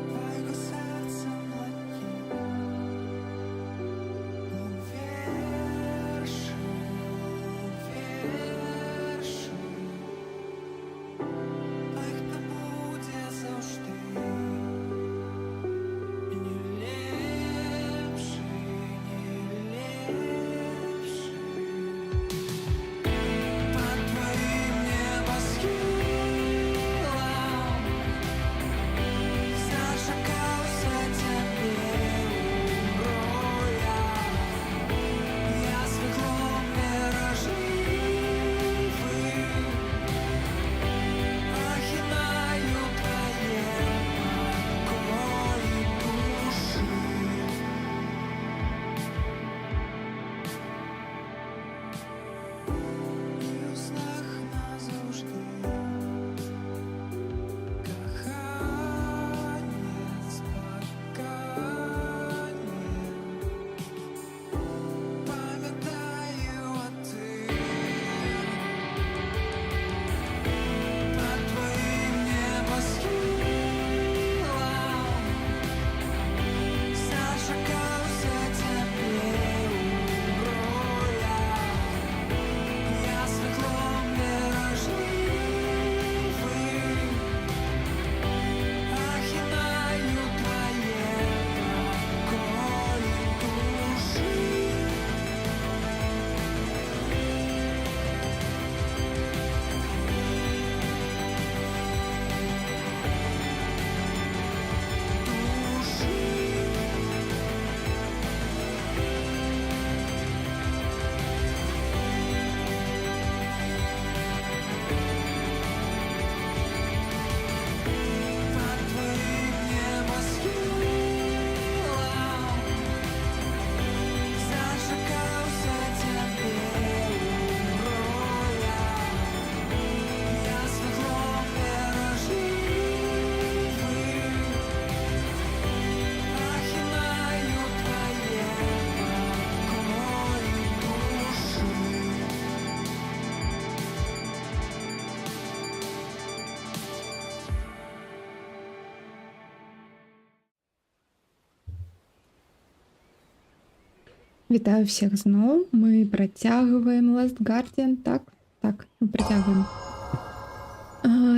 Твоего сердца млаки уверши, уверши. Так то буде завжди. Не лепший, не лепший. Под твоим небосхилом зажигался теплее роя. Я светлом миражливым охинаю твои покои души. І у снах назавжди кохання, спокійне. Пам'ятаю, а ти под твоїм небосхилом зажигався теплее роя. Я светлом миражливым охинаю твои покои души. Под твоим небосхилом зажигался теплее роя. Я светлом миражливым охинаю твои покои души. Вітаю всіх знову. Ми працягваємо Last Guardian, так? Так, ми працягваємо.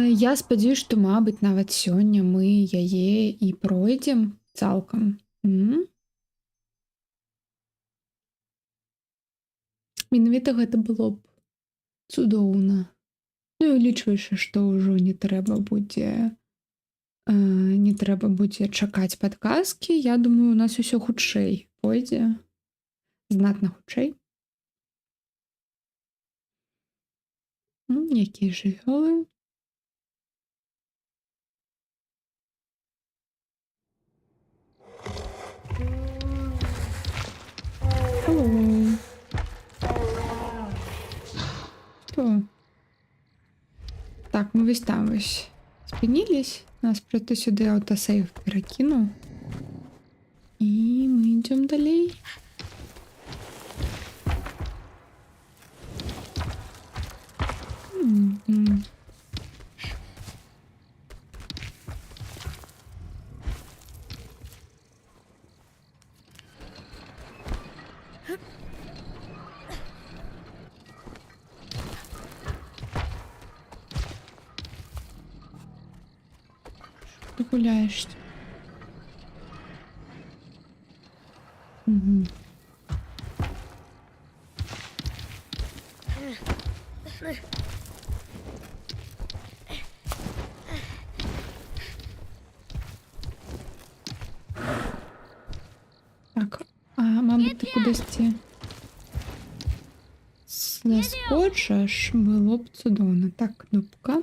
Я спадзяюся, што, мабыць, нават сёння мы яе і пройдзем цалкам. Менавіта гэта было б цудоўна. Ну і улічваючы, што ўжо не трэба будзе чакаць падказкі, я думаю, у нас усё хутчэй пойдзе. Знатна хутчэй. Якія жывёлы. Hello. Что? Так, мы вось там вось спынілись. Нас просто сюды аўтасейв перакінуў. І мы ідзём далей. Ты гуляешь. Угу. Так, мабуть, ти кудись заскочиш, було б цудовно. Так, кнопка.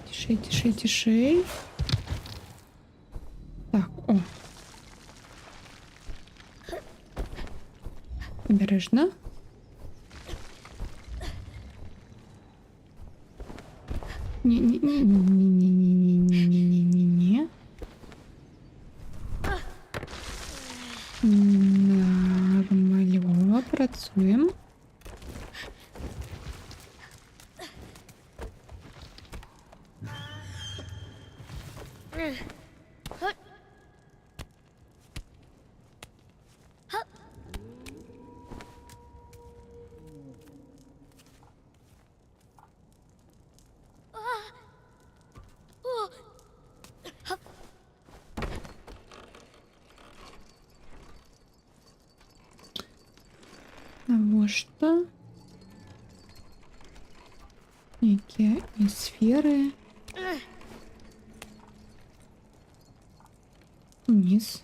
Тишей, тишей, тишей. Так, о. Обережно. Не-не-не-не-не-не-не-не-не-не-не. Працюємо. Навошта? Які і сфери. Вниз.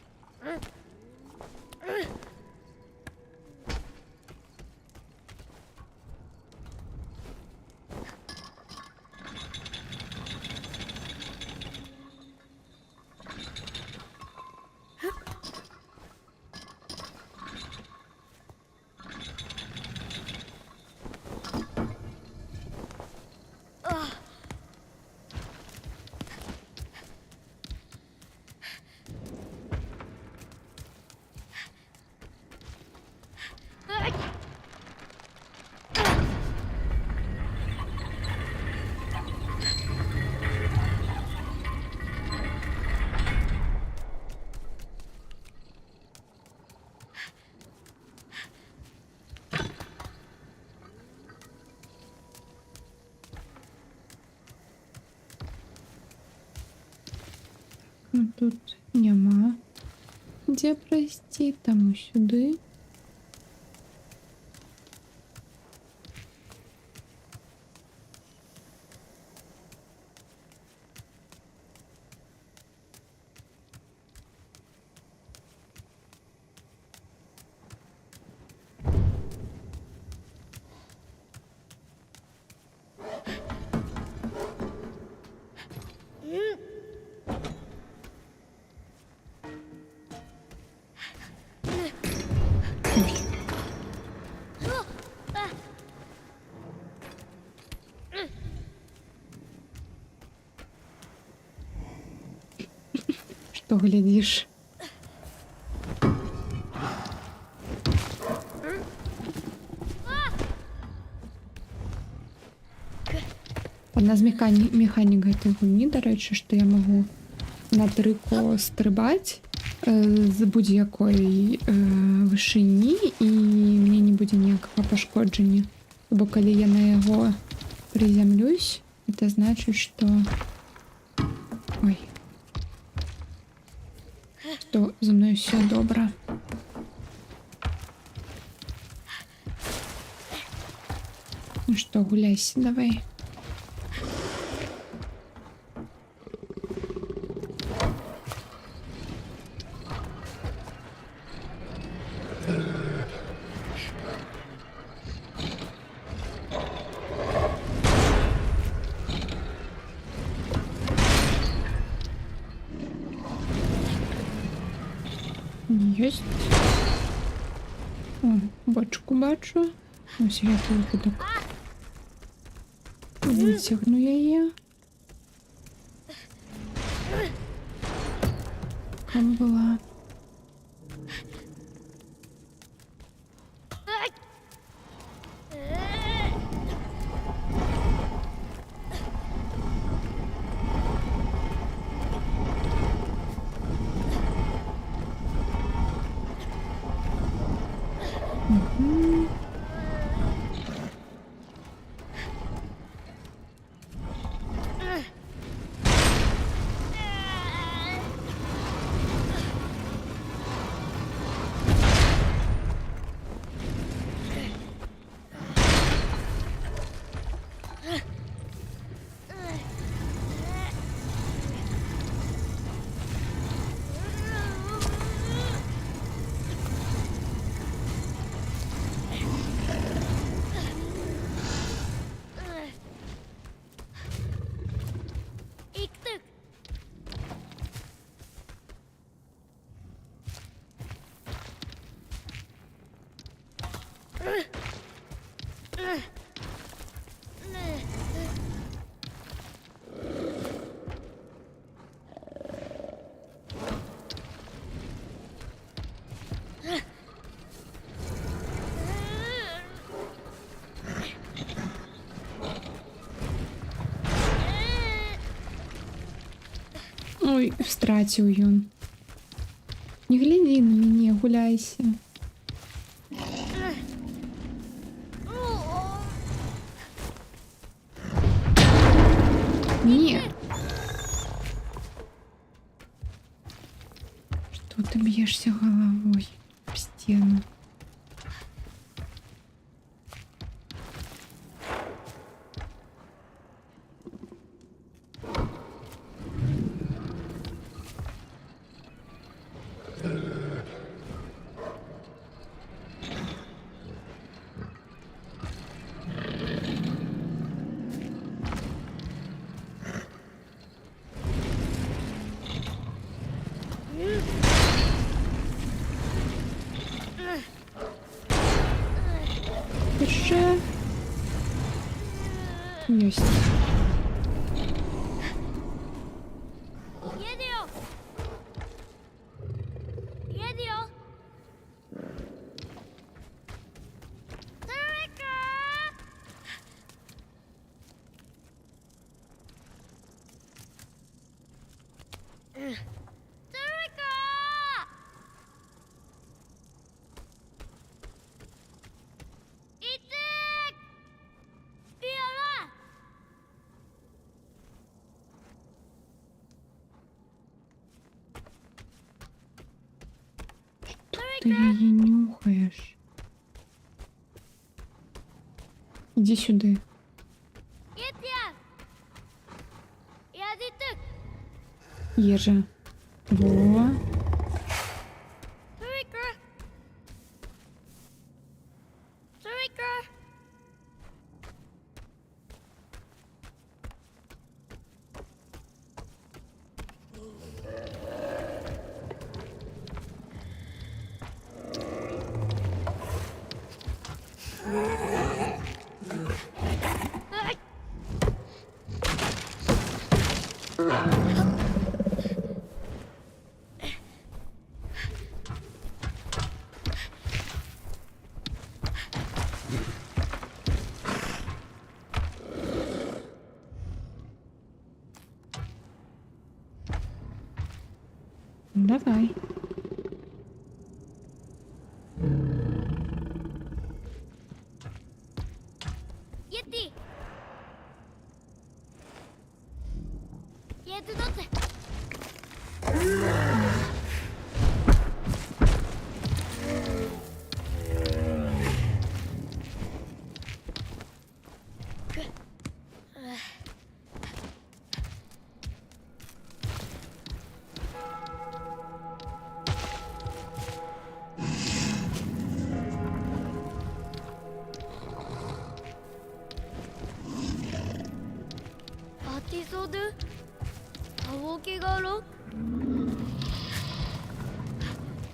Ну, тут нема де пройти, тому сюди. Что глядишь? Одна з механік гэтай гульні, дарэчы, што я магу на трыко стрыбаць з будь-якой вышыні і мне не будзе ніякага пашкоджання. Бо калі я на яго прызямлюсь, это значыць, што... Ой. Што за мной все добра. Ну што, гуляйся, давай. Есть. О, бочку бачу. Ось який випадок. Витягну яє. Там була. Ой, стратил ён. Не гляди на меня, гуляйся. Нет. Что ты бьешься головой об стену? Держи. Есть. Ты ее нюхаешь. Иди сюда. Ежа. Во. Давай.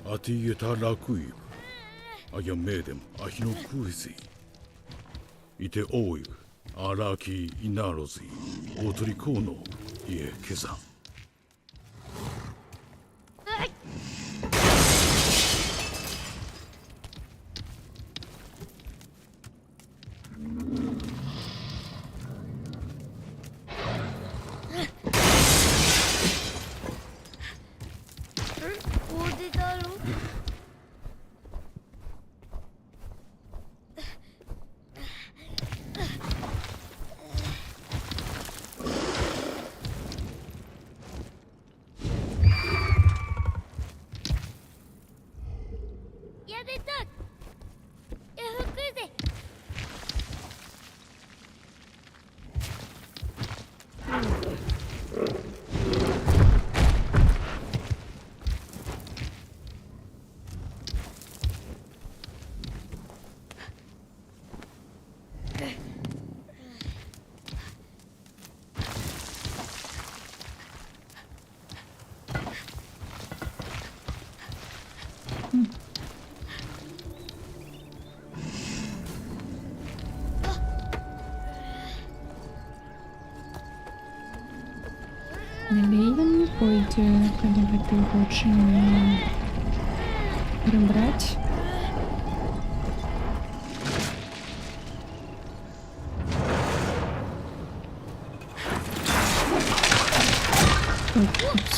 Atieta rakuiv, aja medem ahino kuisi. Ite oiv, araki inarozi, otrikono, ie kesa. Налеем не пойдет, когда ты лучше не прибрать. Упс.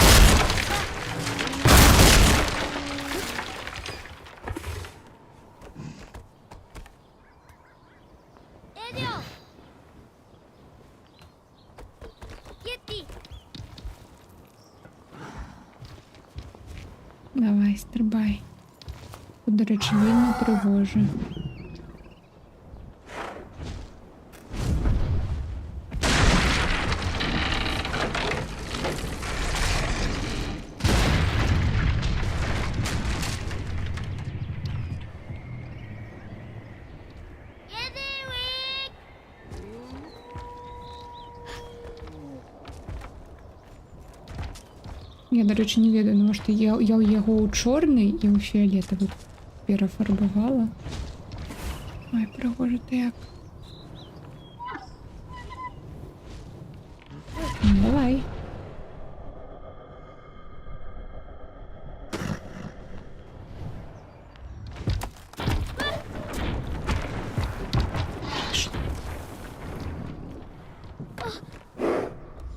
Давай, стрибай. Тут, до речі, вільно пригоже. Я, до речі, не ведаю, тому що я його у чорний і у фіолетовий перефарбувала. Ой, пригоже ти як. Ну, давай.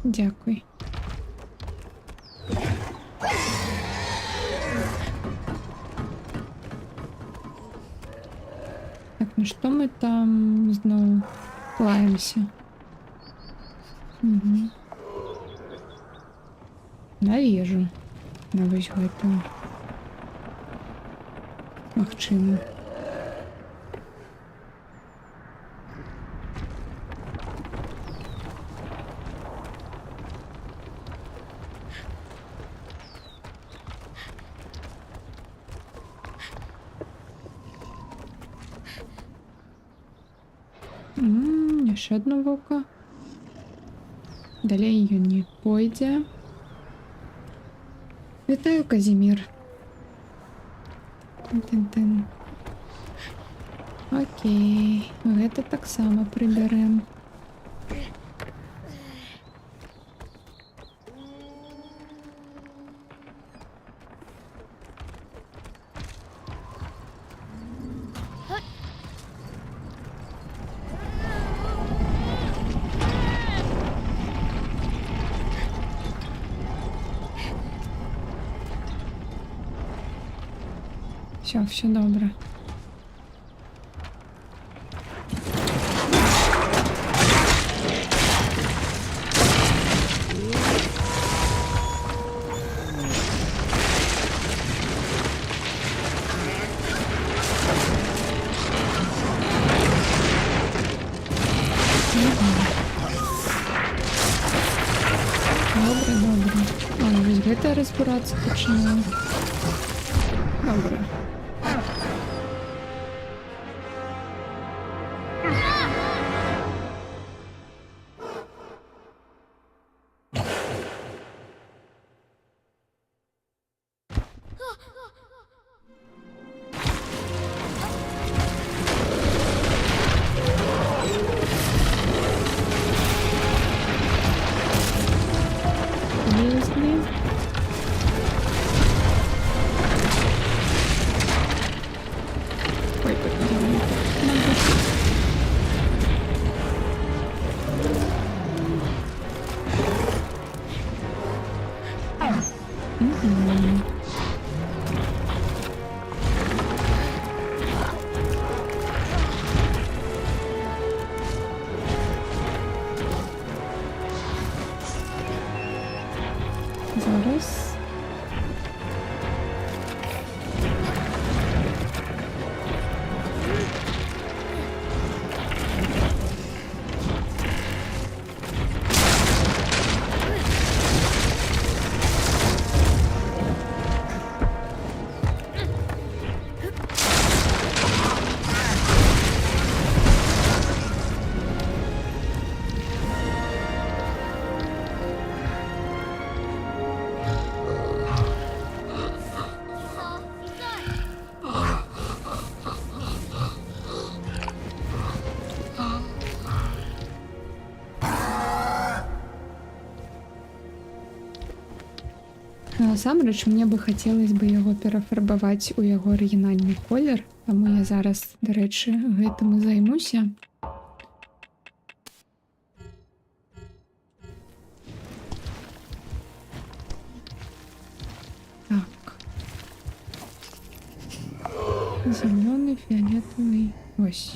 Дякую. Так, ну что мы там знову лаємося? Угу. Навіжу. На весь гэтым. Магчыма. Еще одно вока. Далее ее не пойдзе. Вітаю, Казімір. Тын-тын. Окей. Гэта таксама прыбярэм. Все добре. Добре. Ладно, вось гэта разбирацца пачынаю. Добре. Лезли. Ой, подожди. Зараз. Насамрэч, мне бы хацелось бы яго перафарбаваць у яго арыгінальны колер, таму я зараз, дарэчы, гэтым і займуся. Зеленый, фиолетовый. Ось.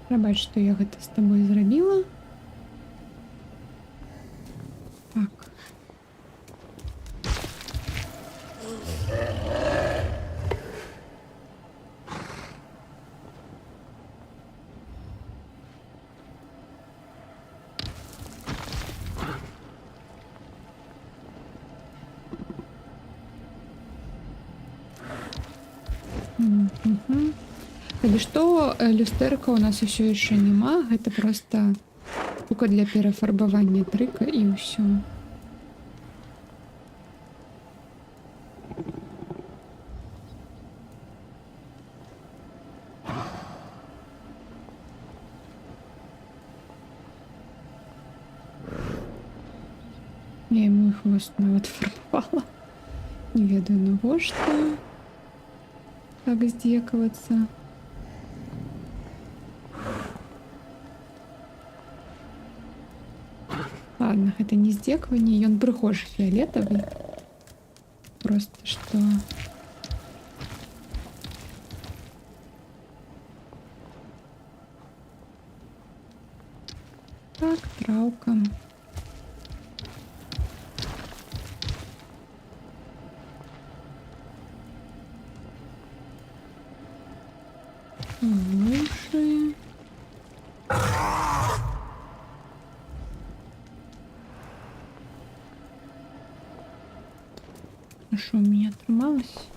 Пробач, што я гэта з табой зрабіла. Так. Калі што, люстэрка у нас усё яшчэ няма, гэта проста штука для перафарбавання трыка і ўсё. Я яму і хвост нават фарбавала. Не ведаю навошта так здзекавацца. Ладно, гэта не здзекаванне, ён прыгожы фіолетавы. Просто што... Так, траўка. Лучше. Ну что, у меня отрывалось?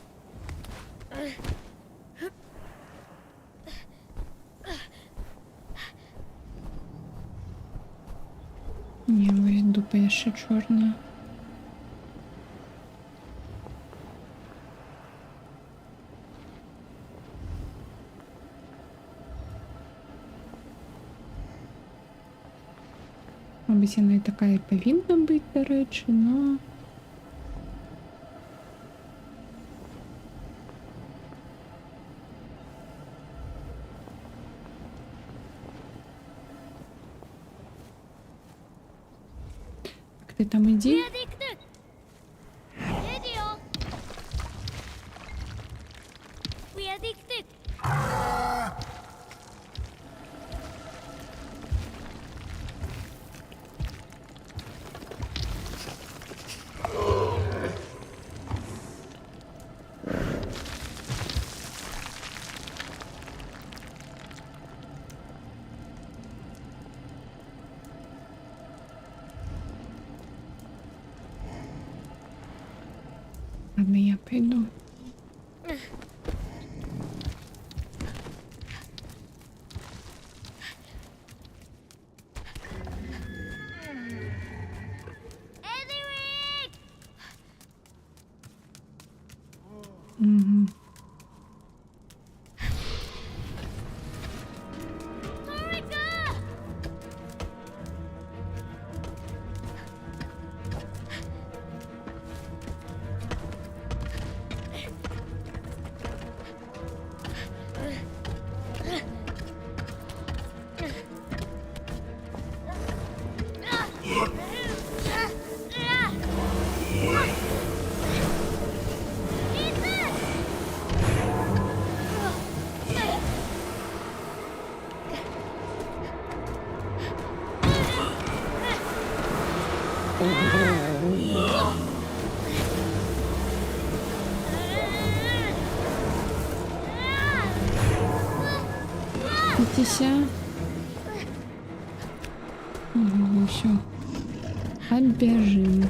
Не, ось дупа яшчэ чорная. Мабуть, яна і така і павінна быць, дарэчы, но... Ты там иди. 上で行くレディオ上で行く Ладно, я пойду. Угу. Идите. Угу, все. Оббежим.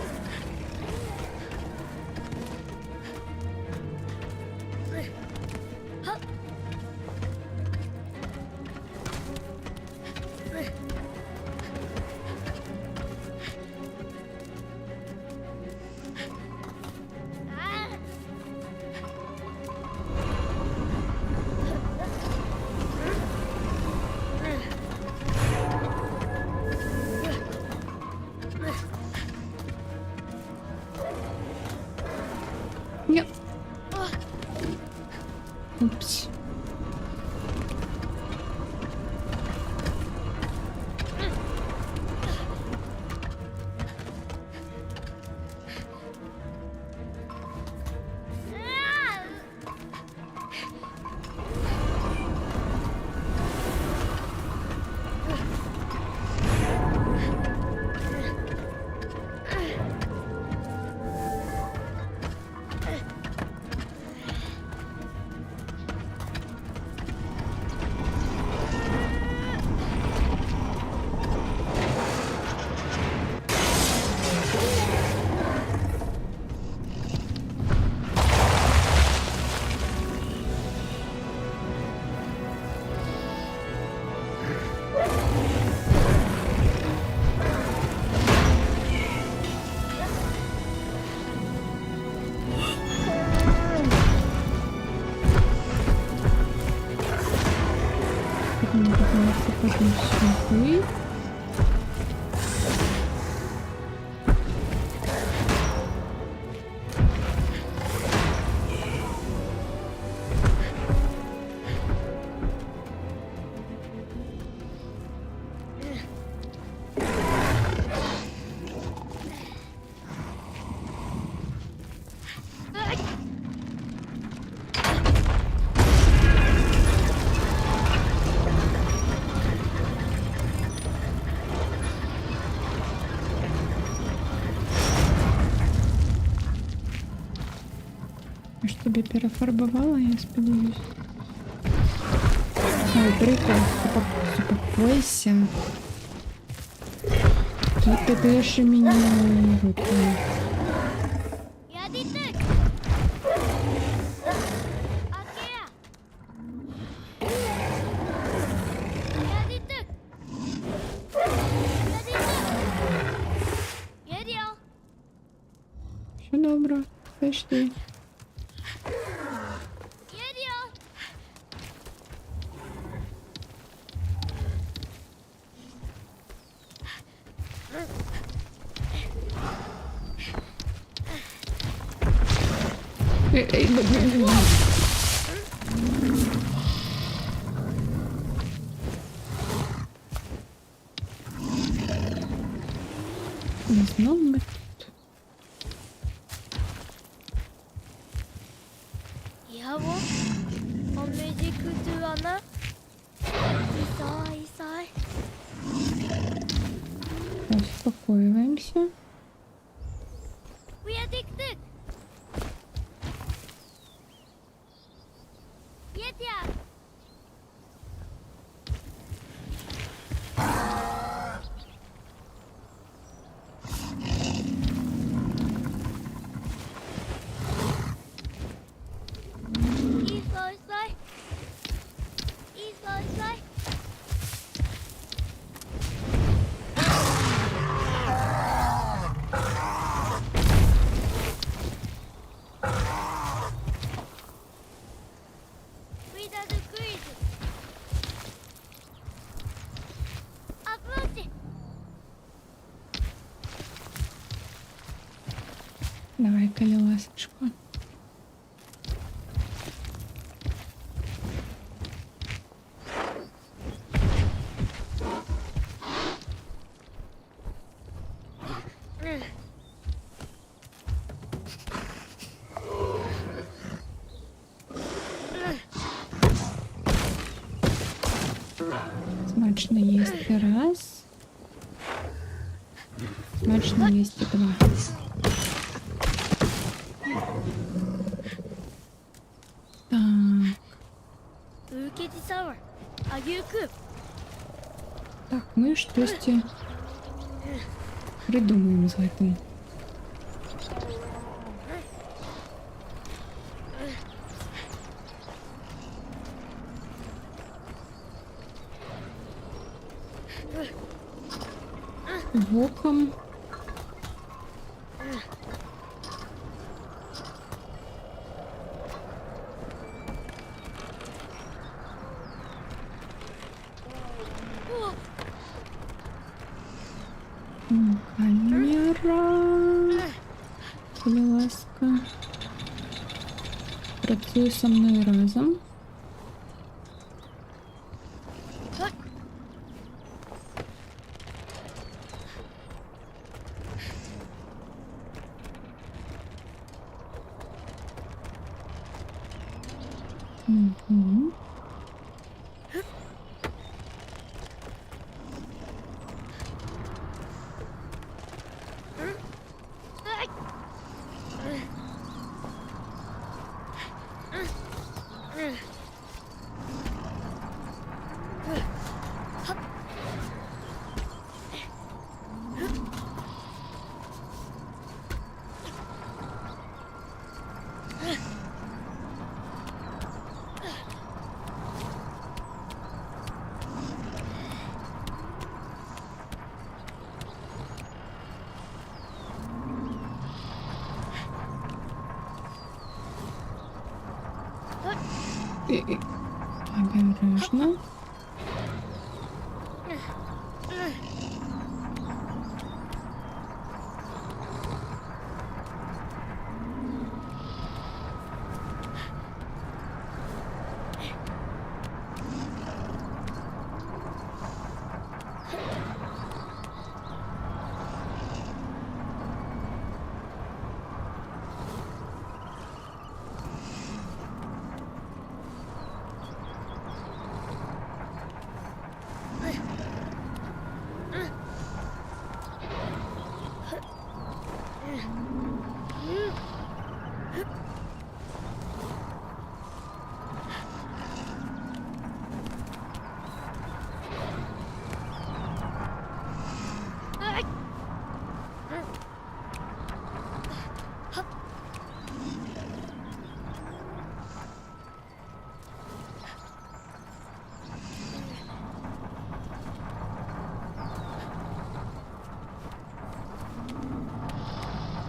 Давайте потім сюди. Я ж тобі перефарбувала, я сподіваюсь. Ой, Дрико, успокойся. Ты же меня выпала. Я дитик. Акея. Я дитик. Я дитик. Єдіо. Все добре, пішли. Єдіо. Знову ми тут. Я во. Омедику туана. Исай, исай. Успокоиваемся. Уядик-дик. Єдя. Исай, исай. Исай, исай. Cuidado, cuide. Avance. Давай, колеласочку. Смачно есть раз. Смачно есть два. Так, 受けてさわ。あげく。 так, ми щось придумаємо з гэтым. Боком. Камера. Будь ласка. Працюй со мною разом. Угу. Обережно.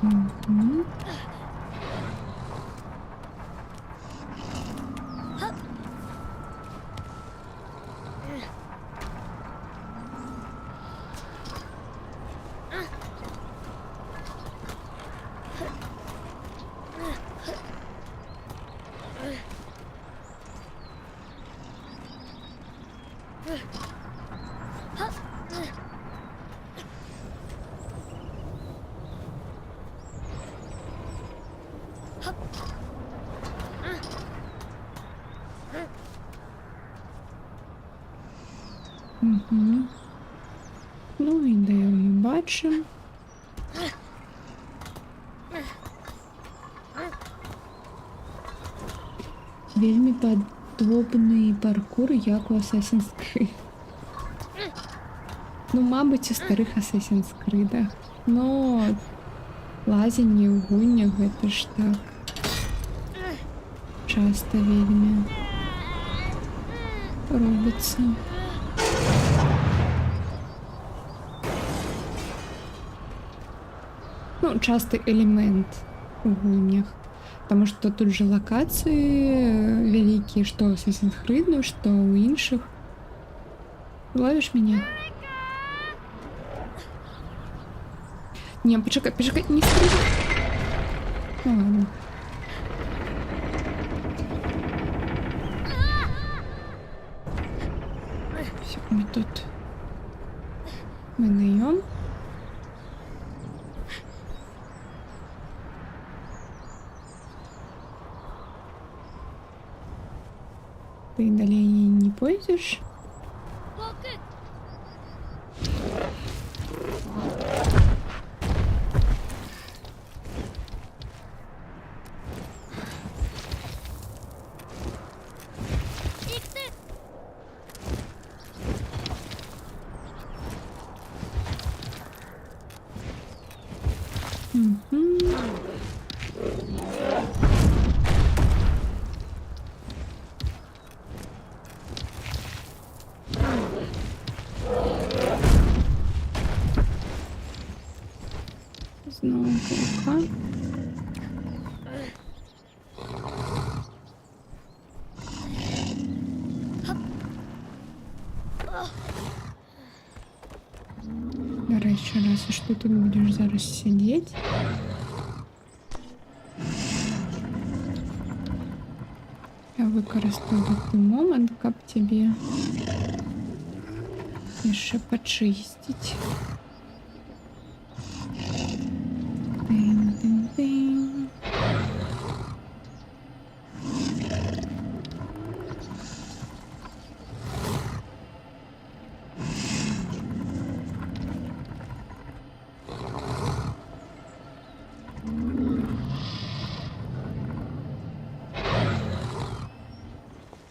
Мгм. Мгм. Ну, ідею бачимо. Вельмі падобний паркур, як у Assassin's Creed. Ну, мабуть, у старих Assassin's Creed. Но лазіння у гунях, гэта ж так. Часто вельмі робиться. Ну, частый элемент у гунях. Потому что тут же локации великие, что у Assassin's Creed, что у інших. Ловишь меня? Не, почекай, не стреляй. Ну ладно. Все, мы тут. Мы наем. Ты далее не пойдешь? 僕 行くぜ Мгм. Знову паука. До речі, раз уж ти тут будеш зараз сидіти. Я використаю такий момент, как тебе еще почистить. Тин-тин-тин.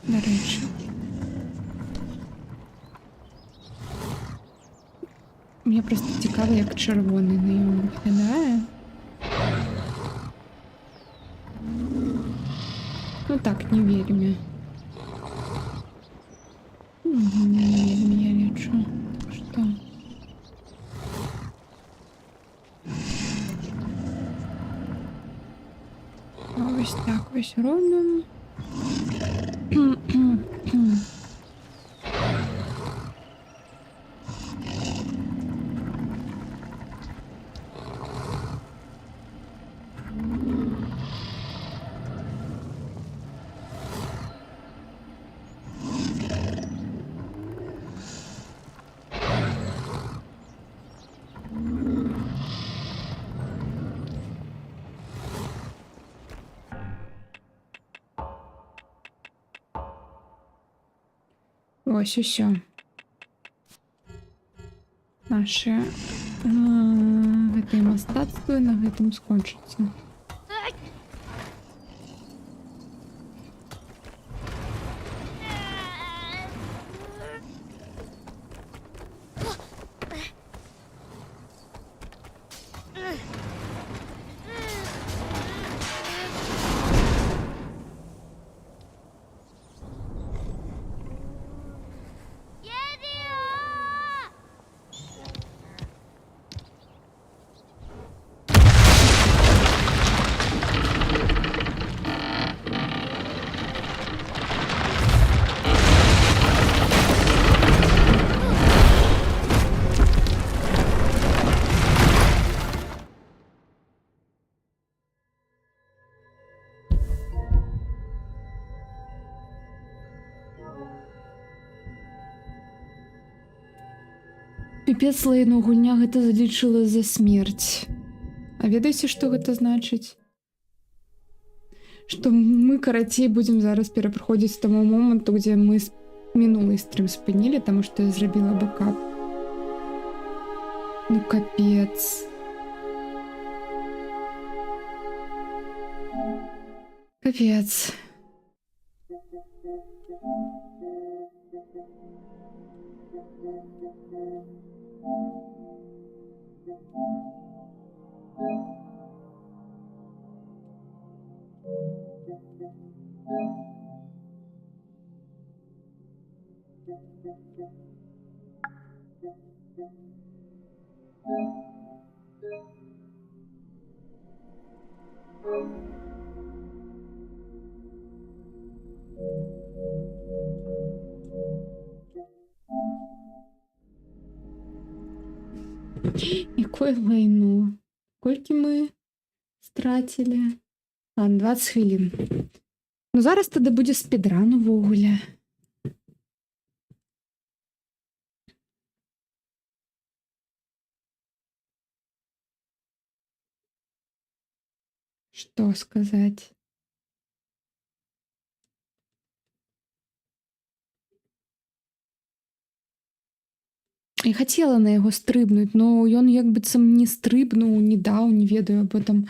До речі. Мені просто цікаво, як червоний на ньому виглядає. Ну так, не верь мне. Не верь мне, я лечу. Так что... Ось так ось робимо. Ось усё. Наше гэтае мастацтва на гэтым скончыцца. Піпец лайно, гульня гэта залічыла за смерць. А ведаеце, што гэта значыць? Што мы, карацей, будзем зараз пераправодзіць з таму моманту, дзе мы мінулы стрым спынілі, таму што я зрабіла бэкап. Ну капец. Капец. Якое лайно? Колькі мы страцілі? Ладно, 20 хвілін. Ну зараз тады будзе спідран увогуле. Што сказаць? Я хацела на яго стрыбнуць, но ён як быццам не стрыбнуў, не даў, не ведаю, або там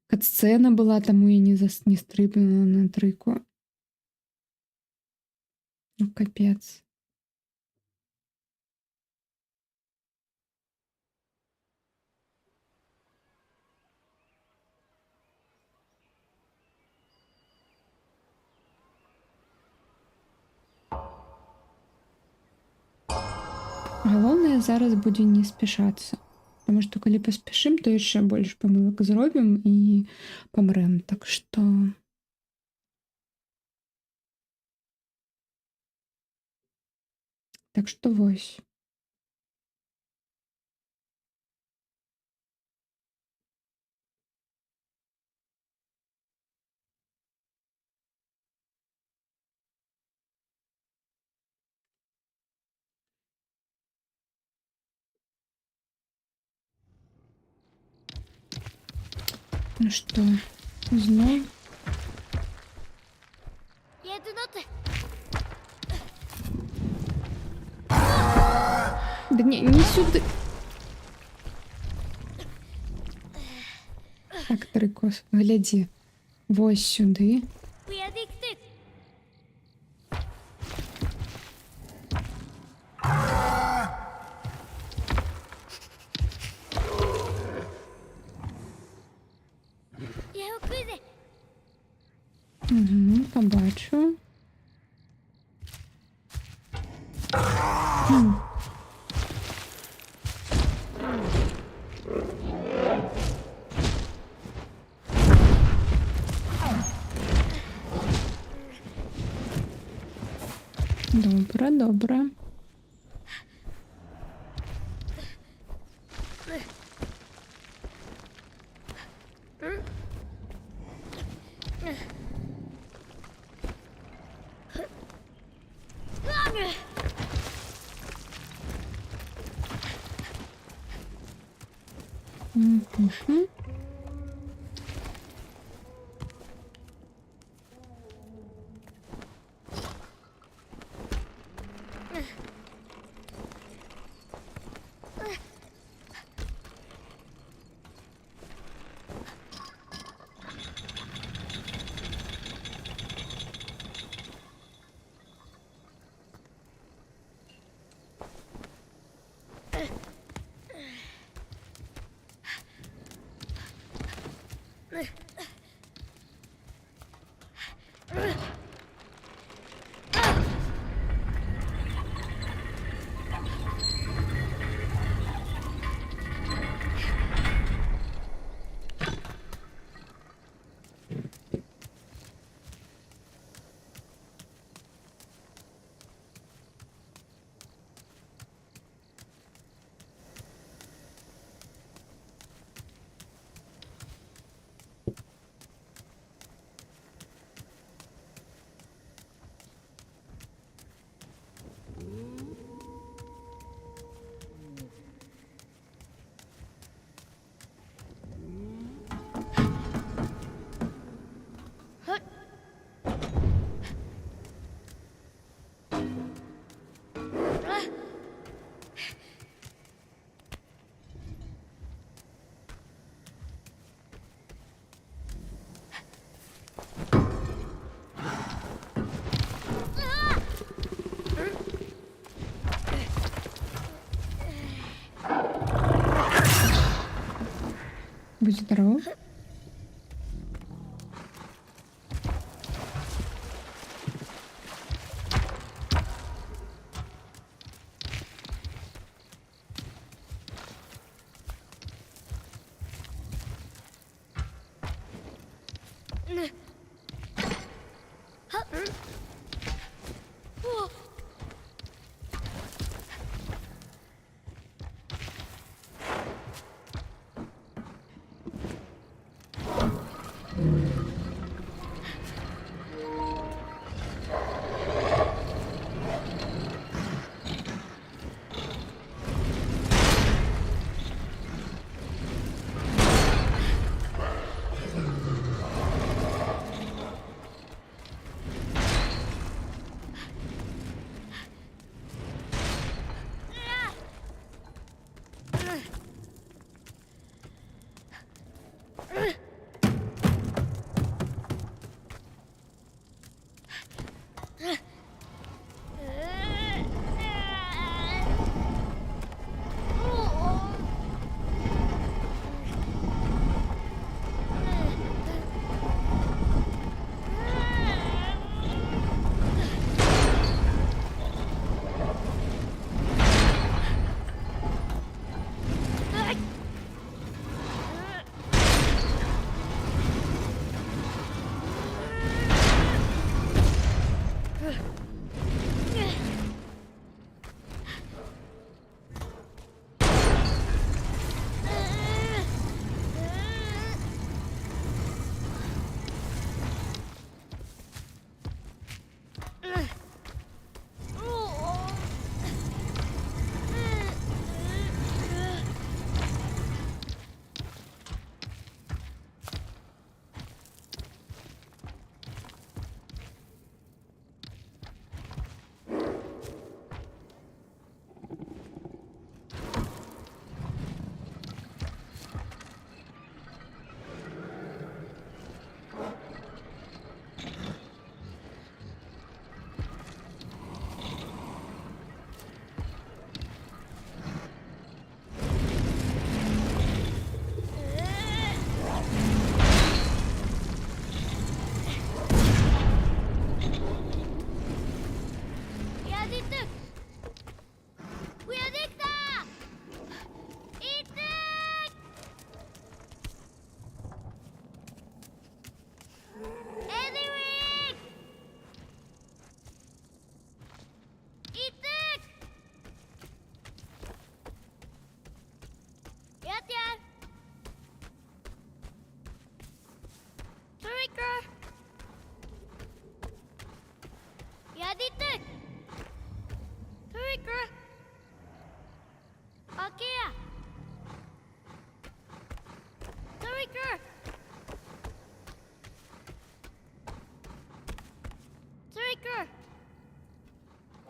кат-сцэна была, таму я не стрыбнула на трыку. Ну, капец. Галоўнае зараз будзе не спяшацца. Таму што калі паспяшым, то яшчэ больш памылак зробім і памрэм. Так што... Так што вось. Ну што, зноў? Да не сюды. Так, Трыкос, глядзі. Вось сюды. Угу, побачу. Добре, добре. Угу. Будь здоров.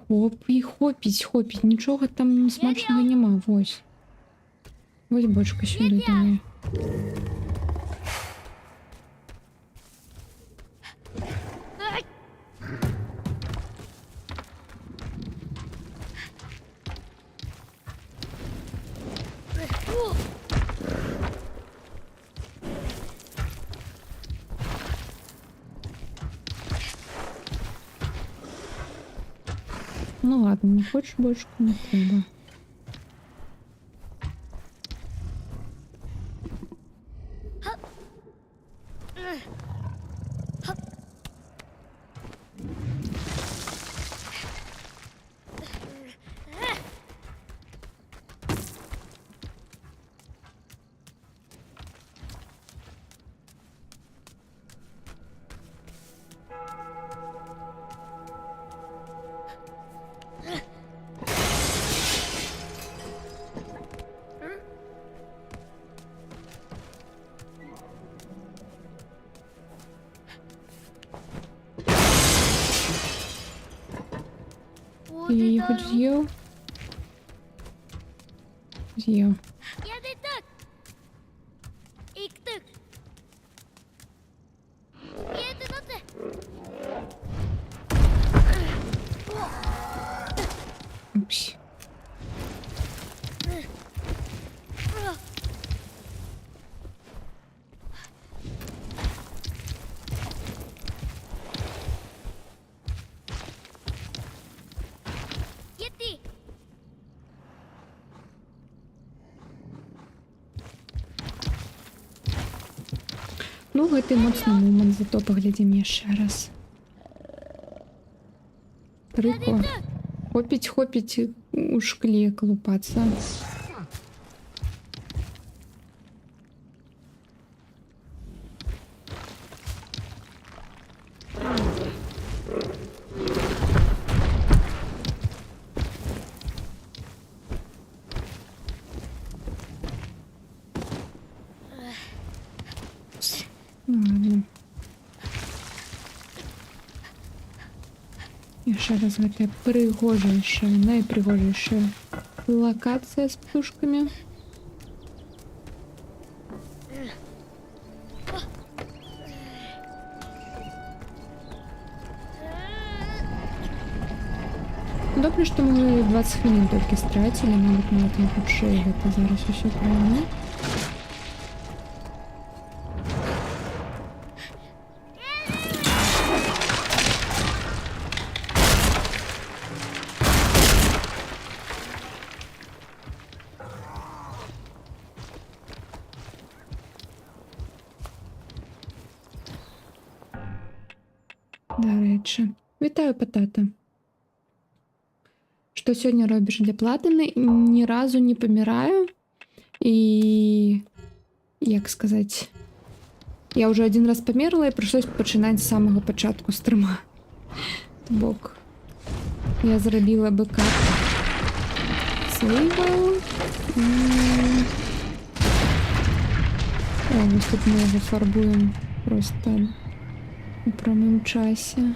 Хопіть. Нічого там смачного нема. Ось. Ось бочка сюди до неї. Ну ладно, не хочеш бочку, не треба. Ти її хоч з'їв? З'їв. やでた行くとやでなって Упс. Yeti! Ну, гэты моцны момант, зато паглядзім яшчэ раз. Рыко. Хопіць у шкле клупацца. Ладно. Яшчэ раз гэтая прыгожайшая, найпрыгожайшая лакацыя з птушкамі. Добра, што мы 20 хвілін толькі страцілі, нават нават не хутчэй гэта зараз усё прайме. Дарэчы, вітаю, патата. Што сёння робіш для платыны? Ні разу не паміраю. І як сказаць, я ўжо один раз памерла і прыйшлось пачынаць з самага пачатку стрыма. Бок я зрабіла бэкап сейваў. Вось тут мы яго фарбуем просто у прамым часе.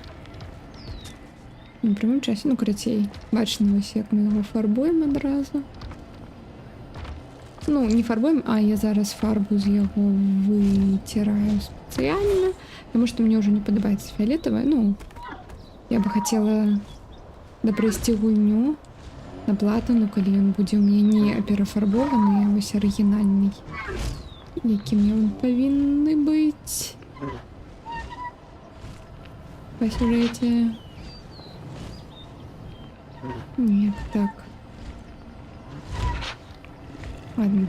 Не ў прамым часе, ну карацей. Бачна вось, як мы яго фарбуем адразу. Ну, не фарбуем, а я зараз фарбу з яго выціраю спецыяльна, таму што мне ўжо не падабаецца фіолетавая. Ну, я бы хацела дапрайсці гульню на платану, калі ён будзе ў мяне не перафарбованы, а вось арыгінальны, якім ён павінны быць. Па сюжэце. Нет, так. Ладно.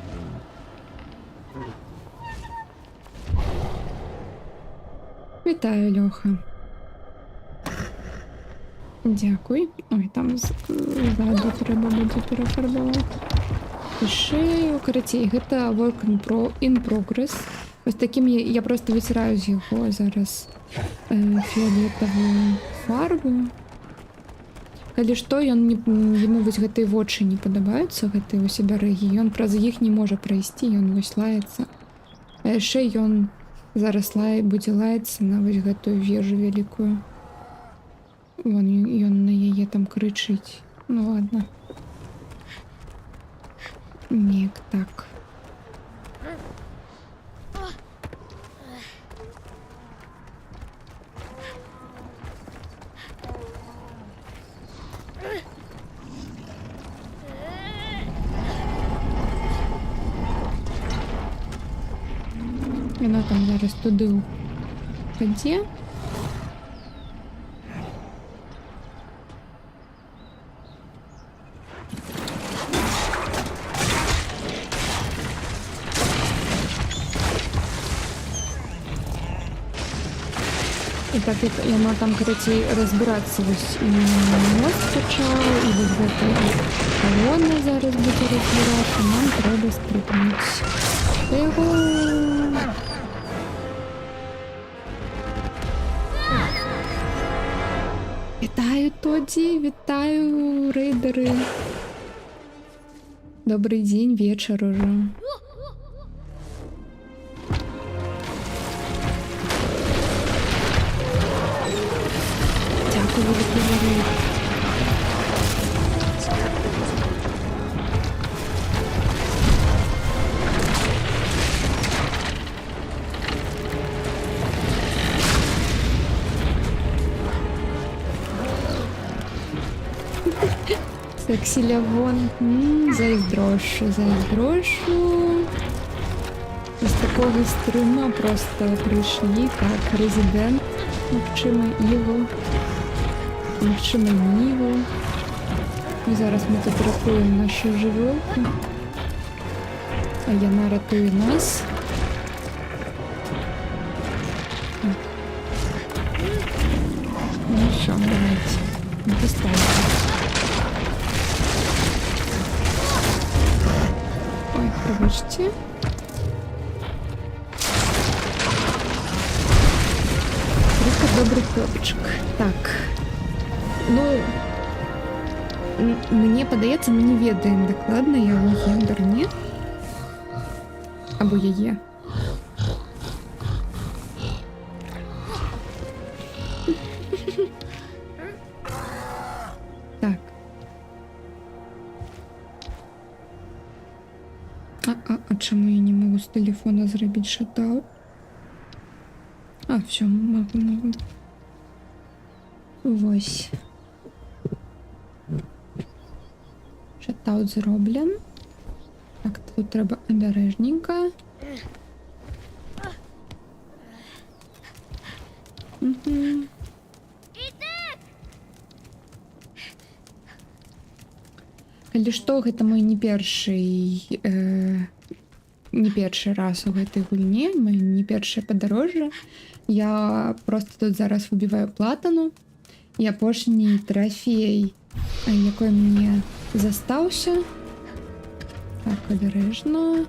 Вітаю, Лёха. Дякуй. Ой, там ззаду трэба будзе перафарбаваць. Шею, карацей, гэта work in progress. Ось таким я просто выціраю з яго зараз фіолетавую фарбу. Калі што, яму вось гэтыя вочы не падабаюцца, гэтыя вось абярэгі, ён праз іх не можа прайсці, ён вось лаецца. А яшчэ ён зараз будзе лаяцца на вось гэтую вежу вялікую. Вон ён на яе там кричить. Ну ладно. Неяк так. Вона там зараз туди впаде. І так як яна там, короче, розбиратися ось і мост почав, і ось гэта колона зараз буде розбирати, нам треба стрибнути. Його. Вітаю, Тоді, вітаю, рейдери. Добрий день, вечір уже. Дякую, великий рейд. Сексі Лявон. Зайздрошу, зайздрошу. З такого стрима просто прийшли. Так, Резидент. Навчимо Іву. Навчимо Ніву. І зараз ми тут рятуємо нашу живилку. А Яна рятує нас. Так. Ну що, давайте. Доставайте. Ой, пробачте. Трохи добрий хлопчик. Так. Ну, мені подається, ми не ведаємо докладно, його гендер, ні? Або її. Так. А чому я не можу з телефона зробити шатаут? А, все, могу. Ось. Шатаут зроблен. Так, тут треба обережненько. Угу. Калі што, гэта мой не першы раз у гэтай гульні, мой не першае падарожжа. Я просто тут зараз выбіваю платану. І апошні трофей, який мне застаўся. Так, обережно.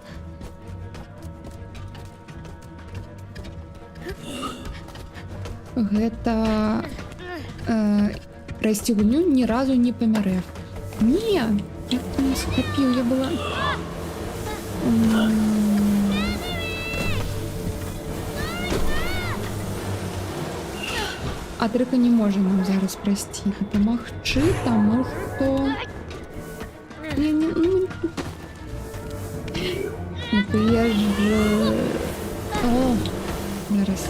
Гэта прайсці гульню ні разу не памярэв. Не, як ты не схапіў, я была... А Трика не може нам зараз прайсці. Дапамагчы таму, што... Ну, я ж... О, зараз.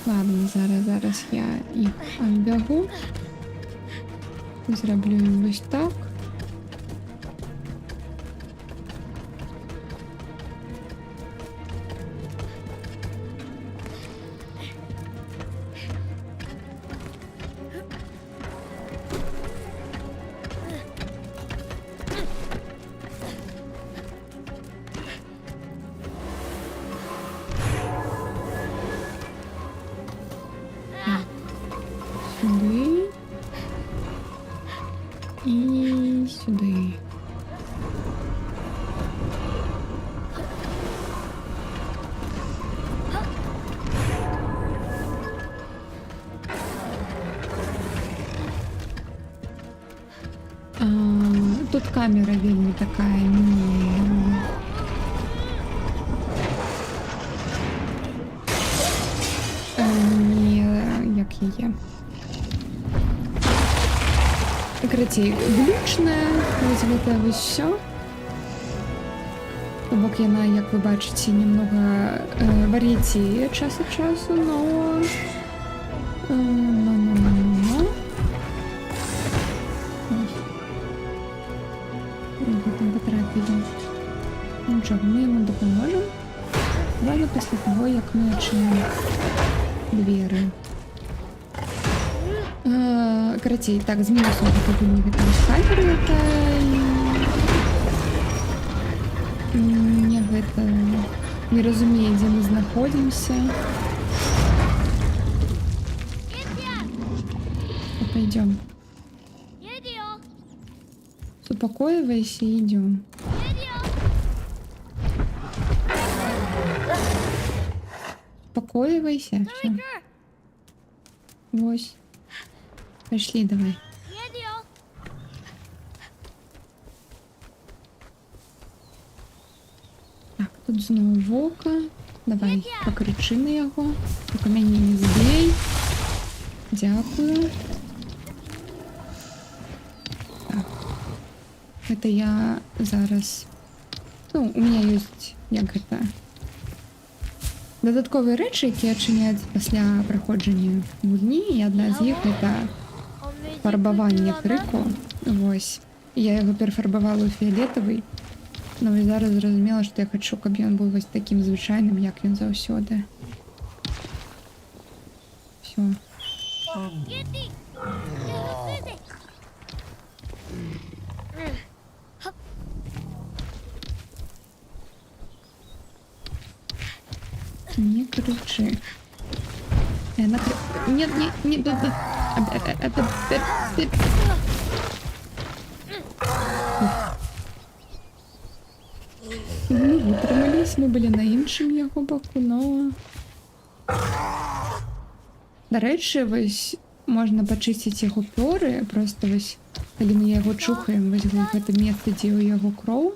Ладно, зараз я їх оббягу. Зроблю ось так. Сюди. І сюди. Тут камера вельми такая не... карацей, глючная, вось гэта вось все. То бок яна, як вы бачыце, немного вар'яцее час ад часу, но... Там потрапілі. Нічого, ми йому допоможемо. Ладно, після того, як ми відчинимо двері. Карацей, так, з мінусом тут у них там камера, яка не розуміє, де ми знаходимося. Пойдем. Успокаивайся и идем. Успокаивайся. Всё. Вось. Пошли, давай. Так, тут знову вовка. Давай, покричи на його. Тільки мене не збій. Дякую. Так. Это я зараз... Ну, у меня есть, як гэта... Додаткові речі, які відчиняються після проходження гульні, і одна з їх це фарбування крику. Ось. Я його перефарбувала у фіолетовий. Ну і зараз зрозуміла, що я хочу, щоб він був ось таким звичайним, як він завсюди. Все. Не кричи. Нет, нет, нет. Мы вытримались, мы были на іншому його боку, но... До речі, ось можна почистити його пори, просто ось, коли ми його чухаємо, ось в це місце, де у його кров,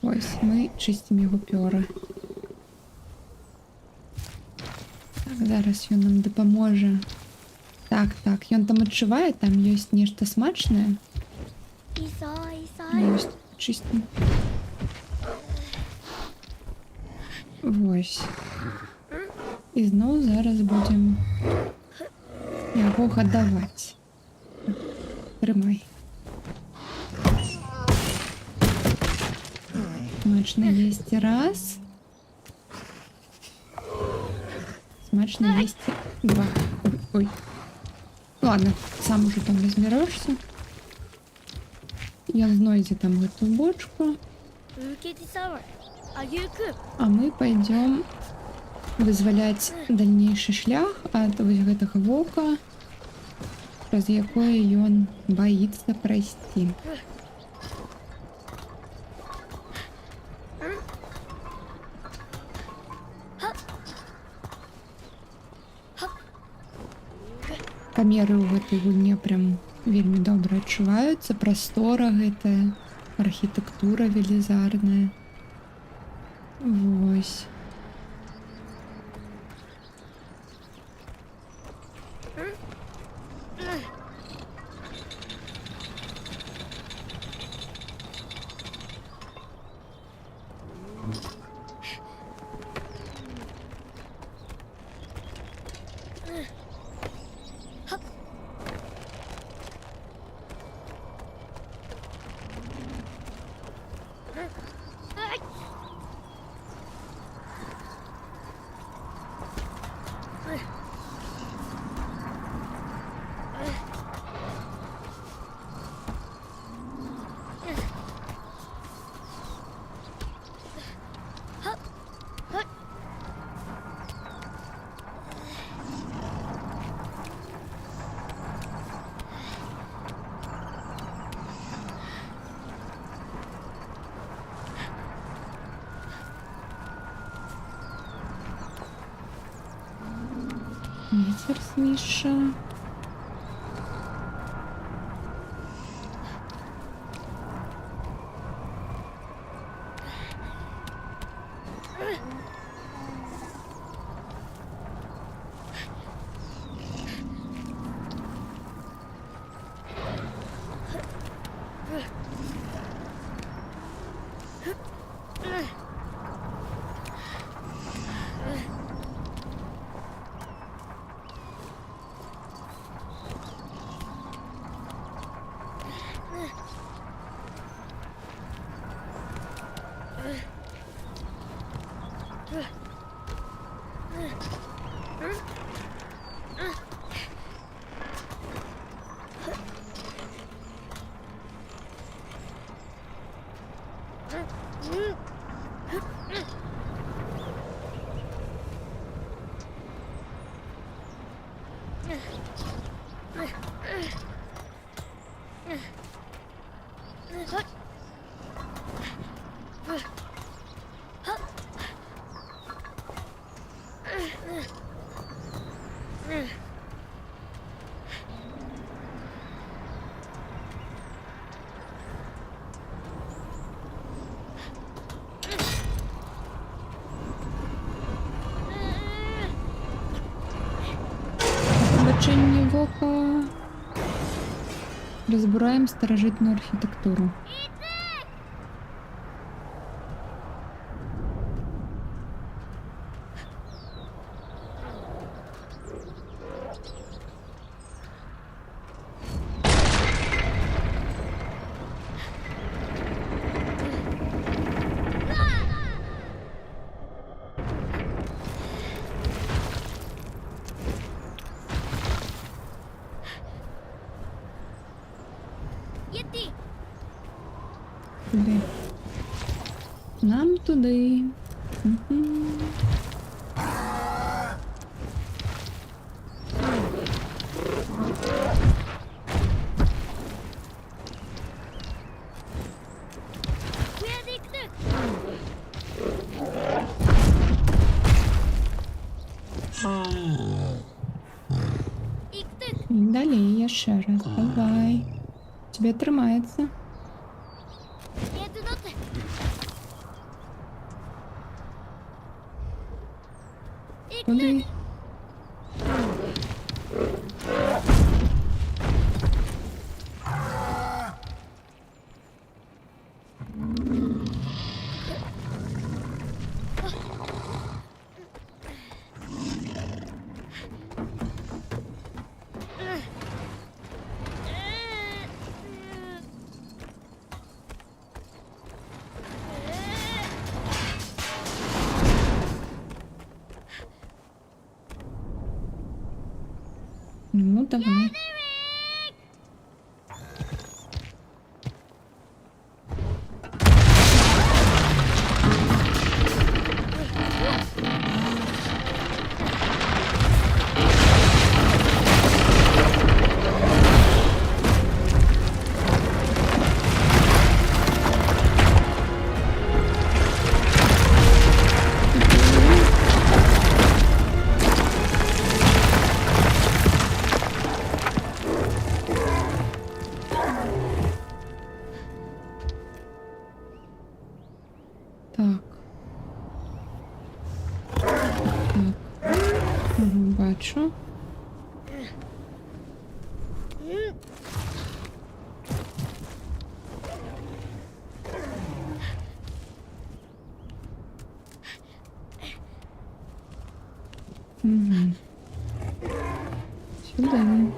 ось ми чистимо його пори. Так, зараз він нам допоможе. Так, так, ён там відчуває, там є нешта смачне. Ось, чистим. Ось. І знову зараз будемо його годувати. Тримай. Смачно есть раз. Смачно есть два. Ой. Ладно, сам уже там разберешься. Я знойду там эту бочку. А мы пойдем вызволять дальнейший шлях от вось гэтага вока, праз якое ён боится пройти. Памеры ў гэтай гульне прям вельмі добра адчуваюцца, прастора гэтая, архітэктура велізарная. Вось. Ветер свиша. Бачення в око. Розбираємо старожитну архітектуру. Єти! Туди. Нам туди. Мгм. Where they click? Ікти! І далі я ще раз. Давай. Тебе тримається. Єдиноте! Куди? Ну, давай. Так. Так. Бачу. Угу. Сюди.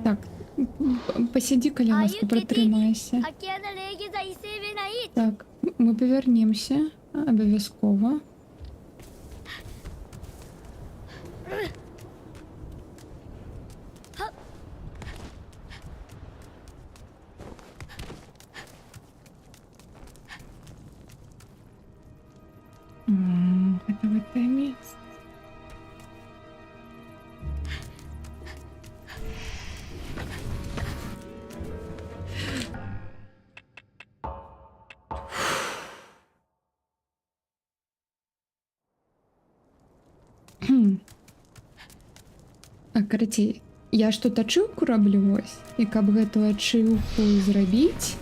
Так, посиди, коленочку, протримайся. 空き家の礼儀座伊勢部ない。 Так, мы повернемся обовязково. Это в это место. А, карацей, я ж тут ачыўку раблю вось, і каб гэту ачыўку зрабіць,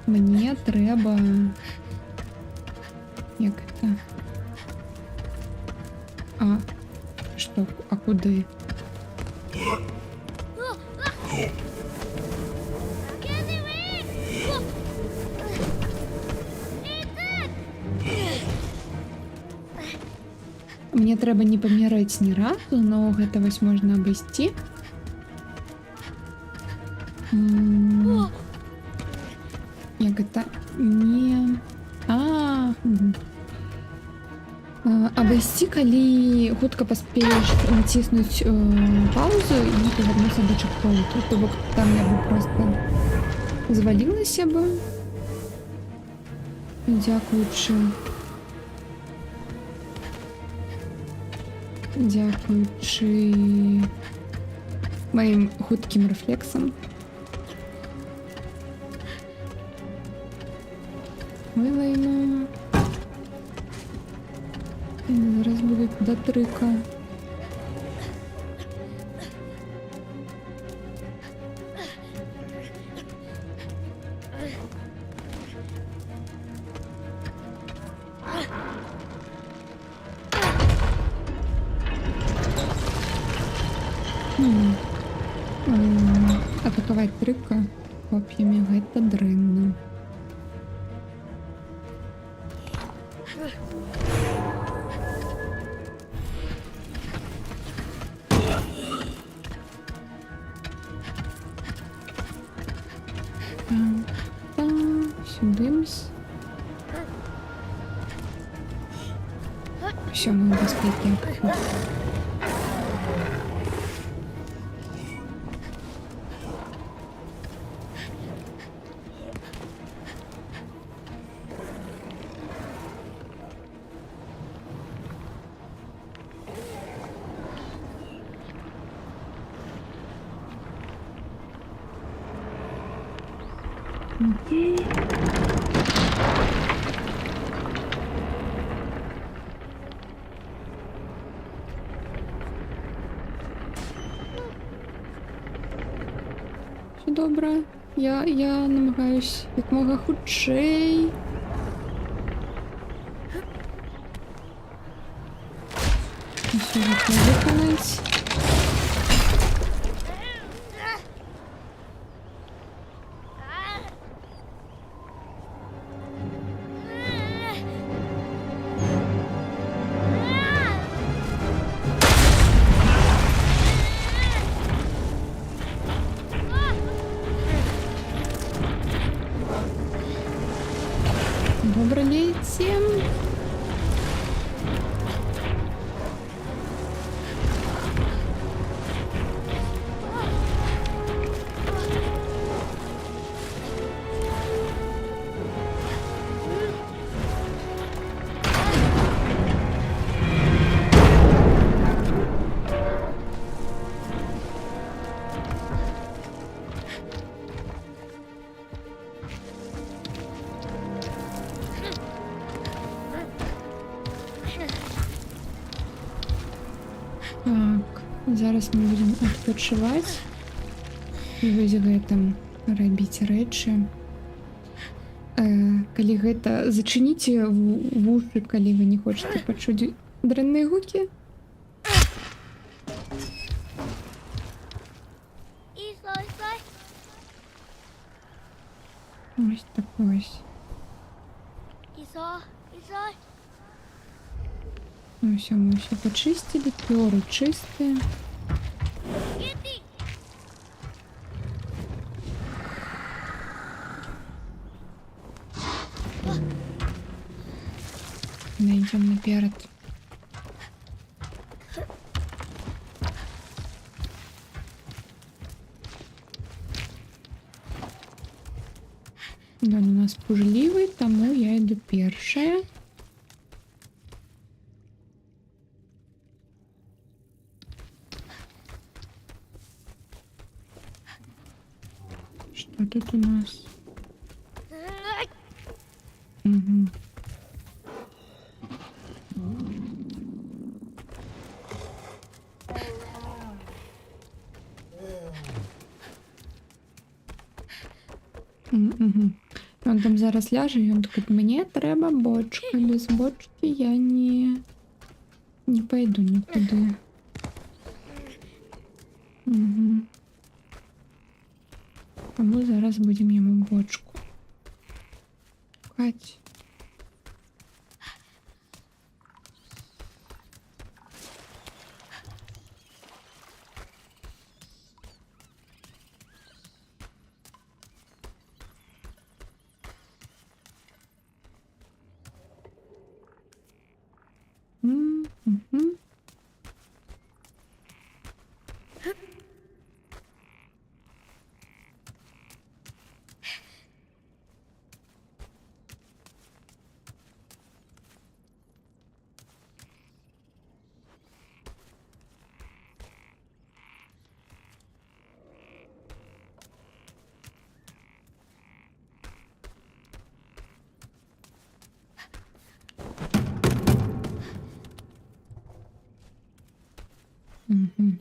мне трэба... Як это? А, што? А куды? Мне трэба не памірэць ні разу, но гэта вось можна абысці. Як это? Не... Мгм. Абысці, калі хутка паспееш націснуць паузу і павярнуцца да чекпоінту. То бок там я бы просто звалілася бы. Дзякуючы маім хуткім рэфлексам. Ой, лайно. Зараз буде до трика. Атакаваць трыка коп'ямі гэта дрэнна. Сюдымс. Все, мы в безпеке. Все добре. Я намагаюсь якомога хутчэй. Усё гэта выканаць. Добре, лейте. Так, зараз мы будем адпачываць і вось гэтым рабіць рэчы. Калі гэта зачыніце вушы, калі вы не хочаце пачуць дрэнныя гукі. Ось такой ось. Ну все, мы все почистили, пёры чистые. Найдем наперед. Да, у нас пужливый, тому я иду першая. Что тут у нас? Угу. Угу. Он там зараз ляже, і він такий, мені треба бочка. Без бочки я не пойду нікуди. Угу. А ми зараз будемо йому бочку шукати. Угу. Угу.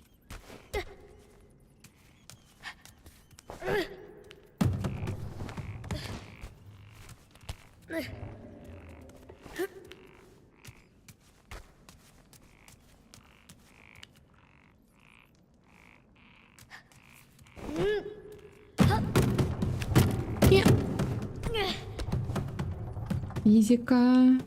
Ні. Фізика.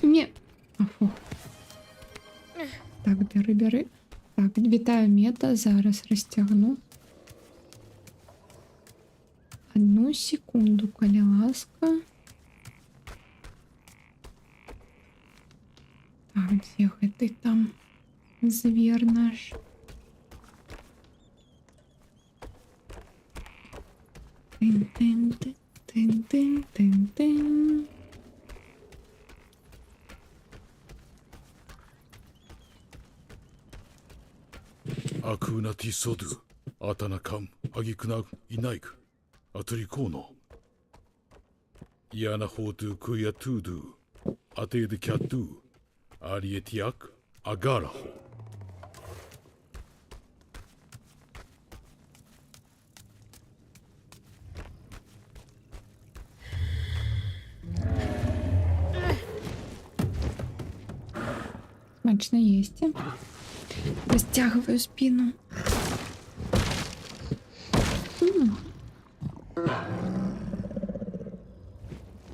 Ні. Афу. Так, бери. Так, вітаю мета. Зараз розтягну. Одну секунду, коли ласка. Так, где ты там, зверь наш? Тин-тин-тин-тин-тин-тин. アクーナティソドゥ、アタナカン、アギクナイナイク、アトリコーノ。イアナホートゥクイアトゥドゥ、アテーデキャトゥ、アリエティアク、アガラホ。Смачно есть. Растягиваю спину.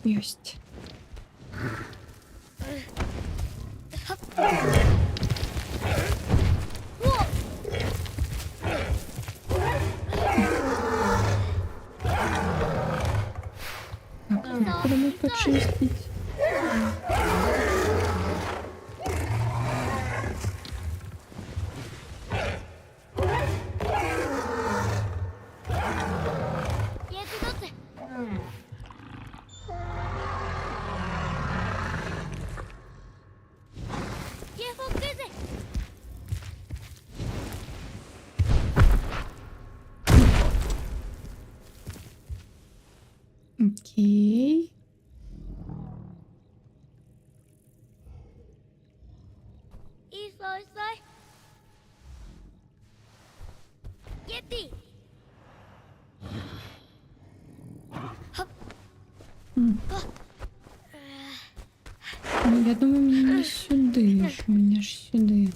Есть. Так, надо бы почистить. Окей. Ну, я думаю, мені не сюди. Що мені ж сюди.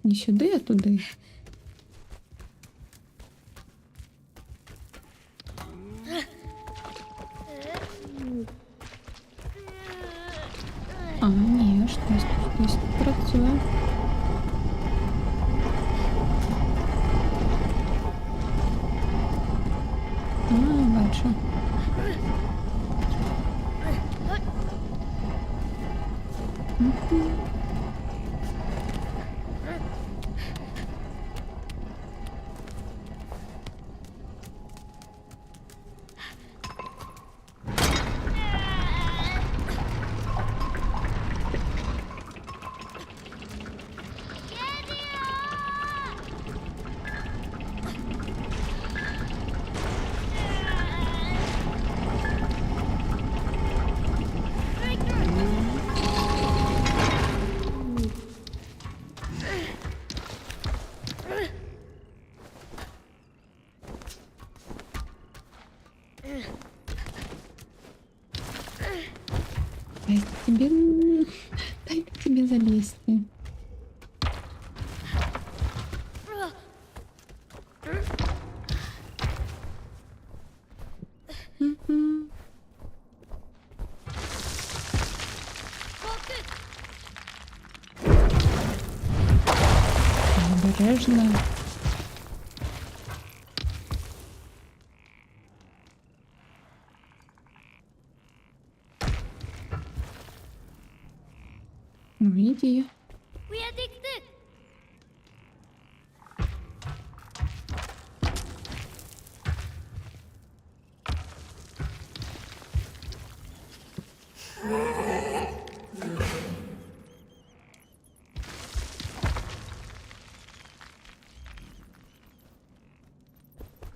Не сюди, а туди. А, ні, щось працює. А, бачу. Дайте тебе залезть. обережно. Ну, иди. We are addicted.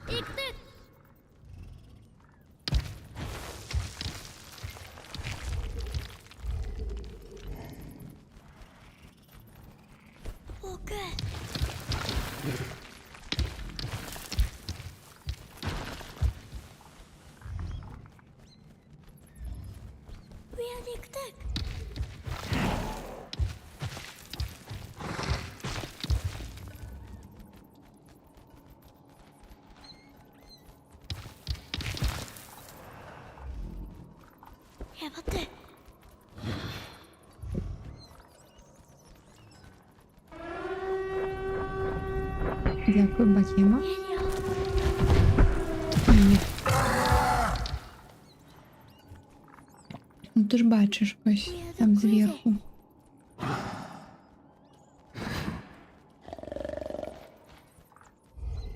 Addicted. Okay. We are addicted. Yeah, but the Дякую, Бахема. area. Ні. Ну ти ж бачиш ось там зверху.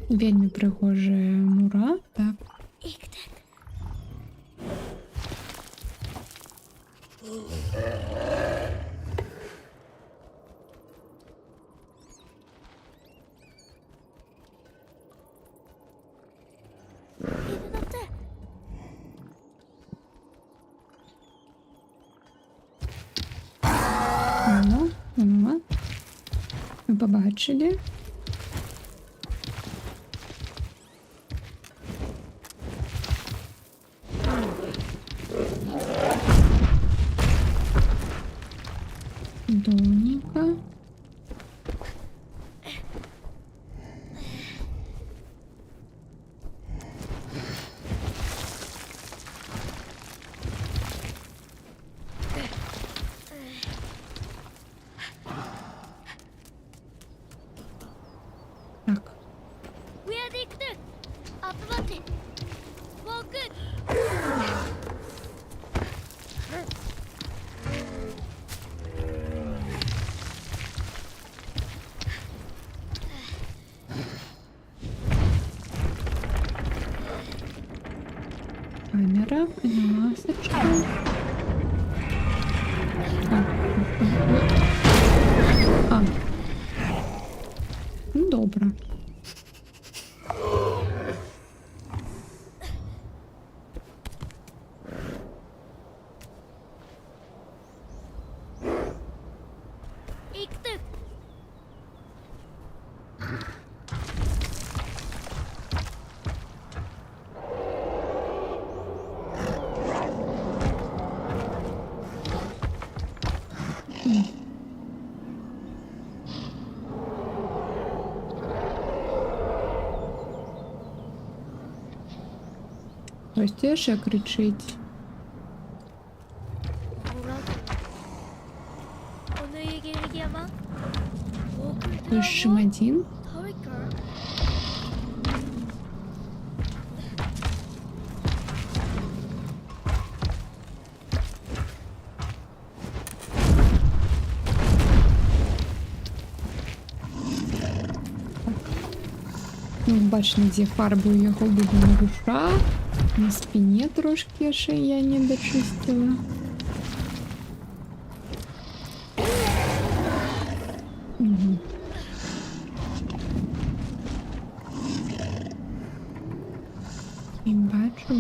Вельми пригоже мура, так. Addicted. Addicted. Ну. Ми побачили. Доненько. Так. We are addicted. Automatic. For good. Камера, масочка. А. Ну, добре. Addicted. Ось те ще кричить. 오늘 얘기하면 Ось Шимадін. 털까? Ну, бачно, де фарбою його буде на вушах, на спині трошки ще я не дочистила. Угу. І бачу.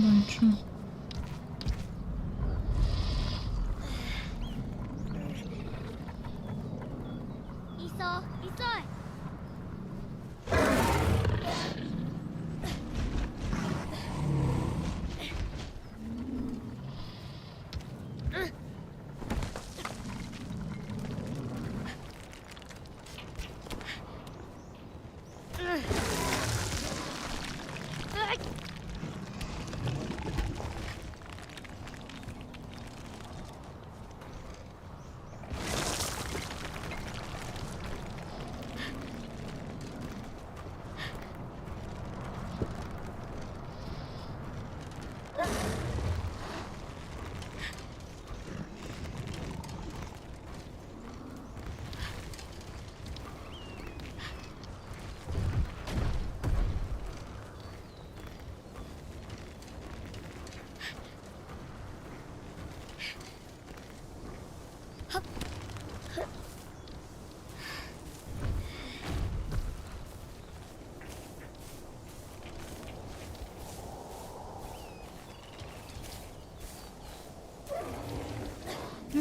있어.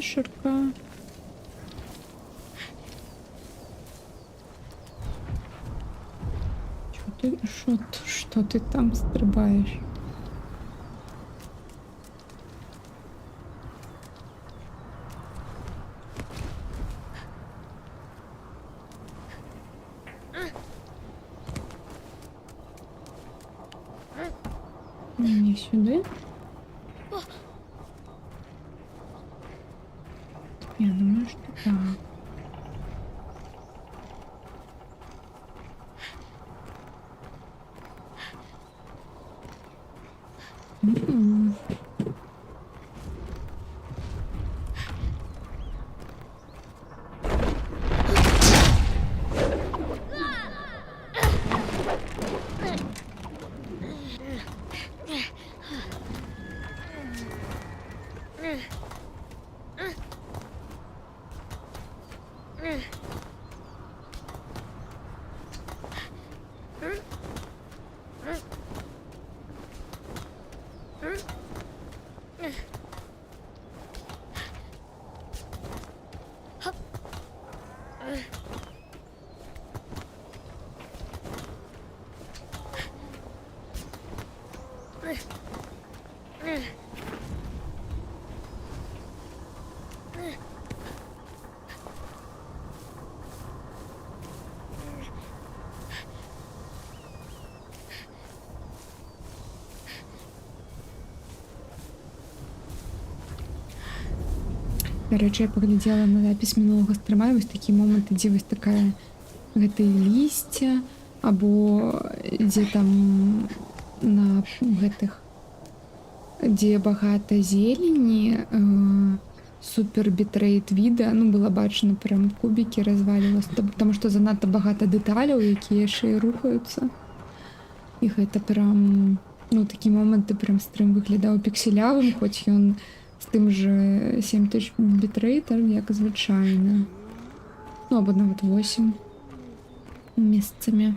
ящерка. Що ти там стрибаєш? Мені сюди. Я думаю, що так. М. До речі, я поглядела на запись минулого стріма, і ось такі моменти, де ось така гэта і лісце, або дзе там на гэтых, дзе багата зелені, супер бітрейт відэа, ну было бачно прям кубікі развалілася, тому що занадто багато деталяў, які яшчэ і рухаюцца. І гэта прям, ну такі моменты прям стрім выглядаў пікселявым, хоць ён з тим же 7000 бітрейтом, як звичайно. Ну, або навіть 8 місцями.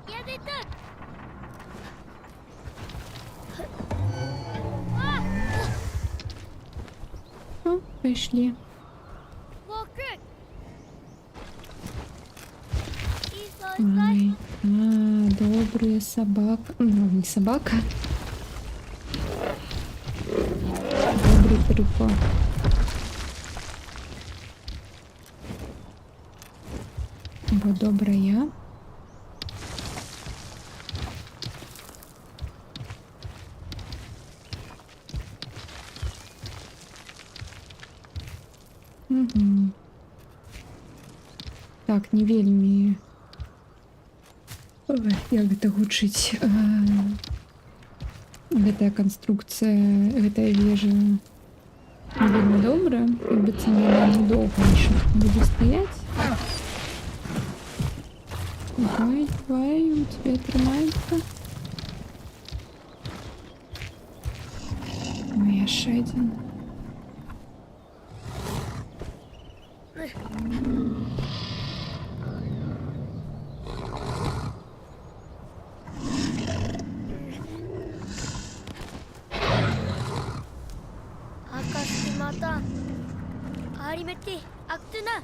Я не так. О, прийшли. Walker. Ой, добрая собака. Ну, не собака. Добрый прикол. Бо добрая. Угу. Так, не вельмі. Ой, як гэта гучыць. Гэтая канструкцыя, гэтая вежа не вельмі добра. Як быццам яна недоўга яшчэ будзе стаяць. Давай, давай, у тебя атрымаецца. Ой, яшчэ адзін. Акаши мата. Аримети, актуна.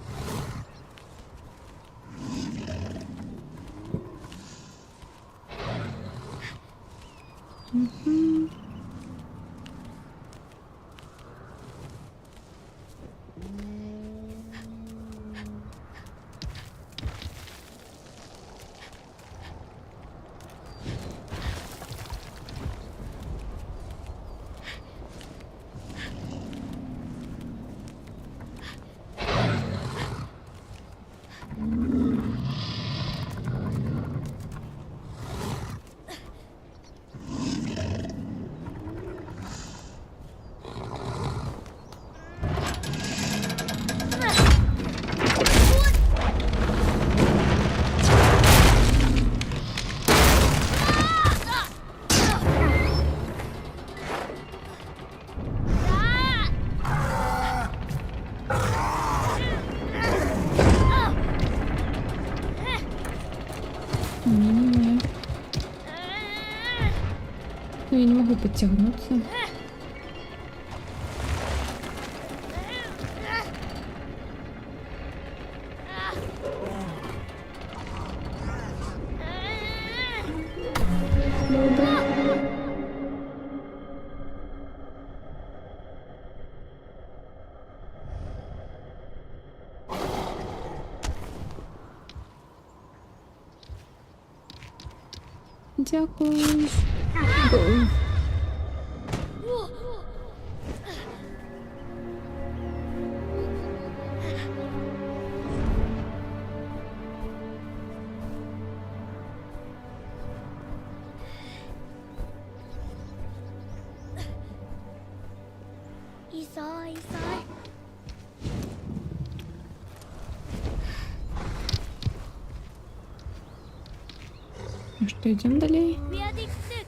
не. Ну, я не могу подтягнуться. Дякую. Исай, Исай. Ну что, идем далее? Медиксы.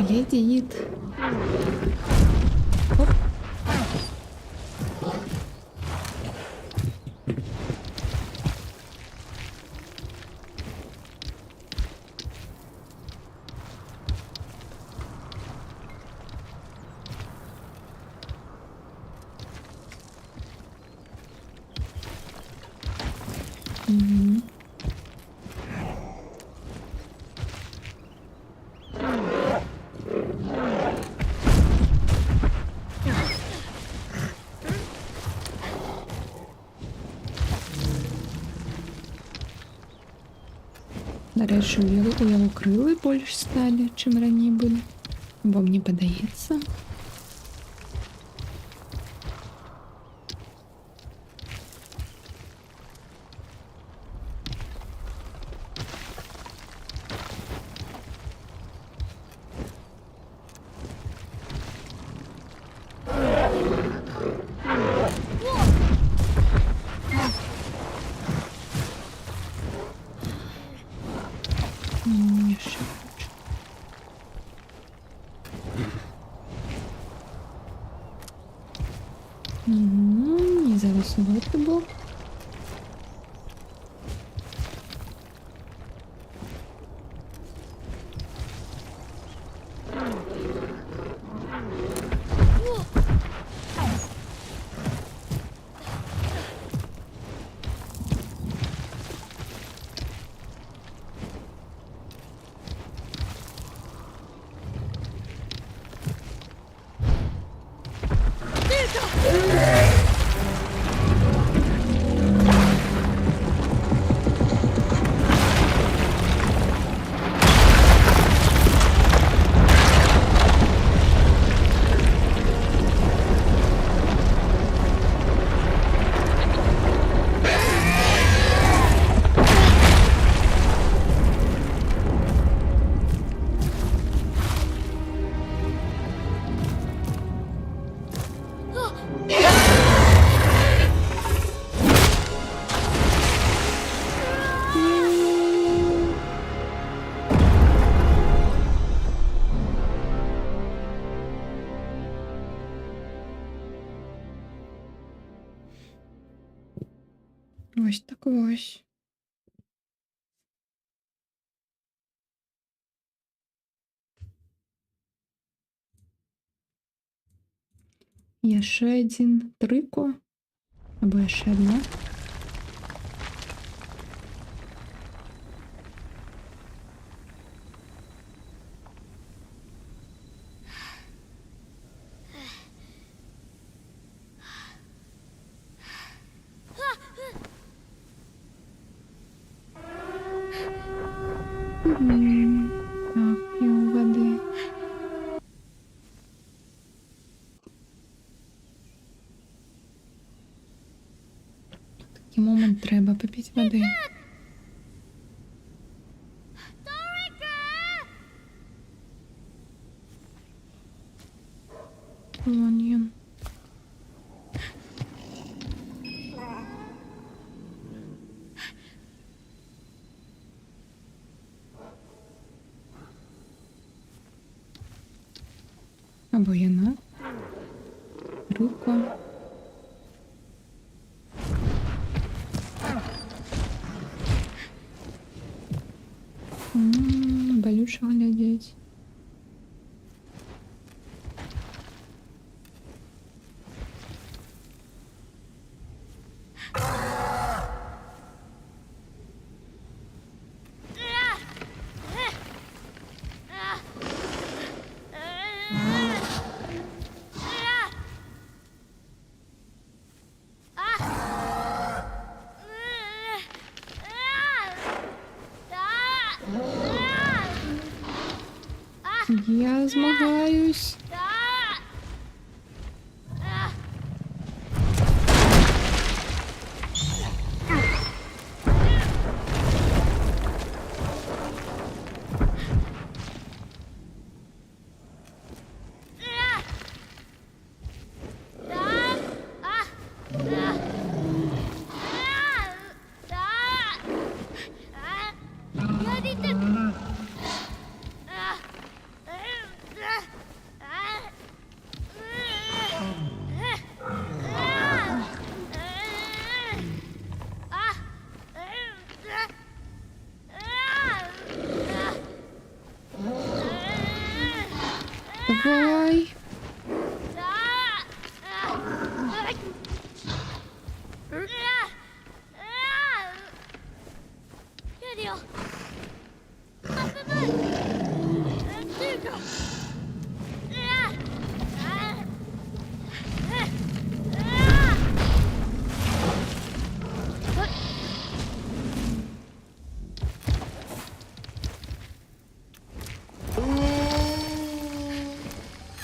Глядит. Оп. Мгм. Нарешті у його крили більш стали, чим раніше були. Бо мені подається. Ще хочу. Угу, не зарисувати був. Ось так ось. Є ще один трико. Або ще одне. Мгм. Так, п'ю води. Такий момент треба попити води. Вон він. Або яна. Рико. Болюче глядять. Я змагаюсь. Давай.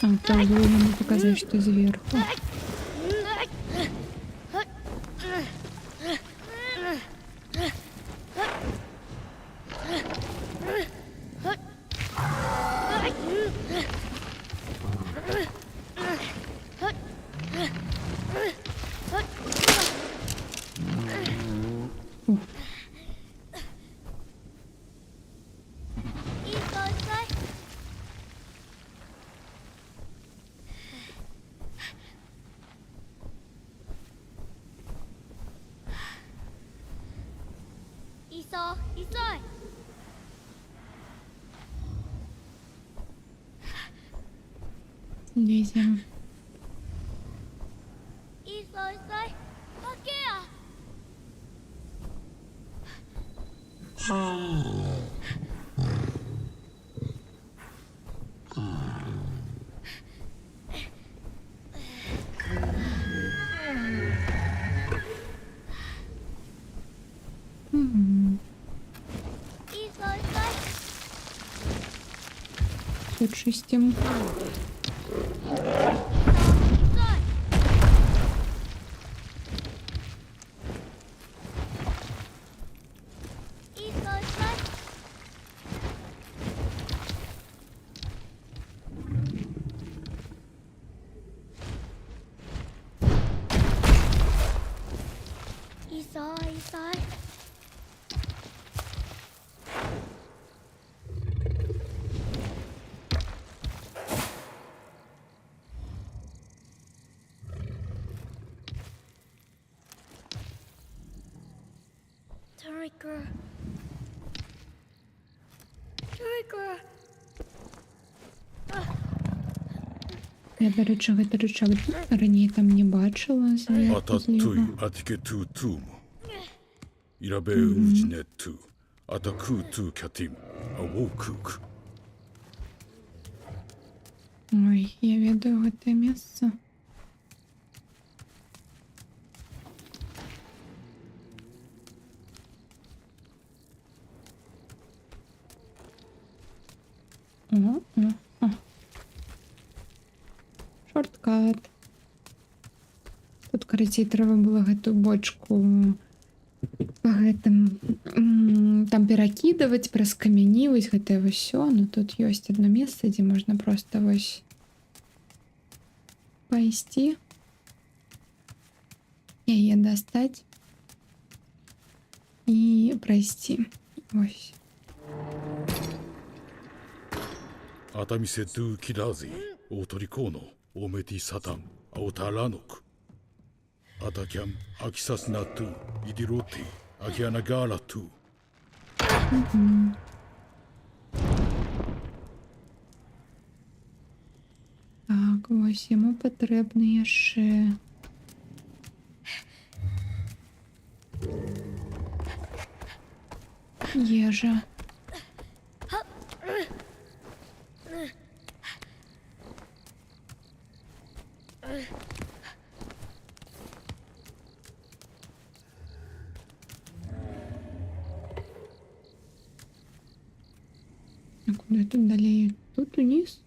А, там было ему показать, что сверху. Лезем. Все чистим. Я, до речі, гэты рычаг раней там не бачила. アタットゥイアティケトゥトゥームイラベウージネトゥアタクートゥキャティムアウォークーク Ой, я ведаю гэтае месца. О. Шорткат. Тут, карацей, трэба было гэту бочку па гэтым там перакідаваць праз камяні, вось гэтае ўсё. Ну тут ёсць одно месца, дзе можна проста вось пайсці, яе дастаць і прайсці. Вось. アタミセトゥキラーゼオートリコーノオメティサタンアオタラノクアタキャンアキサスナトゥイディロティアキアナガーラトゥ Так, ось йому потрібно ще. Їжа. А куди тут далі? Тут униз?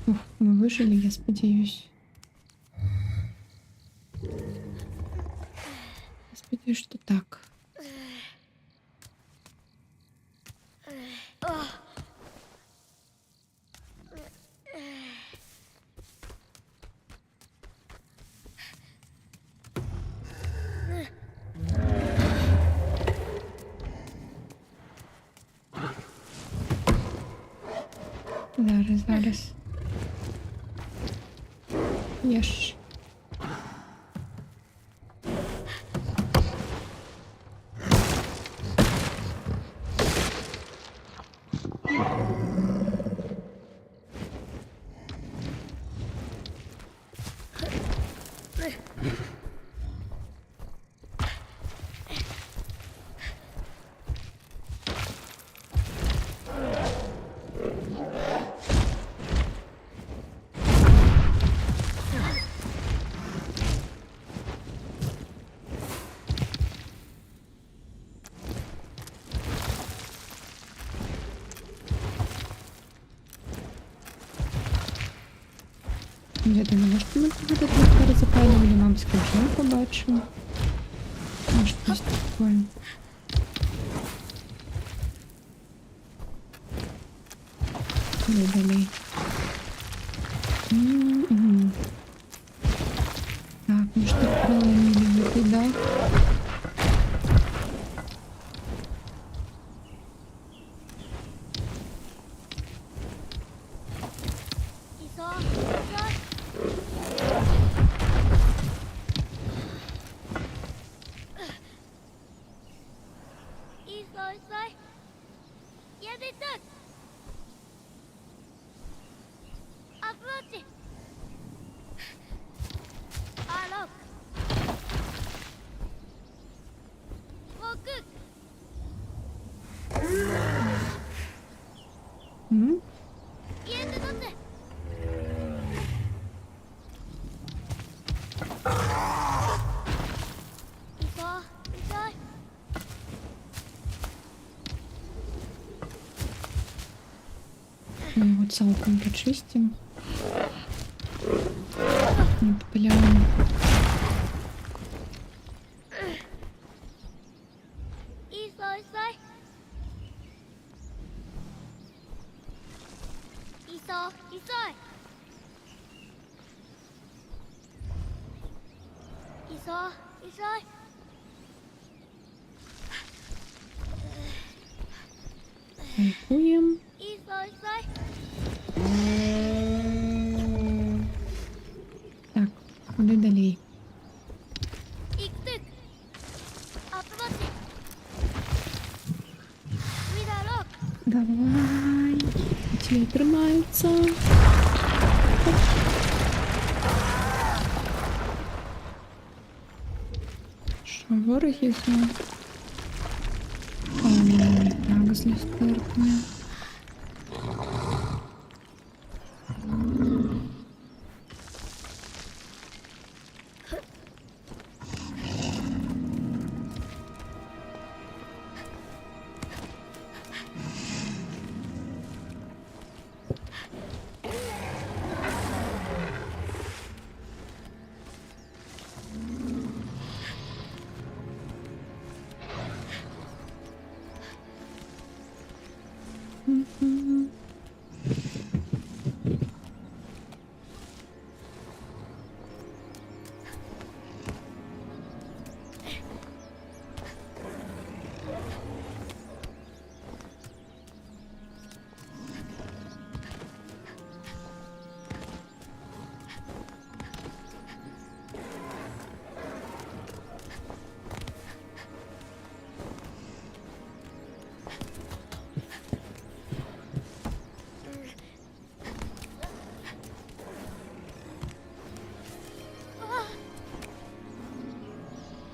Ух, ми вижили, я сподіваюсь. Я сподіваюсь, що так. Зараз. Єш. Я думала, що ми тут перезапалювали, мабуть, скажу, побачимо. Може, щось таке. Видали. Так, ну что, проломили вот туда. Мы его целиком почистим. Не попыляем. Кайфуем. Так, куди далі? Давай. Тебе тримаються. Що, вороги знову? Ой, так злістерпне.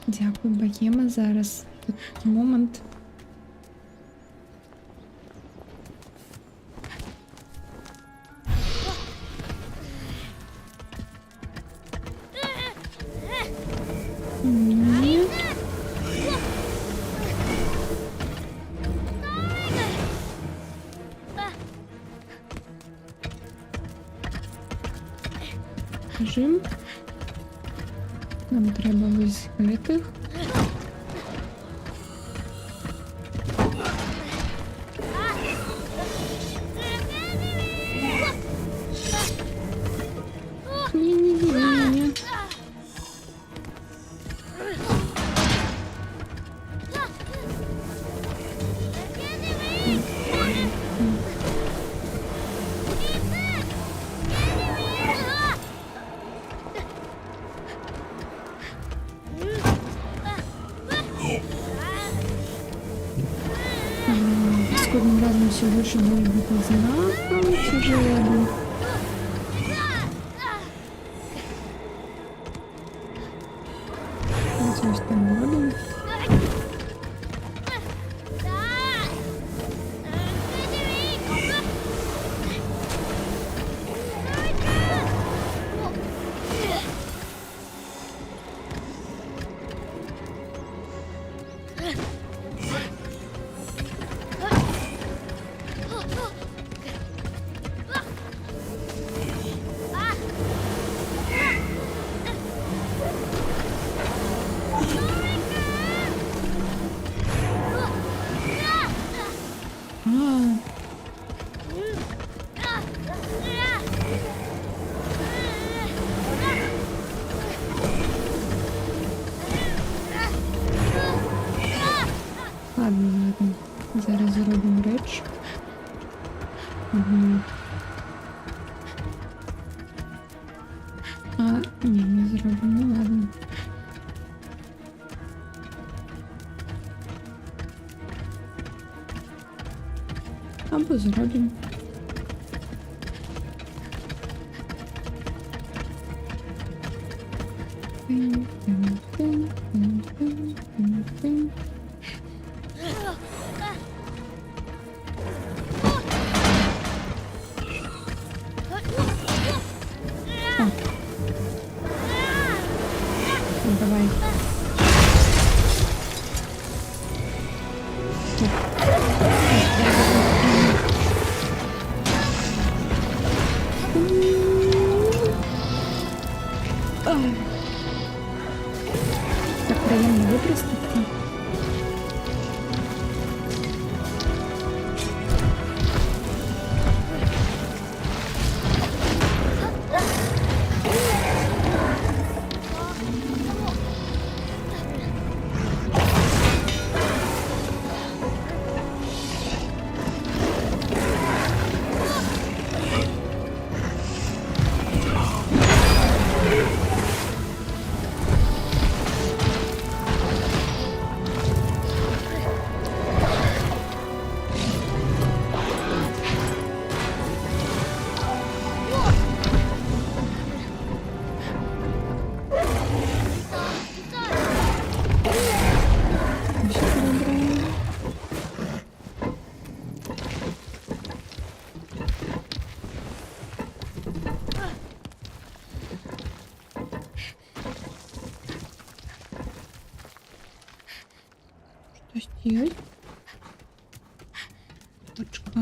Дякую, Богема. Зараз тут такий момент. Ні. Жим. Нам треба ось гэтых. Ні-ні-ні-ні-ні. С кожним разом все больше будет знаком тяжелым. Ось там робимо. А, ладно. Зараз зробимо реч. Угу. А, ні, не зробимо, ну ладно. Або зробимо. Ну, давай. Так приємно використати. Ще перебираємо. Щось є? Точка.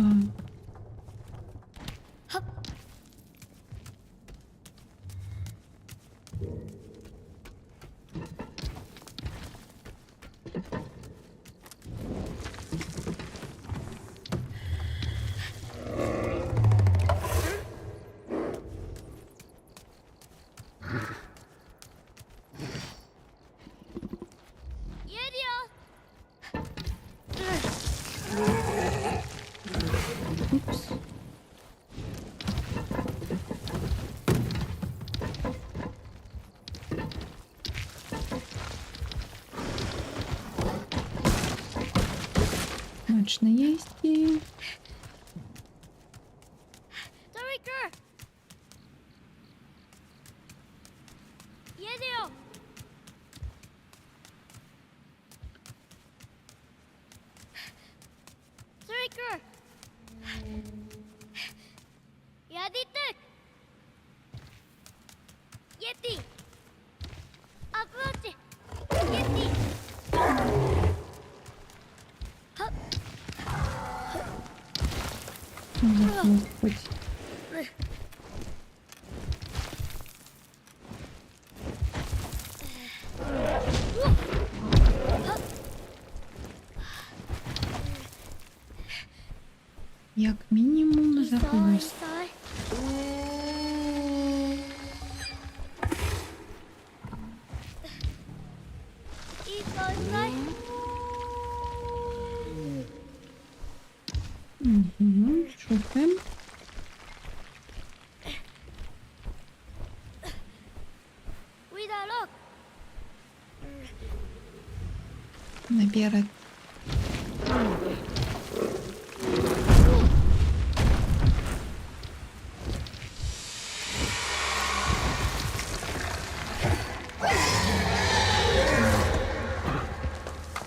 Упс. Смачно есть и... Tarika! Yedio! Заходь. Як мінімум за いいさいい хвост. さいいいさいいさい Угу, шукаємо. With a lock. Наперед.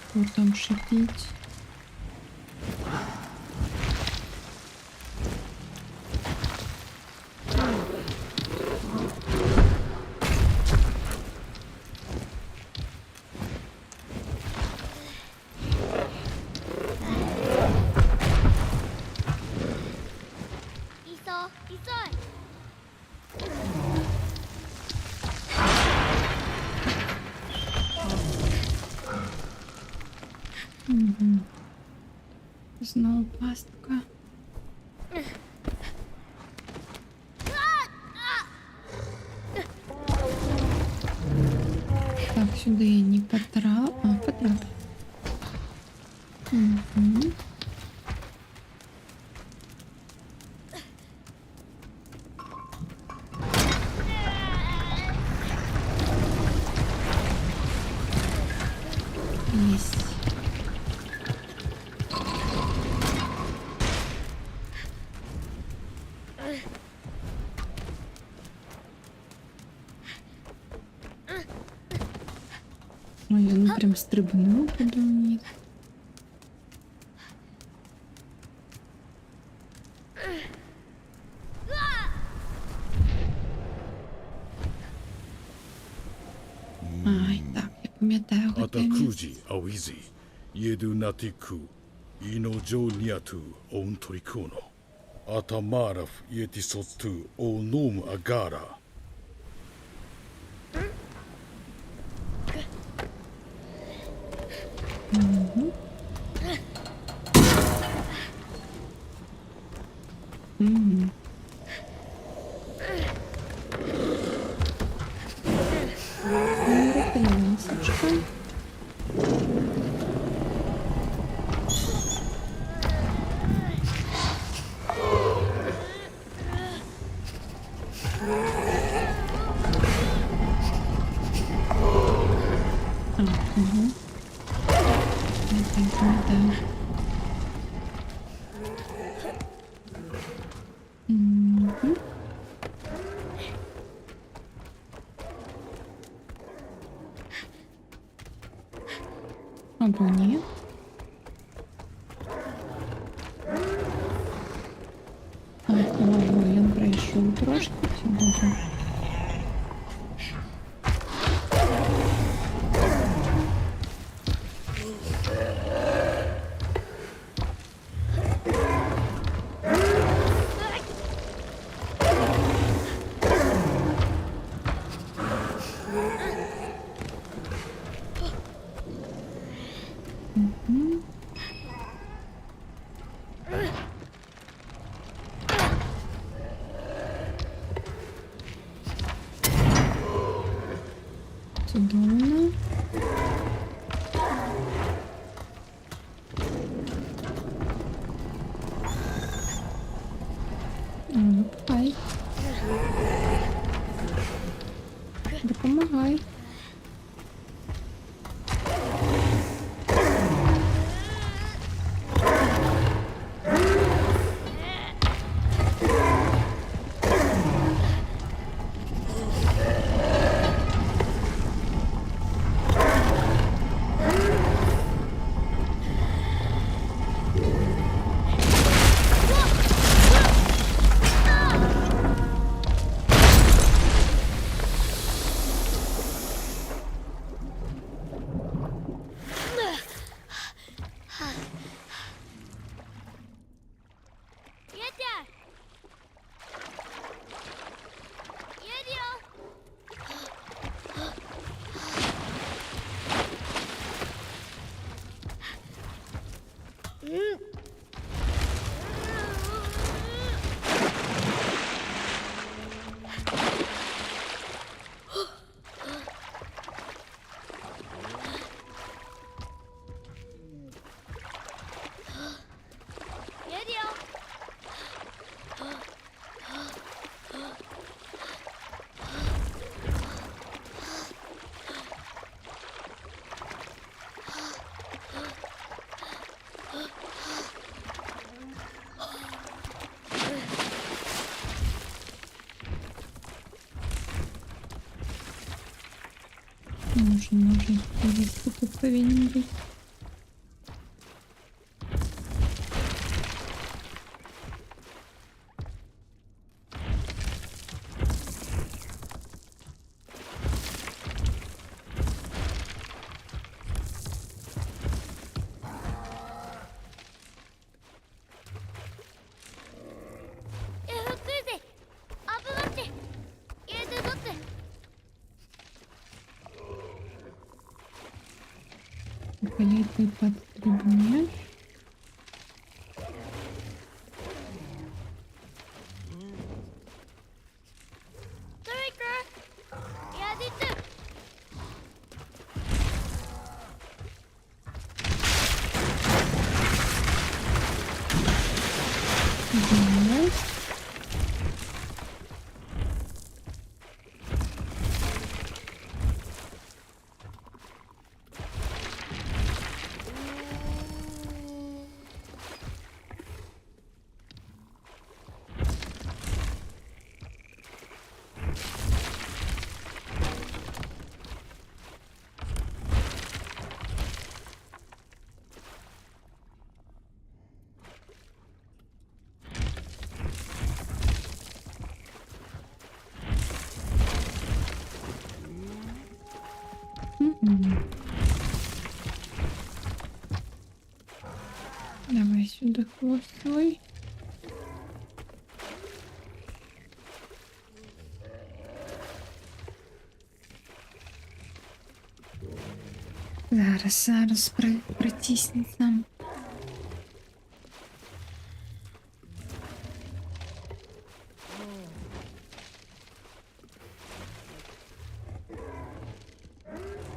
Хто там шипить? Isa, Isa. Угу. Знову пастка. Так, сюди я не потрап. А, потрап. Угу. Есть. Ой, он прям стрибнул туда вниз. Ай, так, я пам'ятаю, アタ де ク він. ージアウィズイエドゥナティクイノジョニアトゥオントリコーノアタマーラフイエティソツトゥオノームアガーラ Мгм. Переносочка. А, угу. Это. Мгм. Або ні. А, він пройшов трошки сьогодні. Мгм. Чудовно. Допомагай. Допомагай. Може, повісти тут повинен бути. Фукузе! Абувате! Еду доtte! Галеты под трибуне. Striker! Yaditu! Yes. Давай сюда хвостой. Зараз притиснеться.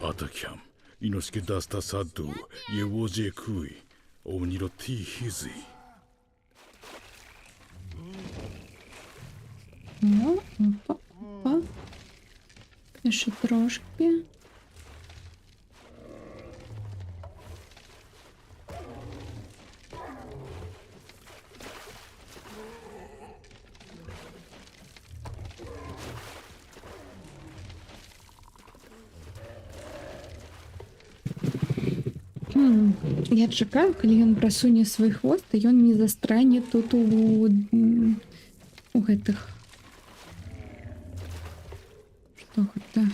Atakam, Inosuke dasta saddu, Yewoje kui, Oniro ti hizi. О, опа. Ще трошки. Я чекаю, коли ён прасуне свой хвост, і ён не застране тут у гэтых. Што гэта?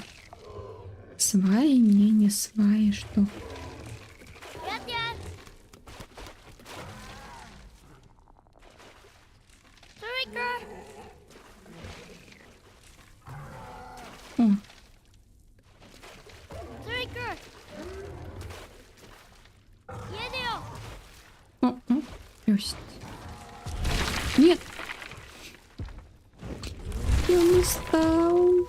Сваі? Не сваі, што? Yat! Striker! О, Striker! Yedio! Ёсть. Нет! Я не стал.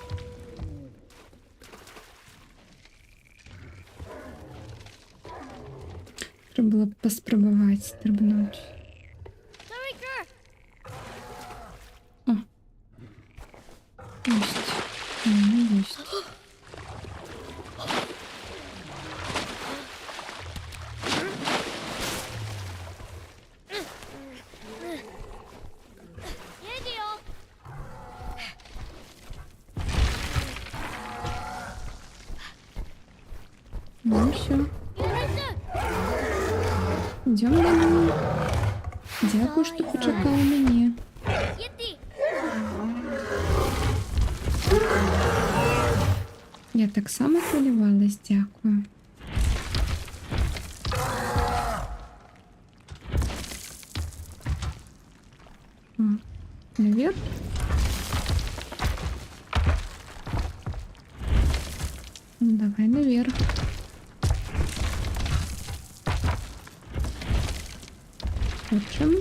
Треба було б поспробувати стрибнути. Striker! Єсть. Ну, єсть. Yedio! Ну, все. Yaditu! Йдем домой. Дякую, що почекав мене. Yeti! Я так само хвилювалась, дякую. О, наверх. Ну, давай наверх. Хочем.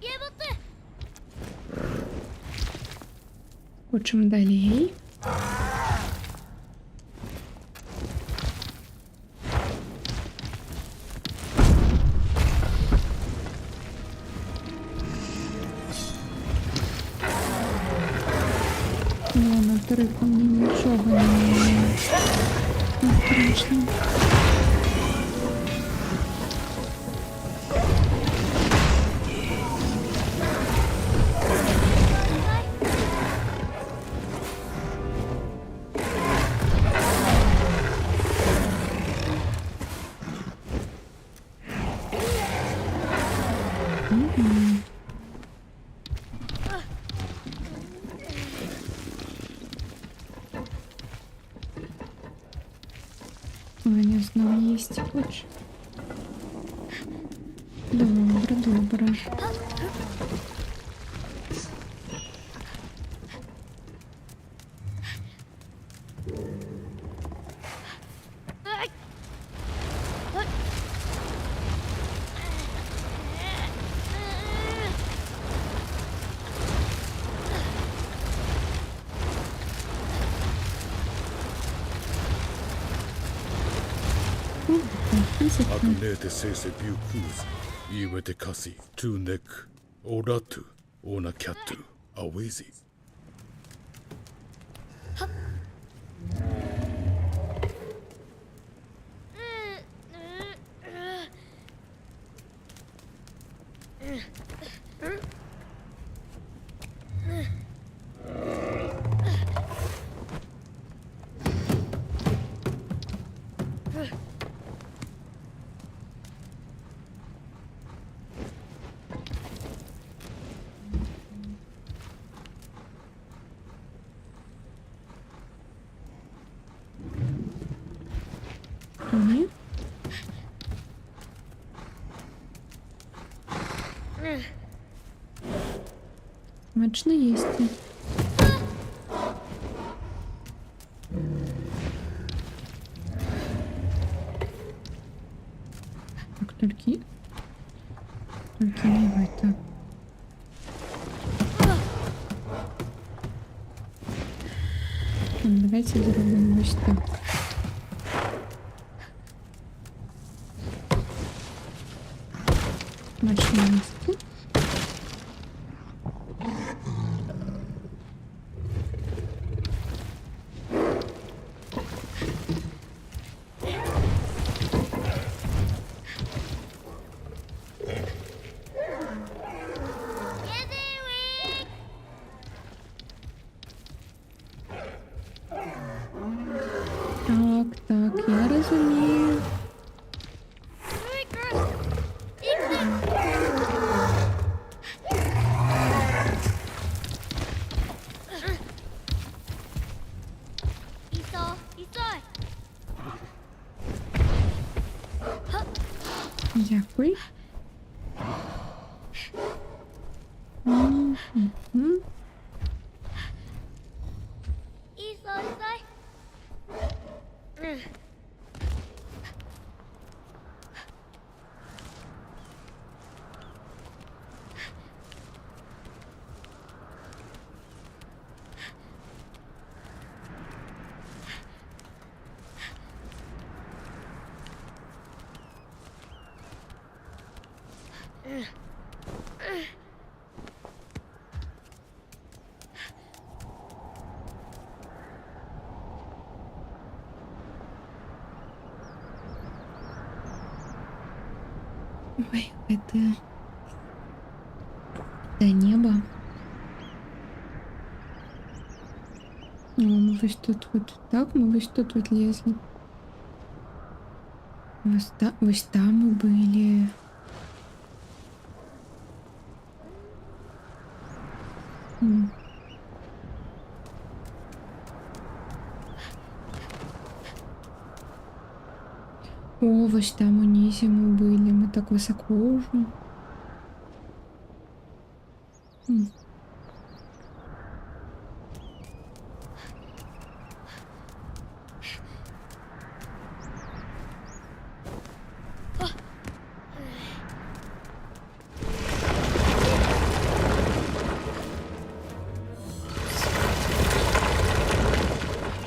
Yebote! Хочем далі. Ладно, трико мені нічого не страшно. Аня знову їсть хоче. Добре, добре.アクネーテセーセビュークーズイーウェテカシトゥーネックオラトゥオーナキャットゥアウェイジНі. Смачно їсти. Так, тільки не это. Давайте зробимо ось так. Смачно їсти. Так, так, я розумію. Дякую. Мгм. Ой, это небо. О, мы вот тут вот так, мы вот тут вот лезли. Вот там мы были. М. О, вот там унизе мы были, мы так высоко уже. М.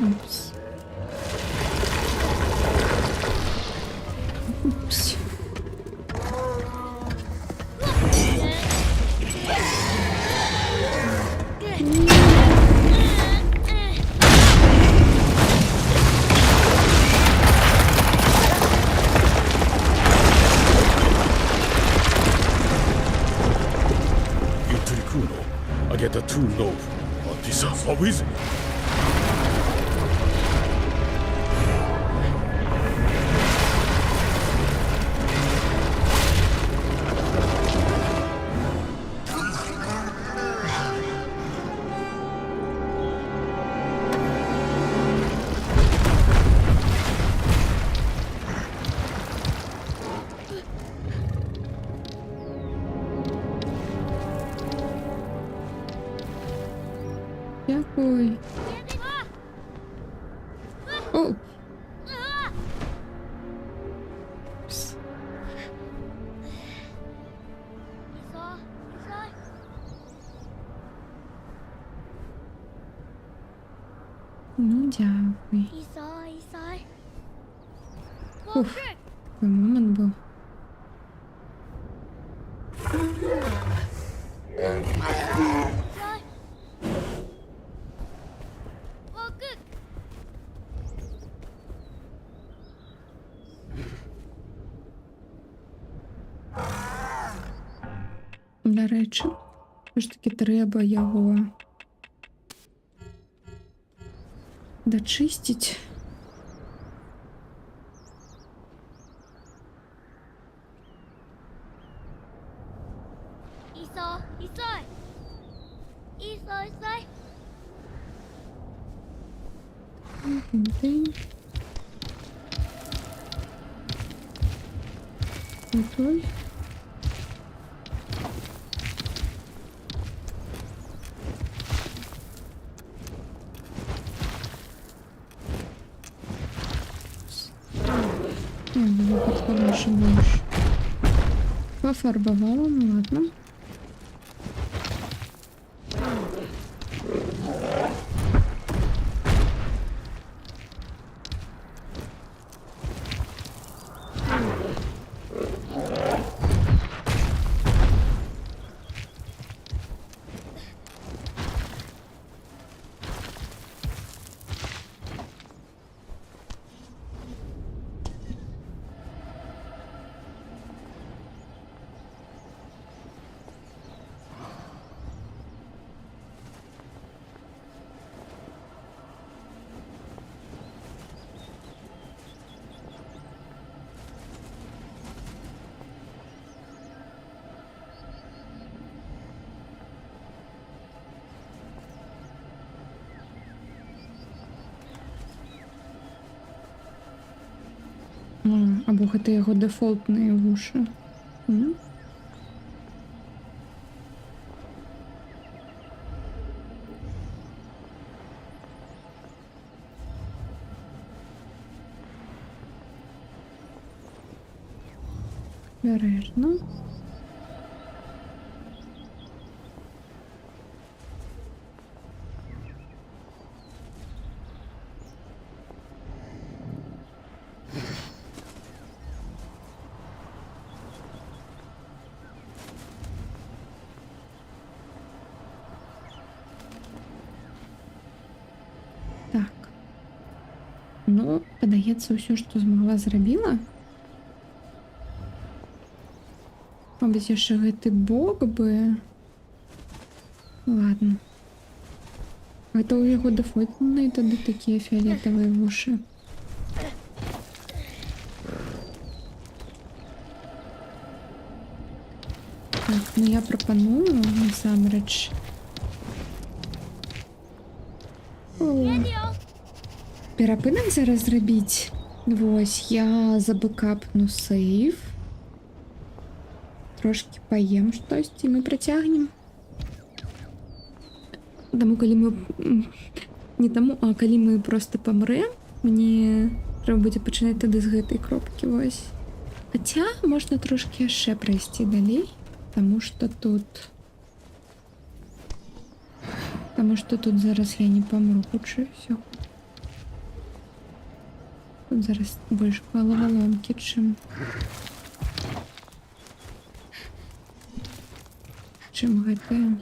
Упс. Упс. You Trikuno, I get a true love. This is a wizard. Дякую. О! Пс. Ну, дякую. Уф, такий момент був. До речі, все ж таки треба його дочистить. День. Готовь. Было подходяще больше. Пофарбовала, ну ладно. Або гэта яго дэфолтныя вушы. Бережно. Так. Ну, падаецца, ўсё, што змагла, зрабіла. Мабыць, яшчэ гэты бок бы... Ладно. Гэта ў яго дэфолтныя тады такія фіолетавыя вушы. Так, ну я прапаную, насамрэч... Перапынак зараз зрабіць. Вось, я забэкапну сейф. Трошки паем штосьці, мы працягнем. Таму, калі мы... Не таму, а калі мы просто памрэм, мне трэба будзе пачынаць тады з гэтай кропкі, вось. Хаця, можна трошки яшчэ прайсці далей, таму што тут... Таму што тут зараз я не памру, хутчэй усё. Тут зараз больш галаваломкі, чым гэтае.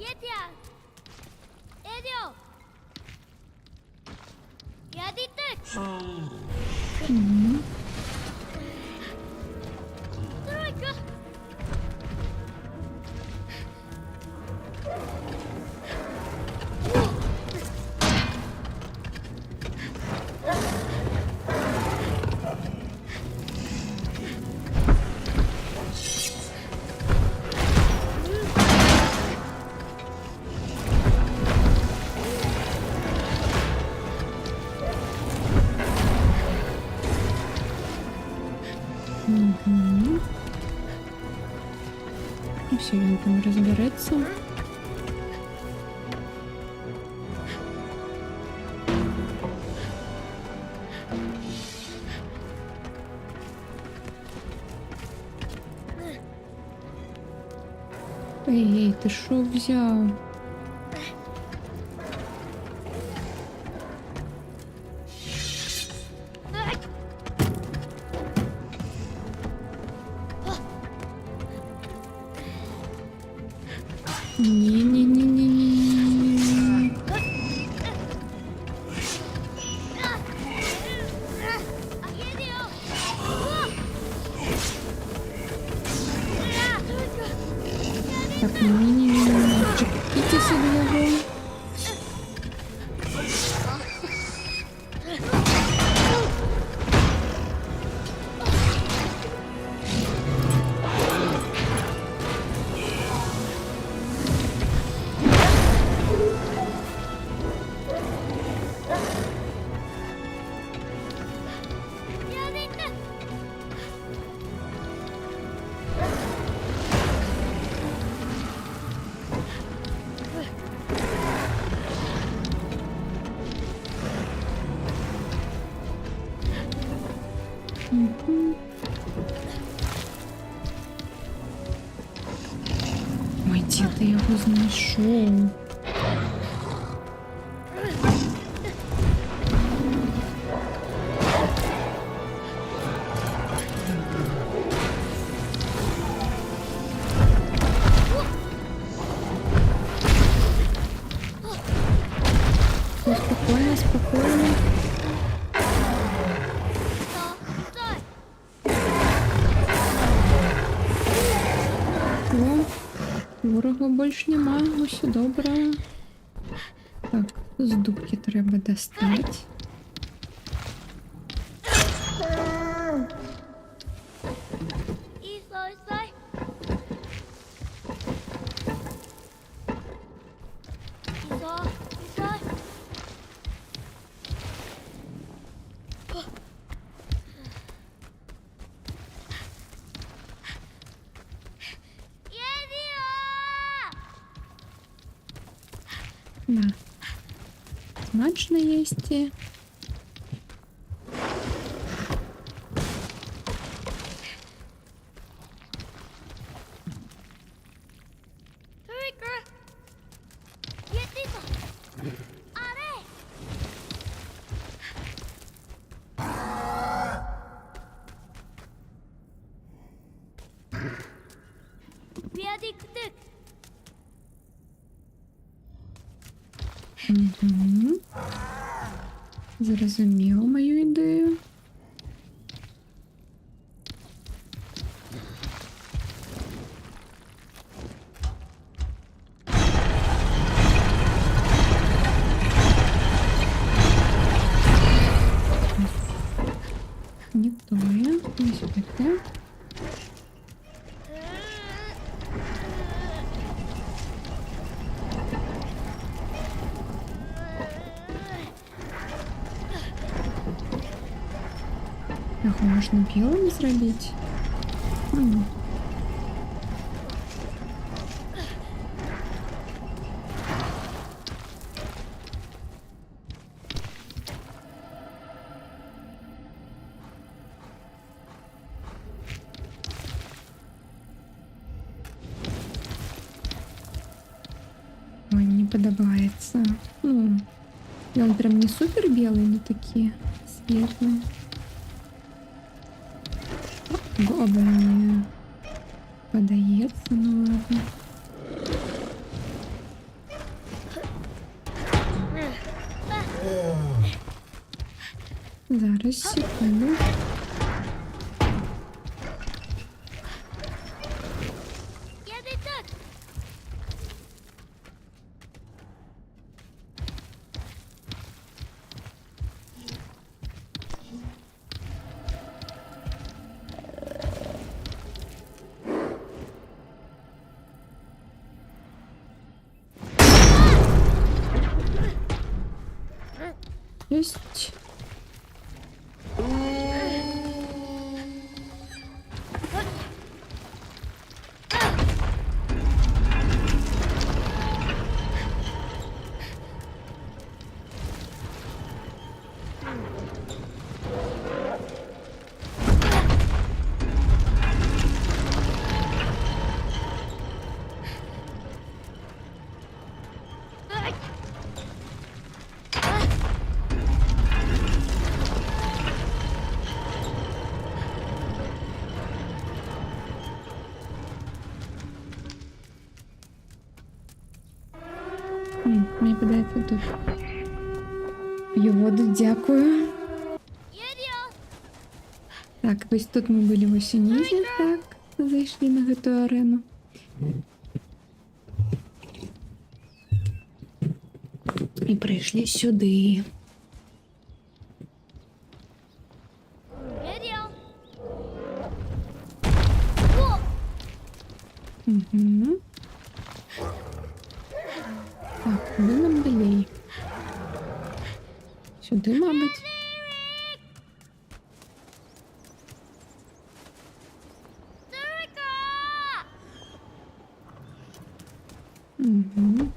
Все, він там розбереться. Ей, ти що взяв? Ні-ні-ні-ні-ні-ні. Так, ні-ні-ні-ні. Чекайтеся до його. Ой, де ти його знайшов? Все спокійно, спокійно. О, ворога більше нема, усе добре. Так, з дубки треба достати. Да. Смачно есть. Угу. Зрозумів мою ідею. Не тоє, не спите. Його можна білим зробити? Ой, мені подобається. Ну, он прям не супер белый, но такие светлые. Оба мне подается, ну ладно. Зараз, секунду. Есть. П'ю воду, дякую. 言えるよ Так, ось тут ми були в Осінізі, так, зайшли на гэту арену. І прийшли сюди. 言えるよおっ Угу. Так, куди нам далі? Сюди, мабуть. Угу.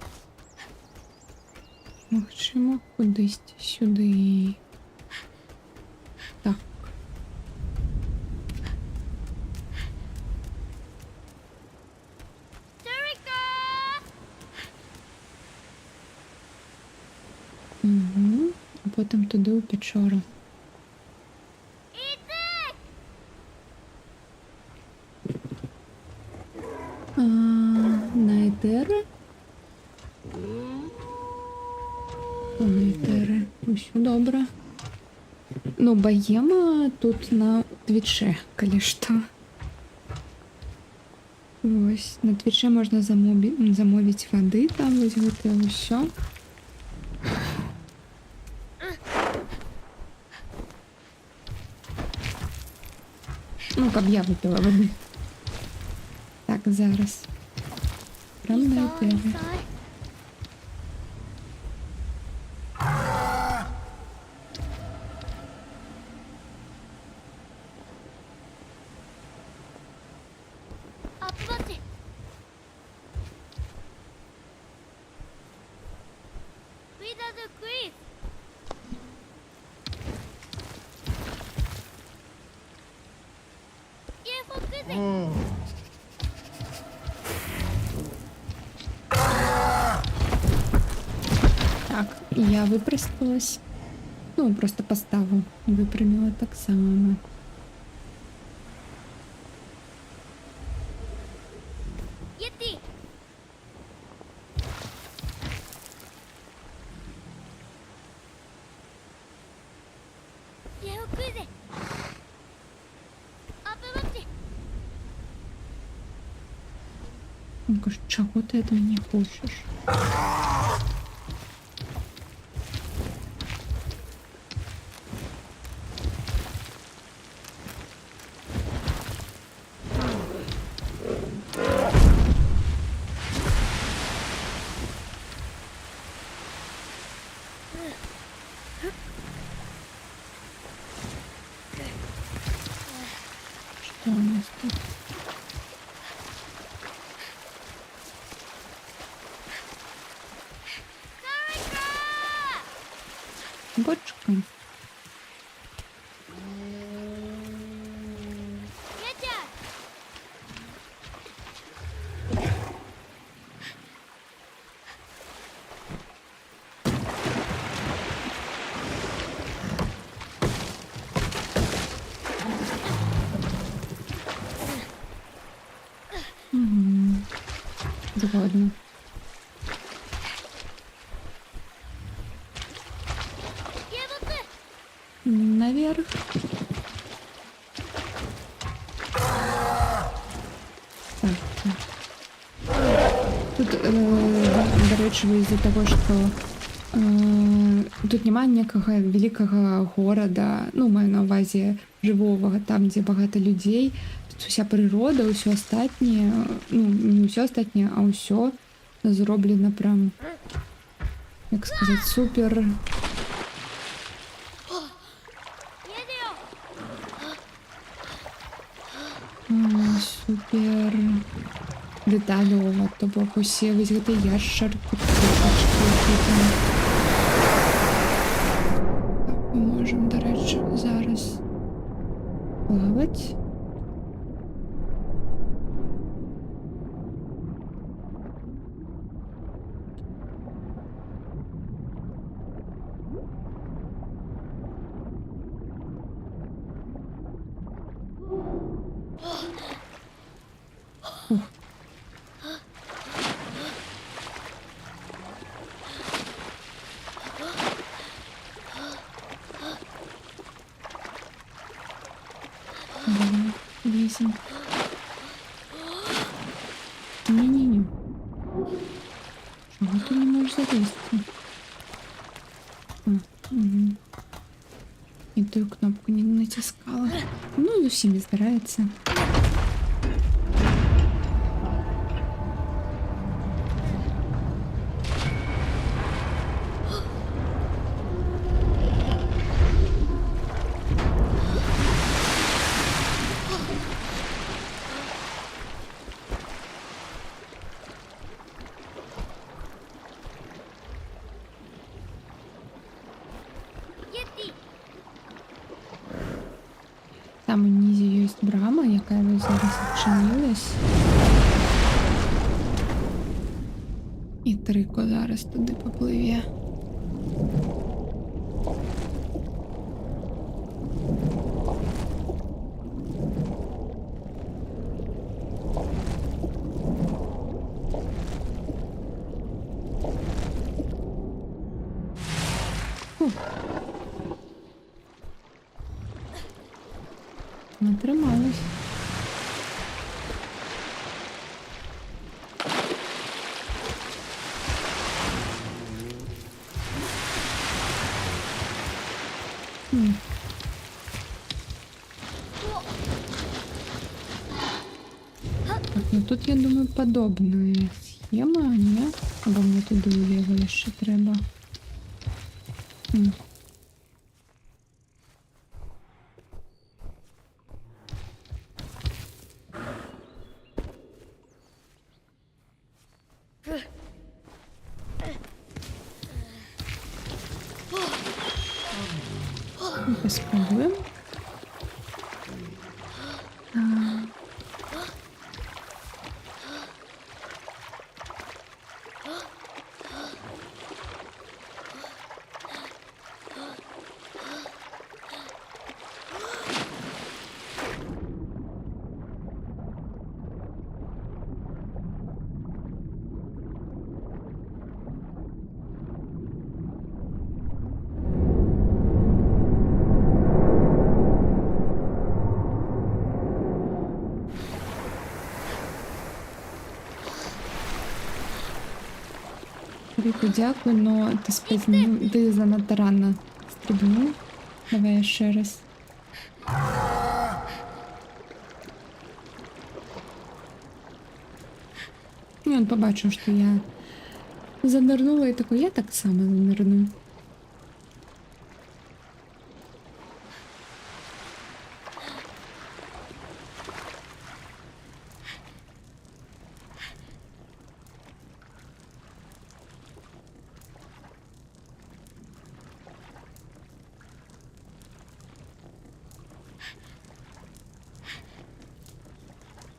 Максимо кудись сюди. Так. Угу. А потім туди у печору. А, на етери? На етери. Усё добре. Ну, баема тут на твіче, калі што. Ось, на твіче можна замовіць вады, там вось гэта ўсё. Ну, каб я випила води. Так, зараз. Прям на етери. アップバッジウィザードクイーズ UFO クイズ Так, я випросталась. Ну, просто поставу випрямила так само. Єти! UFO クイズアップバッジ Він каже, чого ти від мене хочеш? Що у нас тут? Бочка. やっちゃ Угу. Згодна. Наверх. Так. Тут, до речі, із-за того, що тут немає ніякого великого города, ну, маю на увазі живого, там, де багато людей. Тут вся природа, усе остатнє, ну, не все остатнє, а усе зроблено прям, як сказати, супер. 家出よ Супер детальово, то бок усі весь гэты яшчар, куточки, які там. Так, ми можемо, до речі, зараз плавати. залізем. Ні-ні-ні. Чого ти не можеш залізти? Угу. І ту кнопку не натискала. Ну і усім збирається. Єті! Там унизу є брама, яка зараз відчинилась. І Трико зараз туди попливе. Натрималась. Так, ну тут, я думаю, подобная схема, не? Або мені туди вліво ще треба. Спробуємо. Рику, дякую, но ти спізнив, ти занадто рано стрибнув. Давай я ще раз. І він побачив, що я занирнула і такой, я так само занирну.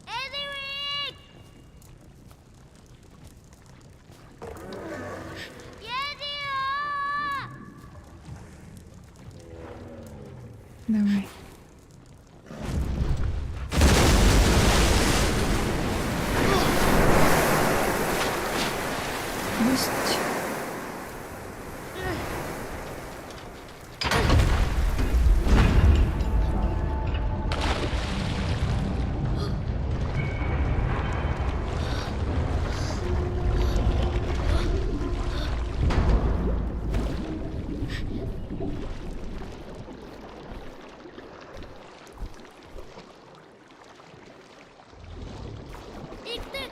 Едвард! Єдіо! Давай. Ось. İkti!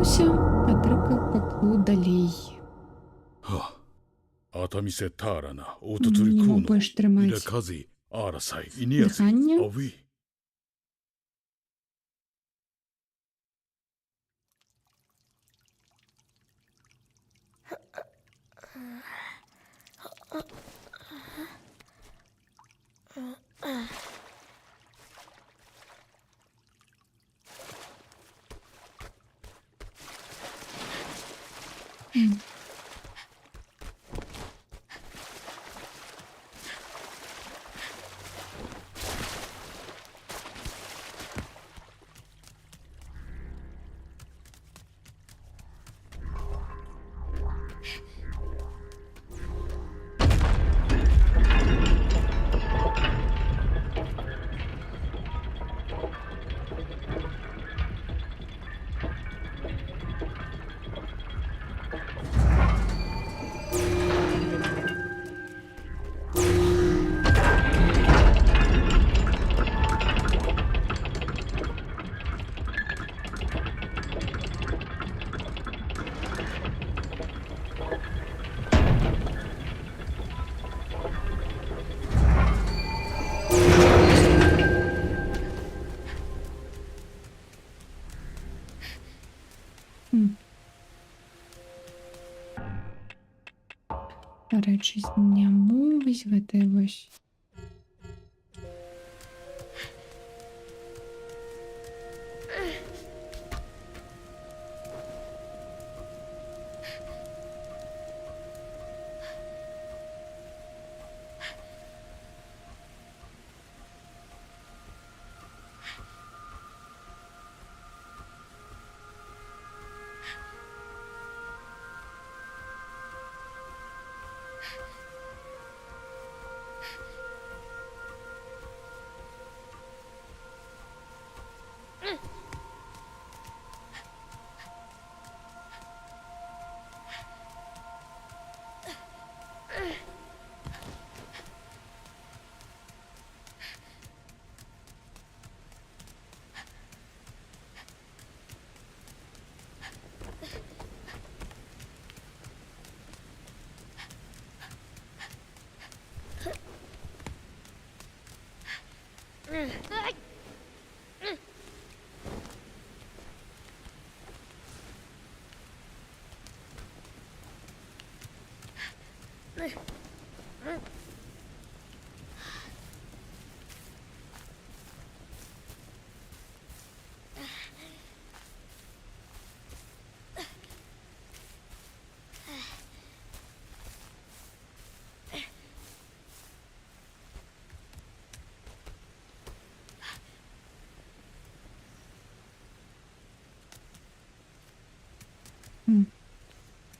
спыніўся, а трыка паплыў далей. 熱海せターラナオトトリ Не コ мог ー больш ノイラ трымаць カズイアーラサイイニアズイ дыханне. アウィ Дарэчы, зняму вось гэтае вось.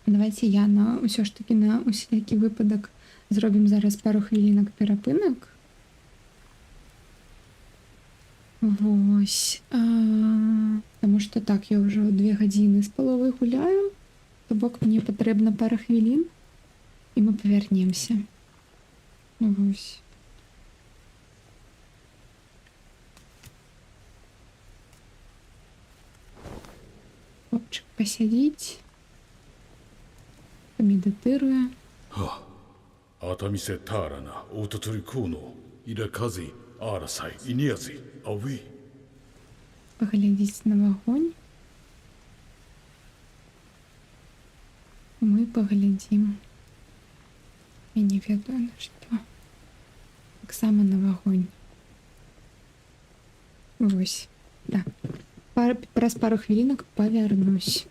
Давайте я ўсё ж такі на усякі выпадак зробім зараз пару хвілінак перапынак. Вось. Таму што так, я ўжо 2 гадзіны з паловай гуляю, то бок мне патрэбна пара хвілін, і мы павярнемся. Вось. Хлопчык пасядзіць. Медитирує. 熱海せターラナオトトリコーノイラカズイアーラサイイニアズイアウィ Поглядіть на вогонь. Мы поглядим. Я не ведаю на что. Так само на вогонь. Вось. Да. Праз пару хвілінок павярнусь.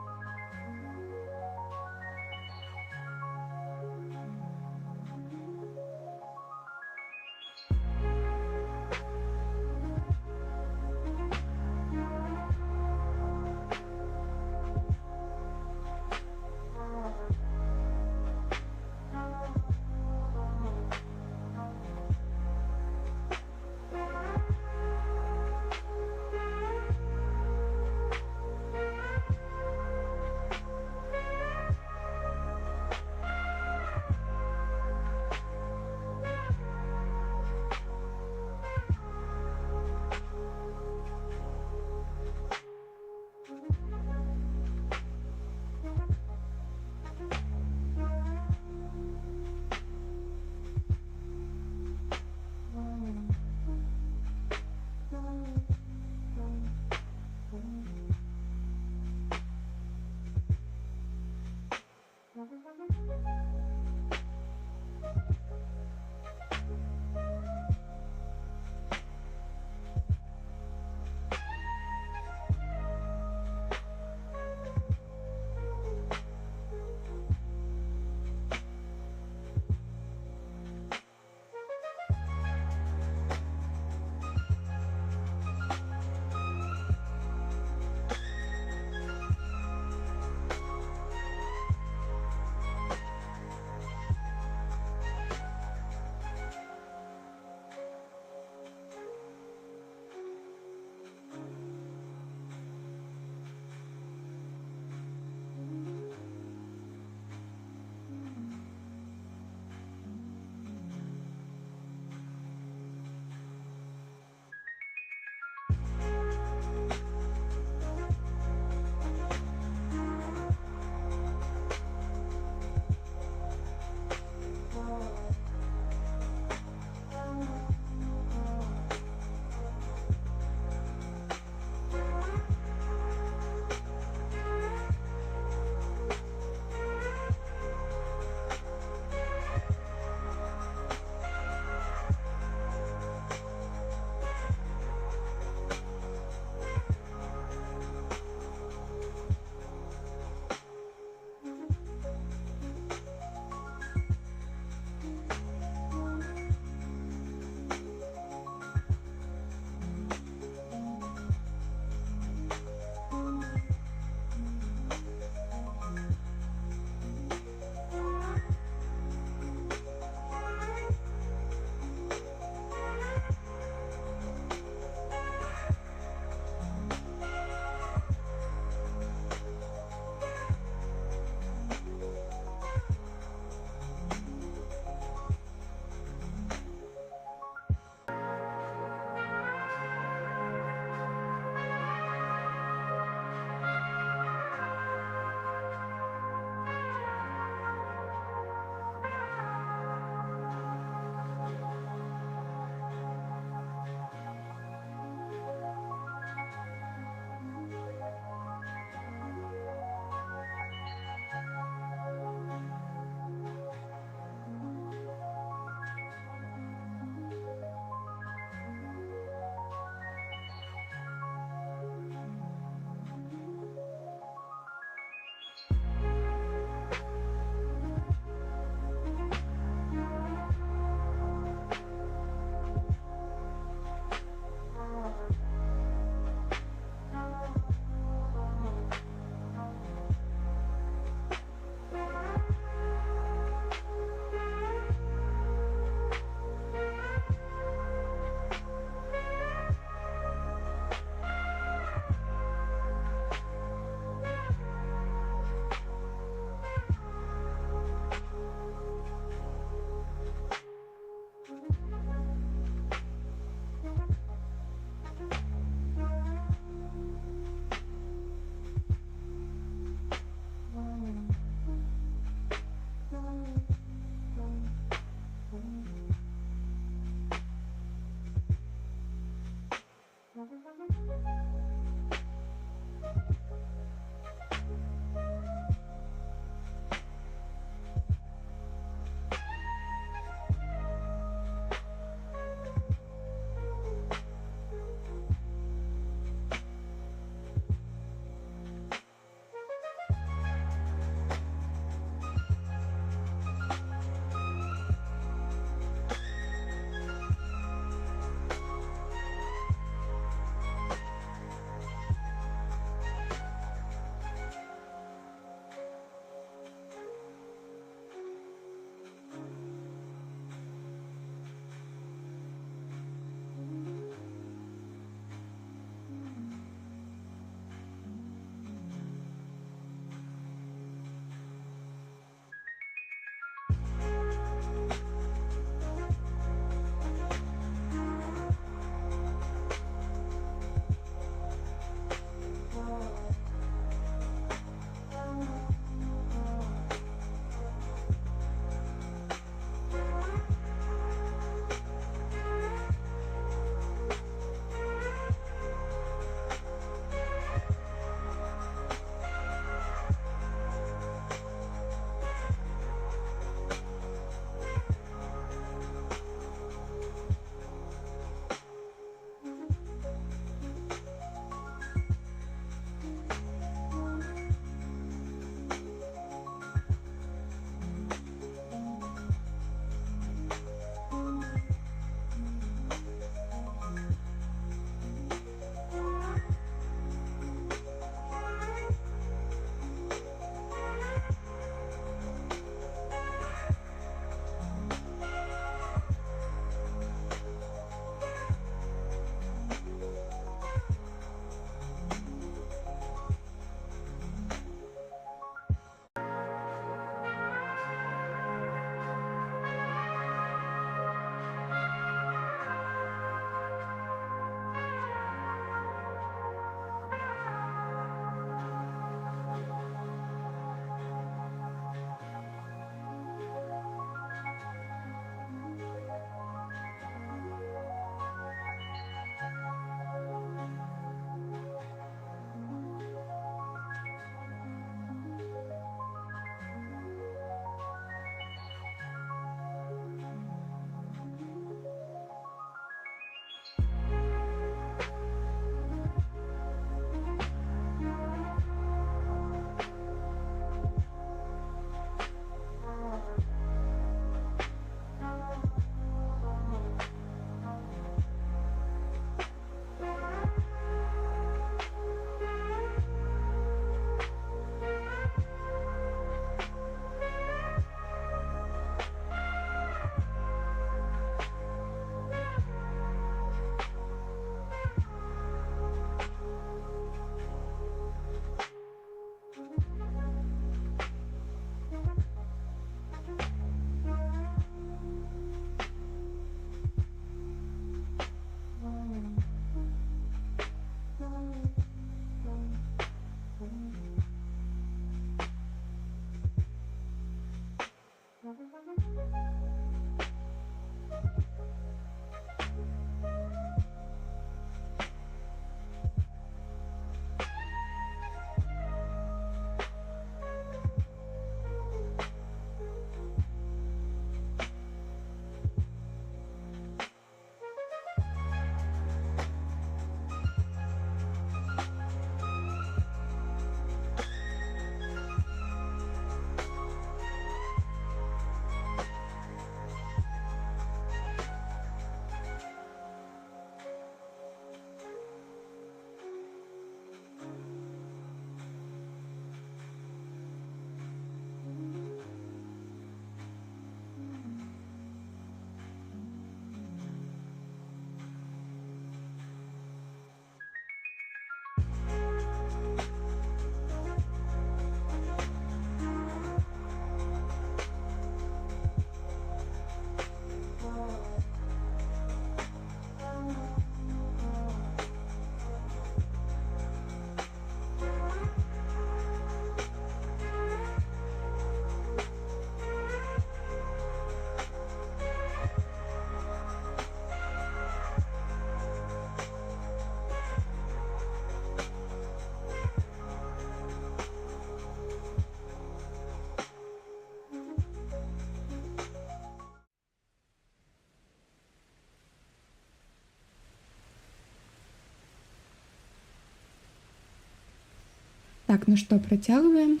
Так, ну что, протягиваем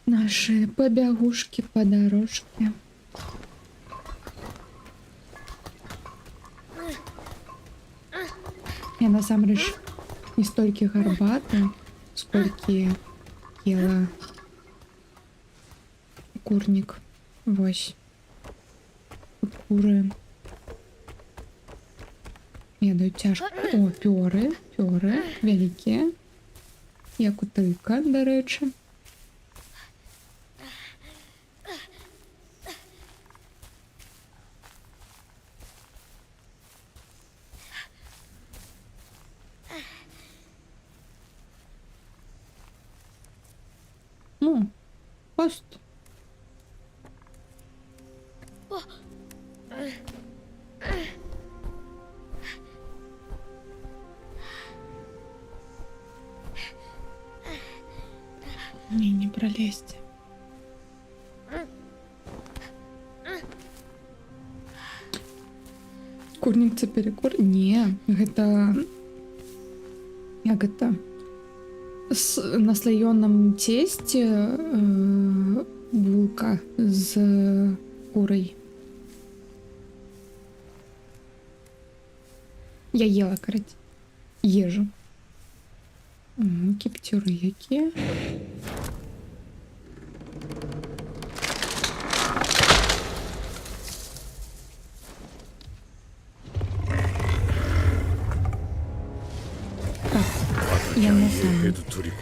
наши побягушки по дорожке. Я насамрэч не столькі гарбаты, сколькі ела курнік. Вось. Тут куры. Ведаю, цяжка. О, пёры вялікія. Як у тыка, дарэчы. Ну, пост. Не пролезьте. Курнік це перекур? Не, гэта... Як гэта? На слоёном тесте булка з курой. Я ела, короче. Ежу. Кептюры якія. Я не знаю. ヘドトリコ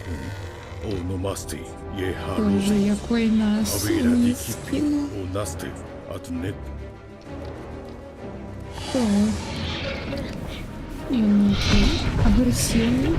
ンオノマスティイエハロ Боже, який ア нас ベイラ не ディキピ скинув. オナステあとネ О. І він такий агресивний.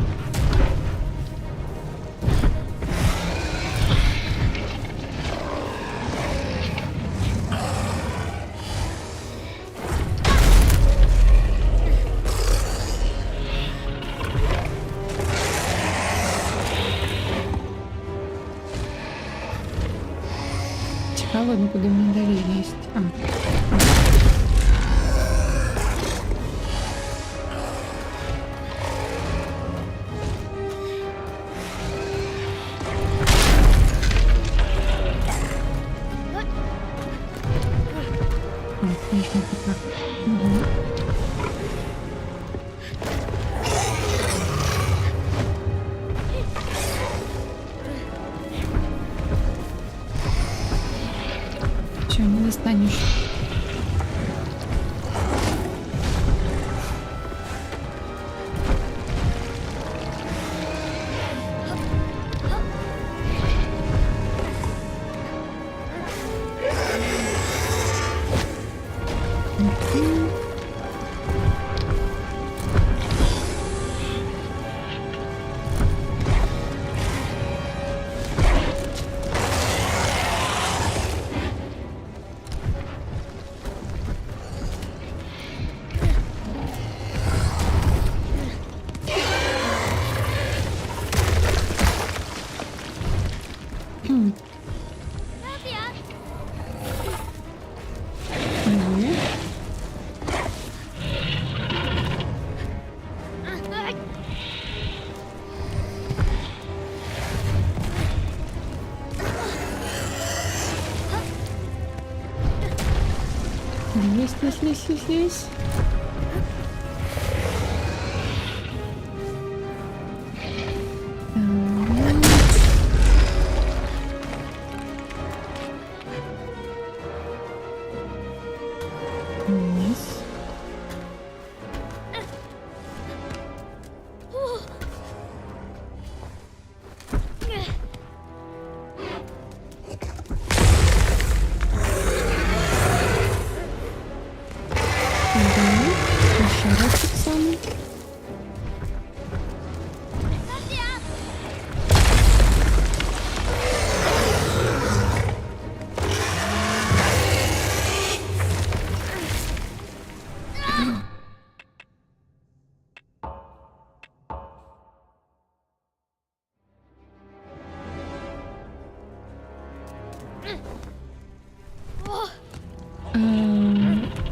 Цікаво, ну куди мені далі лізть. А. Можна так. Угу. Чего не достанешь? Ні. Лезь. Вниз. Еще раз так само.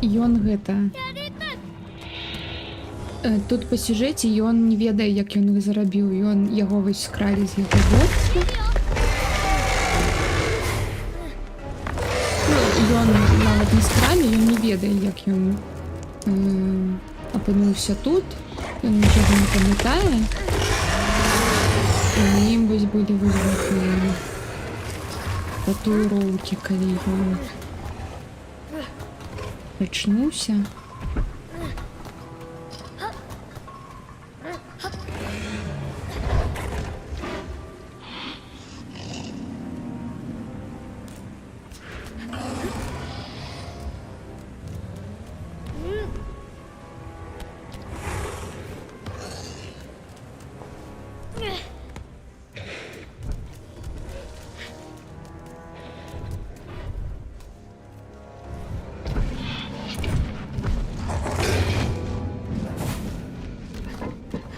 Ён гэта Тут по сюжеті ён не ведае, як ён іх зарабіў, ён яго вось скралі з яго вёскі. Ну, ён нават не скралі, ён не ведае, як ён апынуўся тут, ён нічога не памятае. І на ім вось былі вось гэтыя татуіроўкі, калі ён прачнуўся.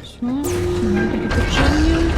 Все, надо печенье.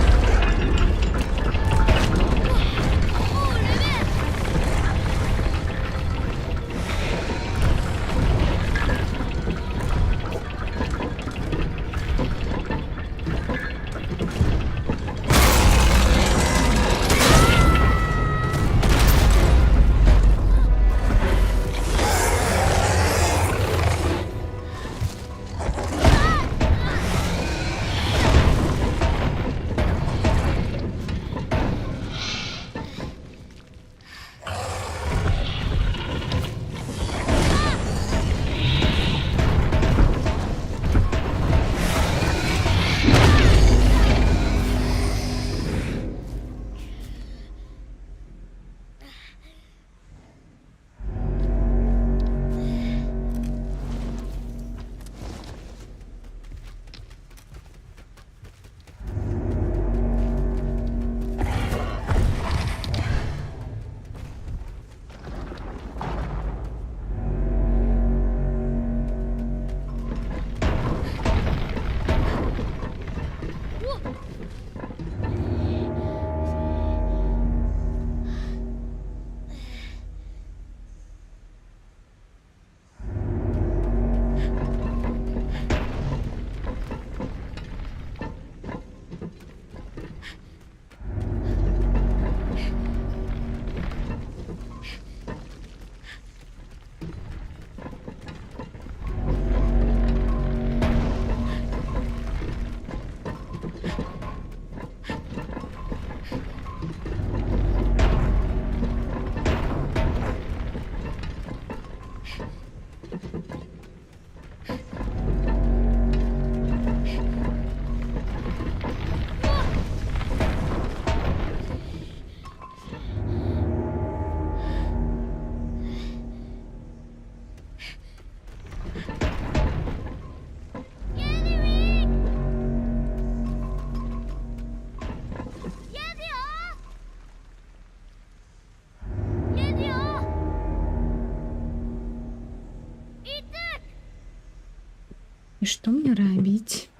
І што мне рабіць?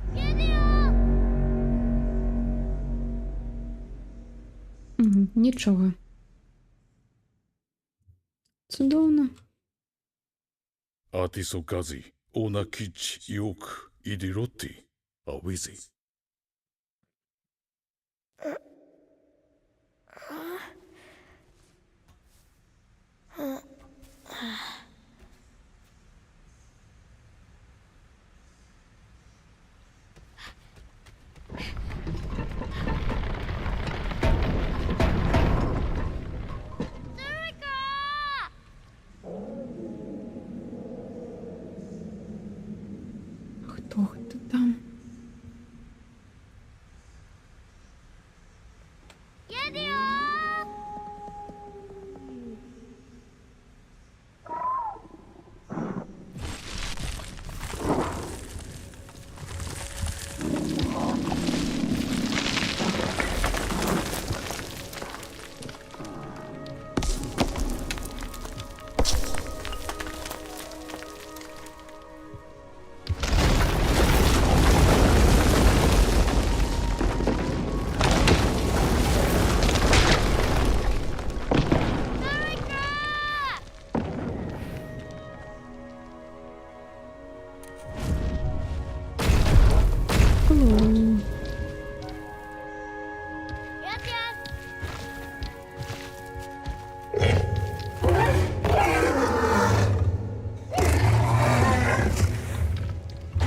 Нічога. Цудоўна. アーティソカズイ、オーナキッチ、ヨーク、イディロッティ、アウィズイ。Хто гэта там?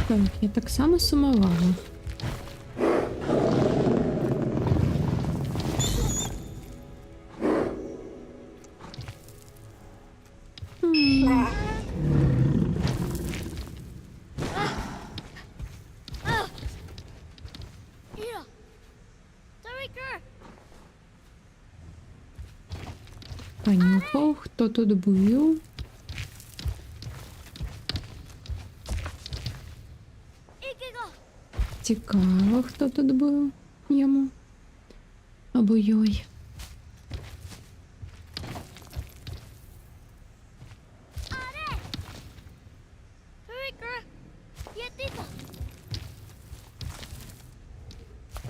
Так, я так само сумувала. Ira! Tariker! Понюхав, хто тут був. Ikigo! Цікаво, хто тут був йому. Або йой. Tariker! Yetita!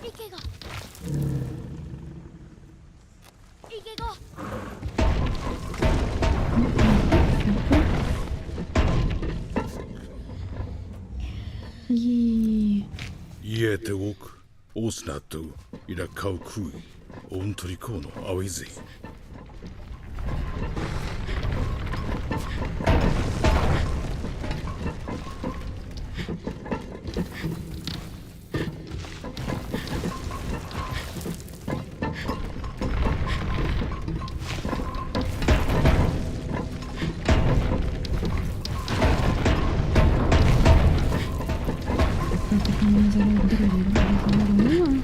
Ikigo! Ikigo! Ї. 家えておくオスナットイラカウクイオントリコのアウィゼイ Так, мені зараз дрова завернула.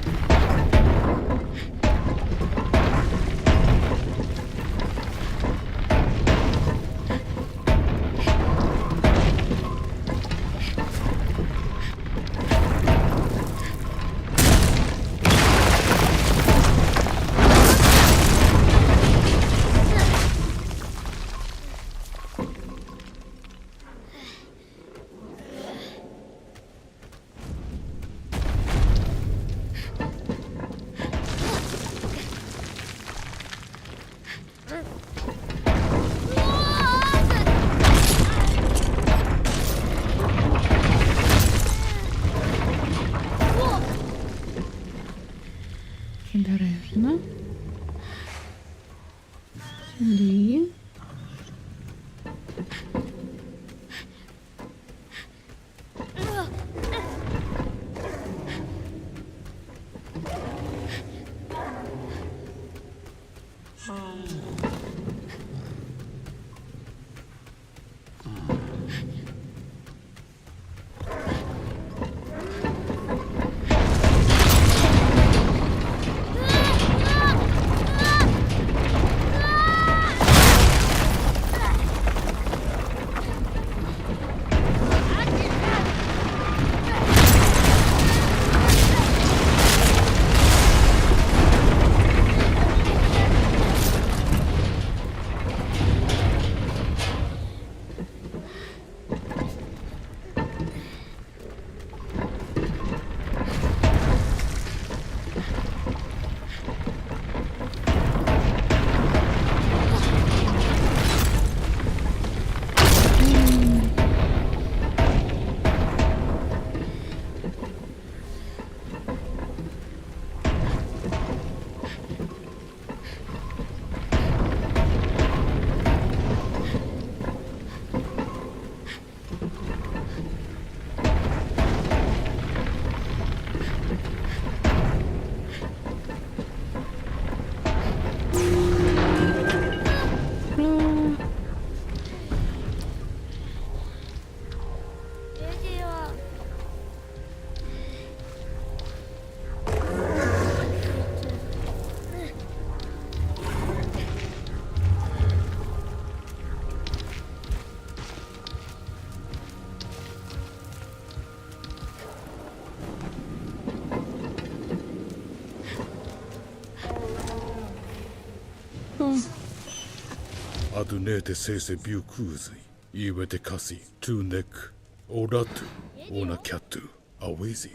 Обережно. Сюди. Adunete sese biukuzi, iwete kasi, tu nek, oratu, ona katu, awezi.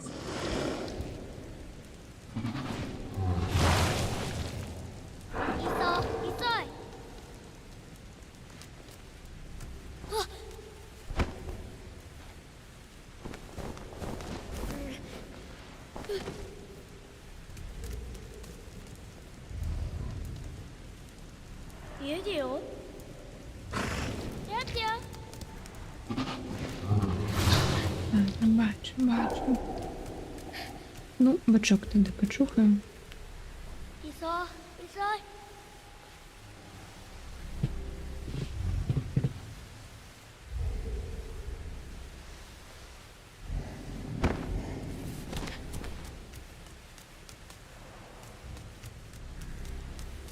いそ急い家でよやってよ Так, не бачу. Ну, бачок тоді почухаю. いいぞいいぞ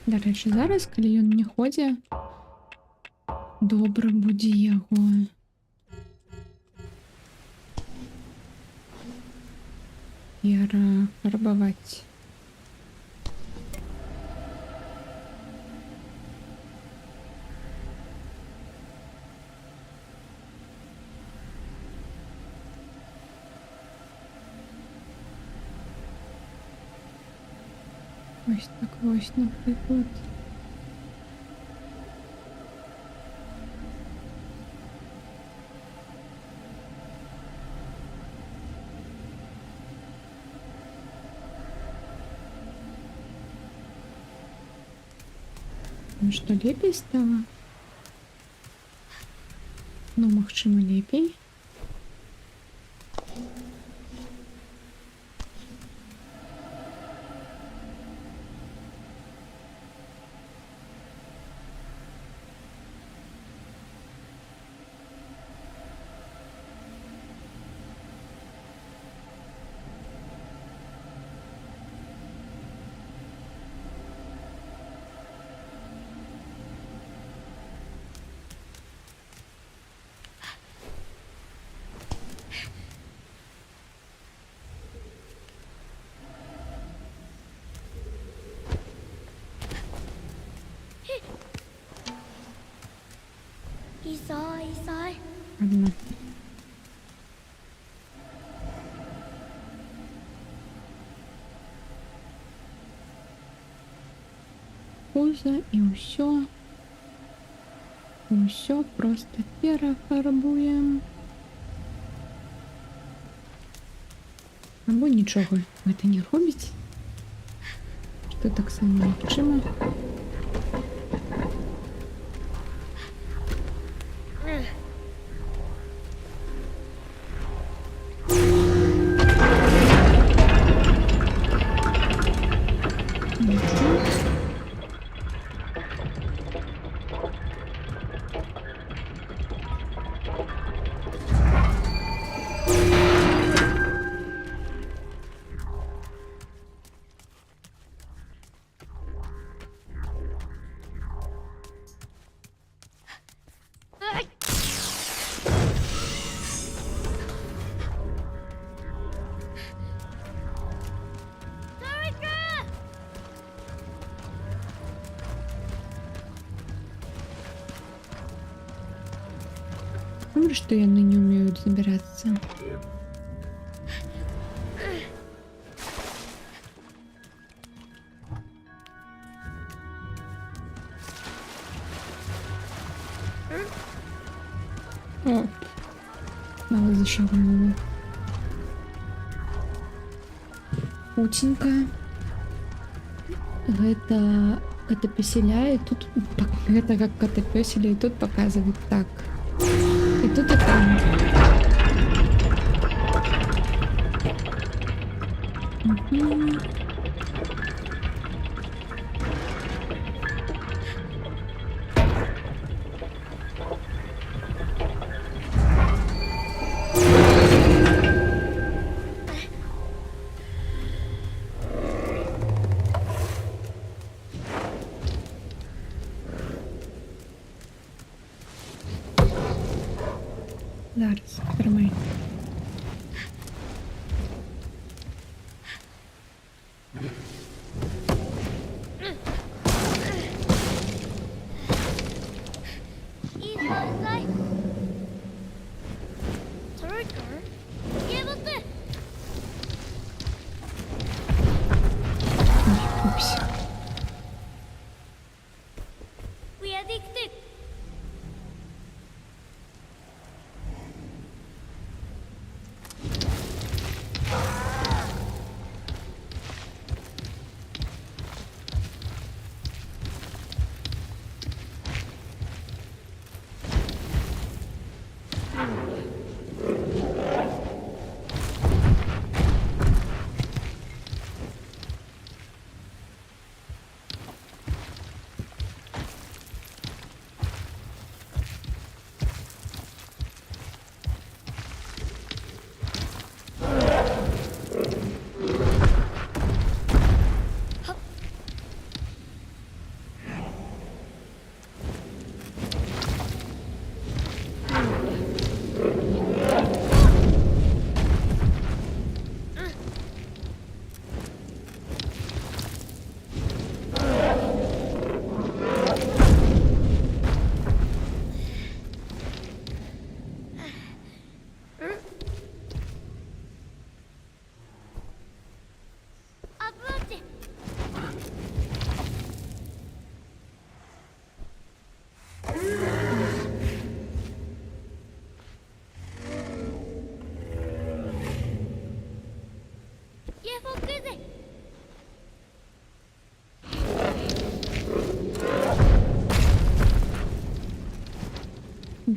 До речі, зараз, коли він не ходить, добре буде його. Фарбувати. Ось так ось, наприклад. Ну что, лепей стало? Ну, магчыма, лепей. Isai. Ладно. Пузо і усё просто перафарбуем. Або нічого гэта не робіць, што таксама магчыма. Думаю, что яны не умеют забираться. Оп. Мало зашагнула. Утенька. Гэта котопеселя, и тут это как котопеселя, и тут показывает так. И тут и там. Угу. Зараз, тримай. Isai. Turker. Give it. Ой, упс. We addicted.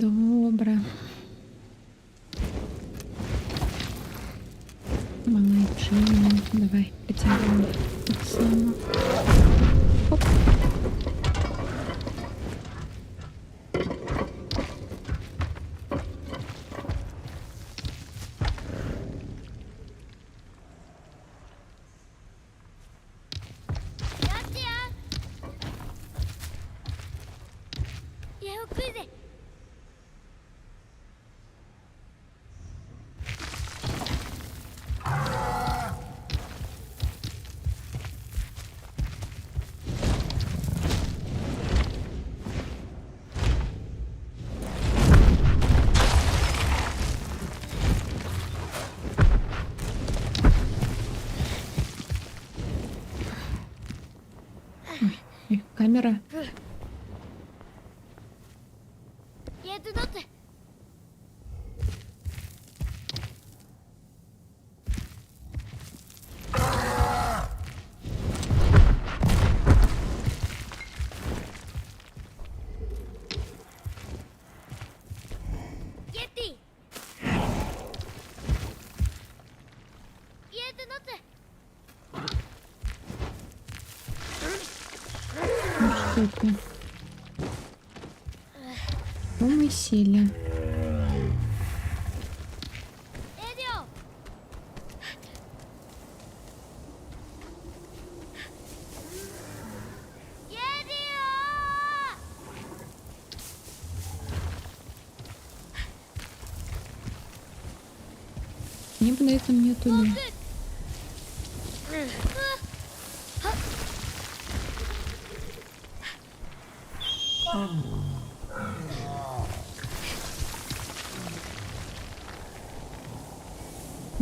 Добре. Молодчина. Давай, притягуємо так само. Оп.やってや矢を食いぜКамера. やってだって イエティやってだって Ну что ты? Ну мы сели. エディオ エディ Мне бы на этом не туда. オ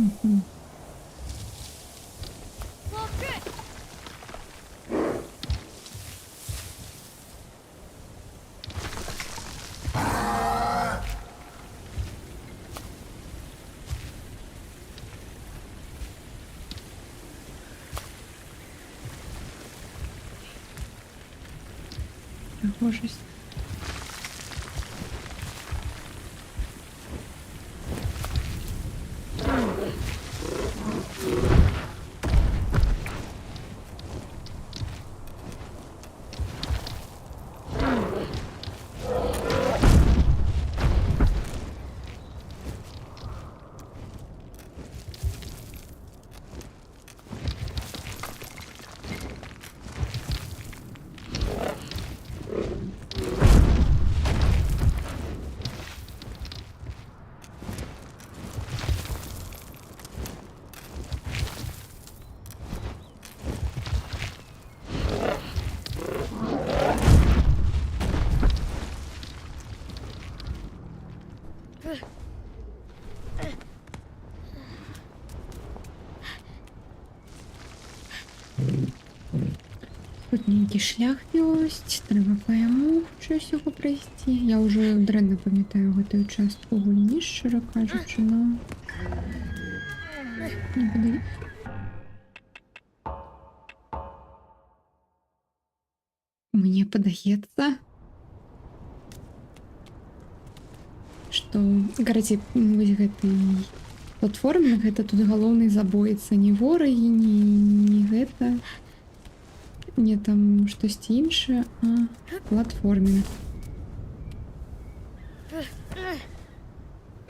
Мгм. フォーク Похожесть. Скрутненький шлях ёсць, треба по яму щось його пройти. Я вже дренно пам'ятаю гэтую частку гульні, щиро кажучи, но не подаю. Мне падаецца, што карацей, вось гэты платформінг, гэта тут галоўны забойца, не ворагі, не гэта, не там штосьці іншае, а платформінг.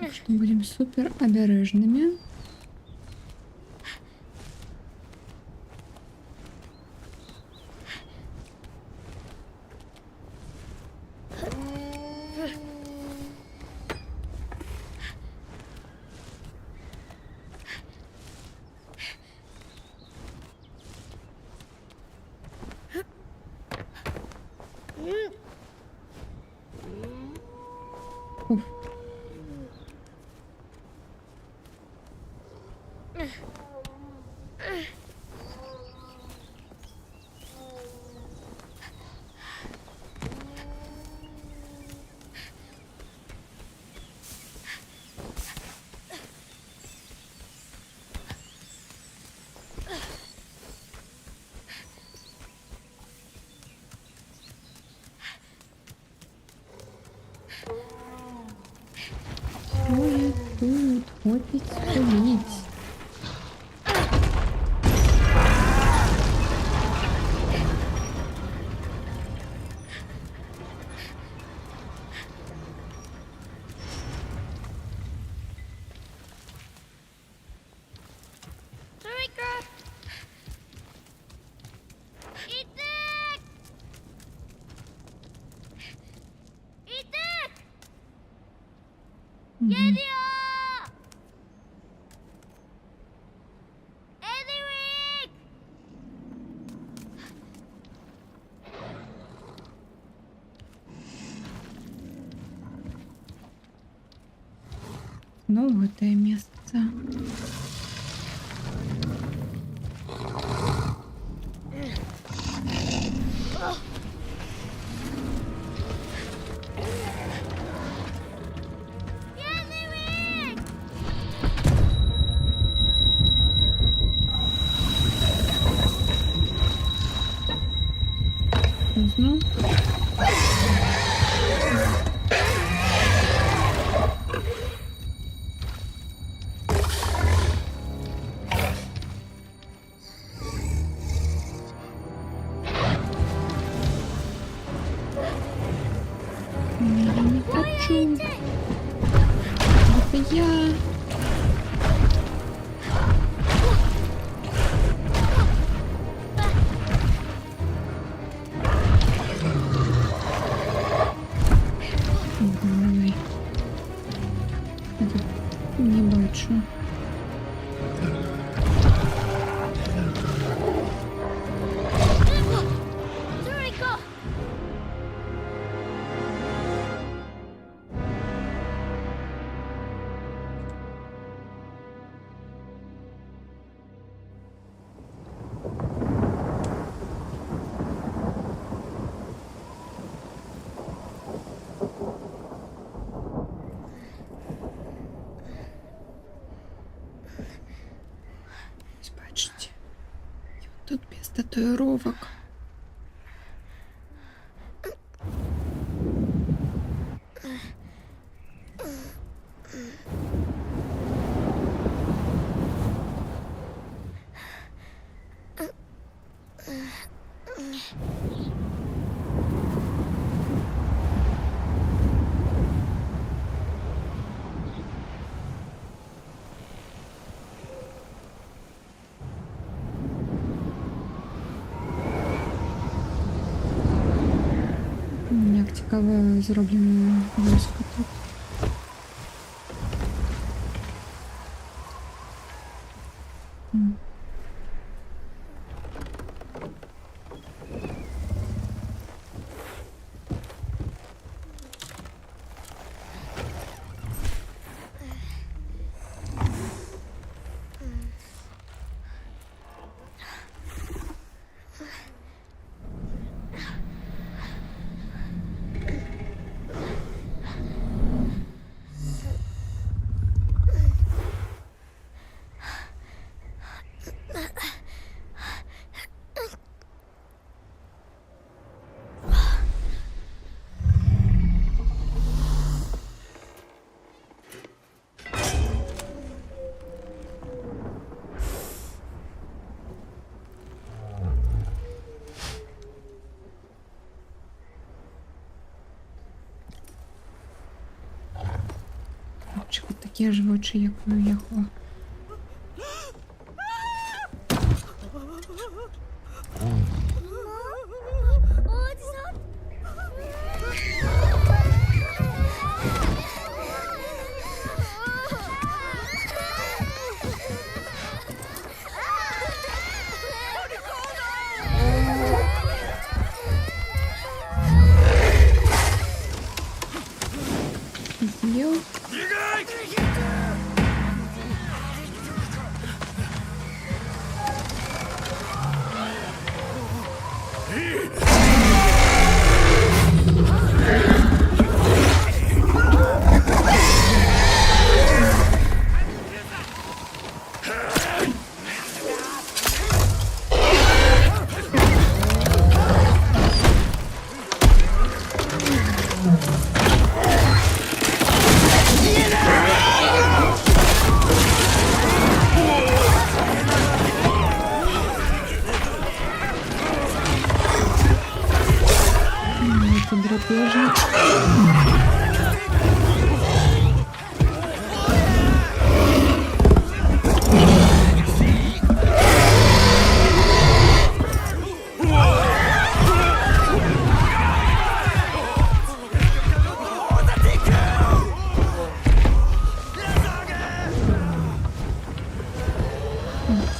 Так што будзем супер абярэжнымі. Уф. Відсуніть. Toriko! Itek! Itek! Geliyor! Edwin! Знову те місце. Edwin! Знов. Я не хочу. Это я. Давай. Не бачу. Toriko! Ось бачите. І от тут без татуїровок. Як цікаво зроблено військо тут. М. Чого такі ж очі, як у його. З'їв. драпежник.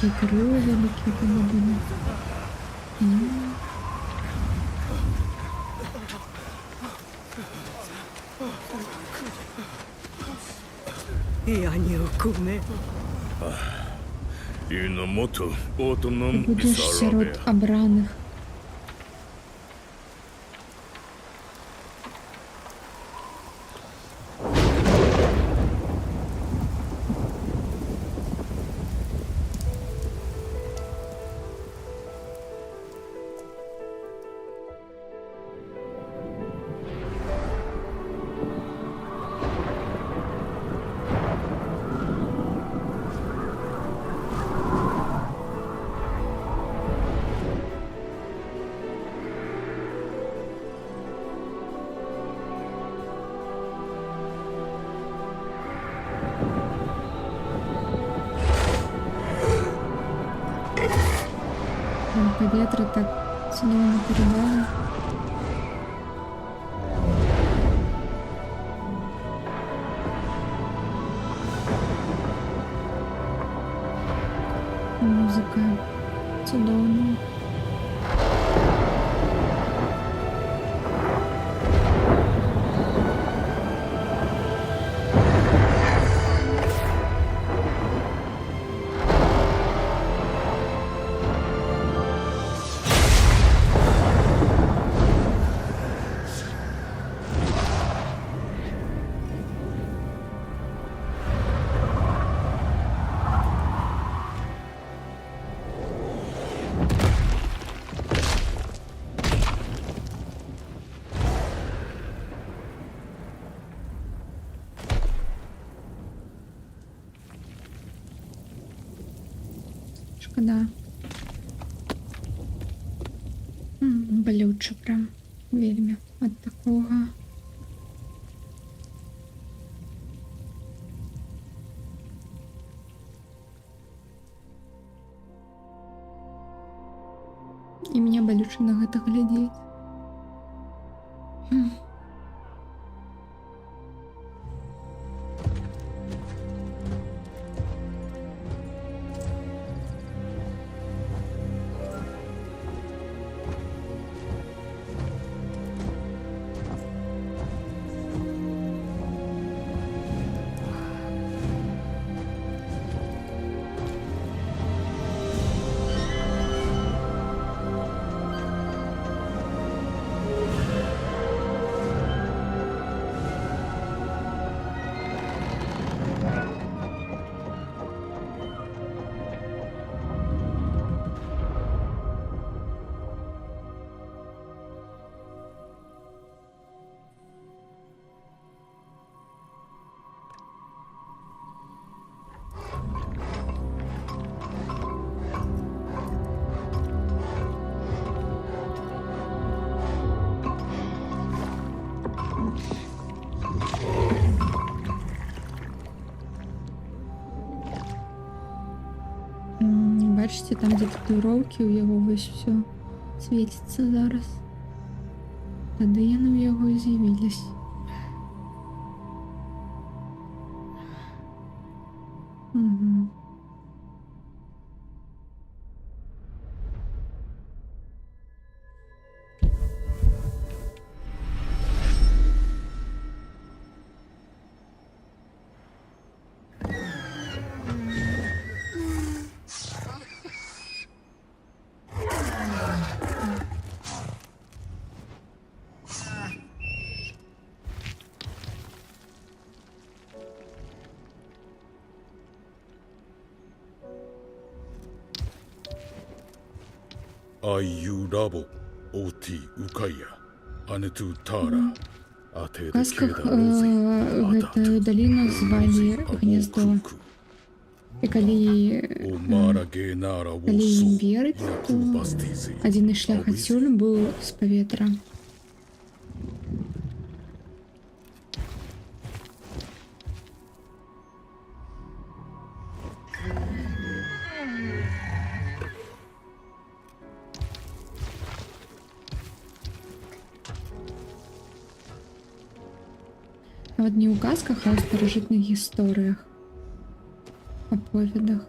Такі крила великі половини. Будеш серед обраних. Там повітря так чудово передали. Музика чудовна. Шкода. Болюче прям вельми от такого. І мне болюче на гэта глядзець. Бачите, там де татуїровки у його ось все світиться зараз. Тоді яны у його і з'явились. Угу. IU ラボ OT ウカイアアネトゥターラアテВーデケー казках ダローゼイアタ гэтую даліну звалі гнездо. І калі О мара генара калі ім восу верыць, то Якубастизи адзіны шлях адсюль быў з паветра. Нават не ў казках, а ў старажытных гісторыях, аповедах.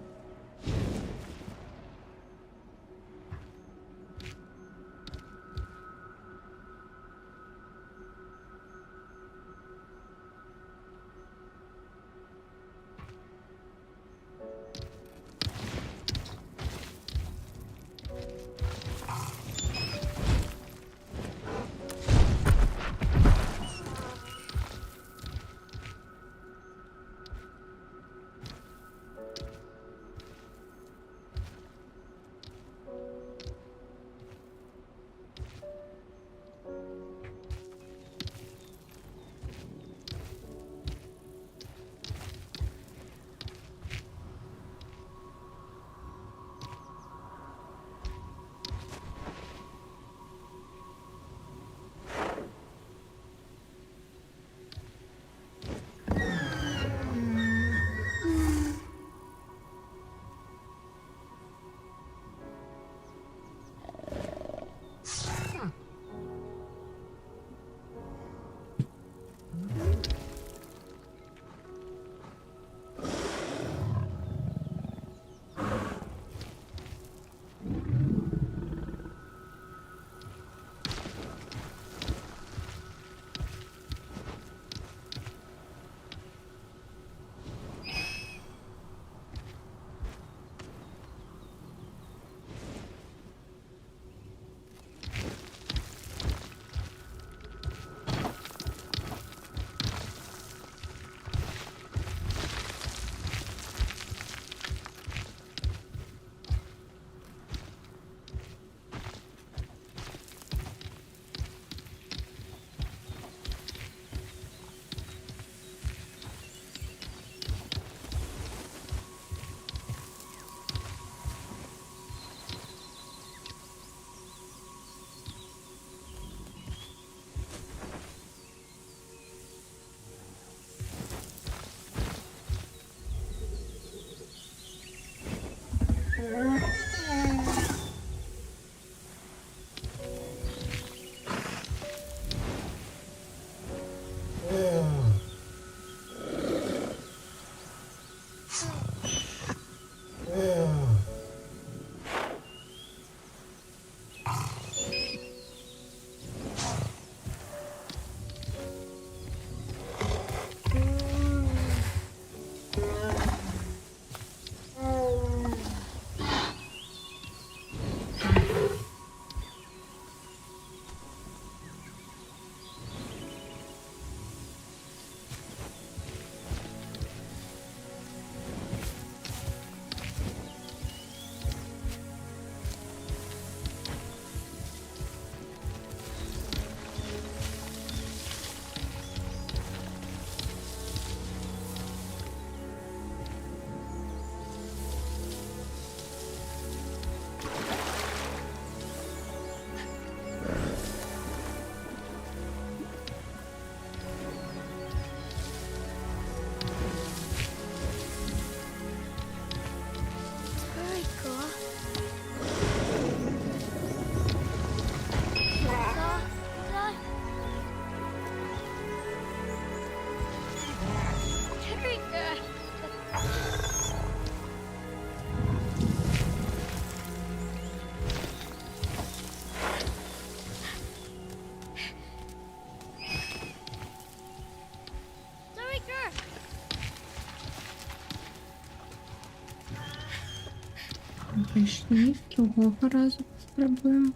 Прийшли, другого разу спробуємо.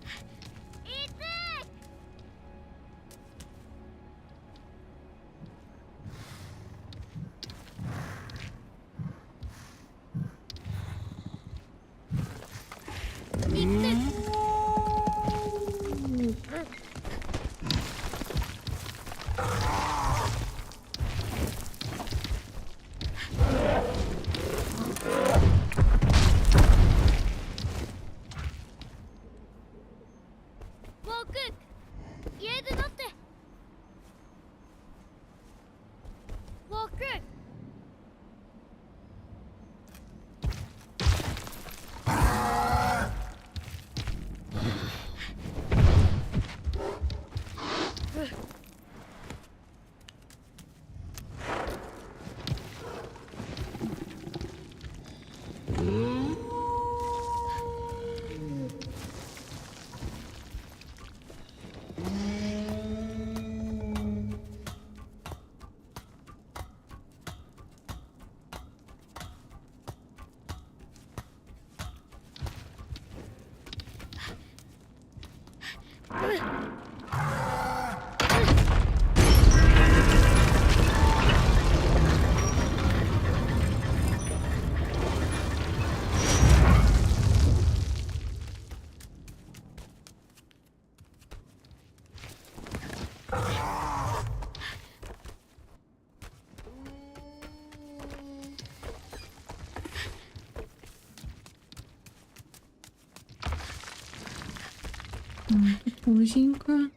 Тут узенько.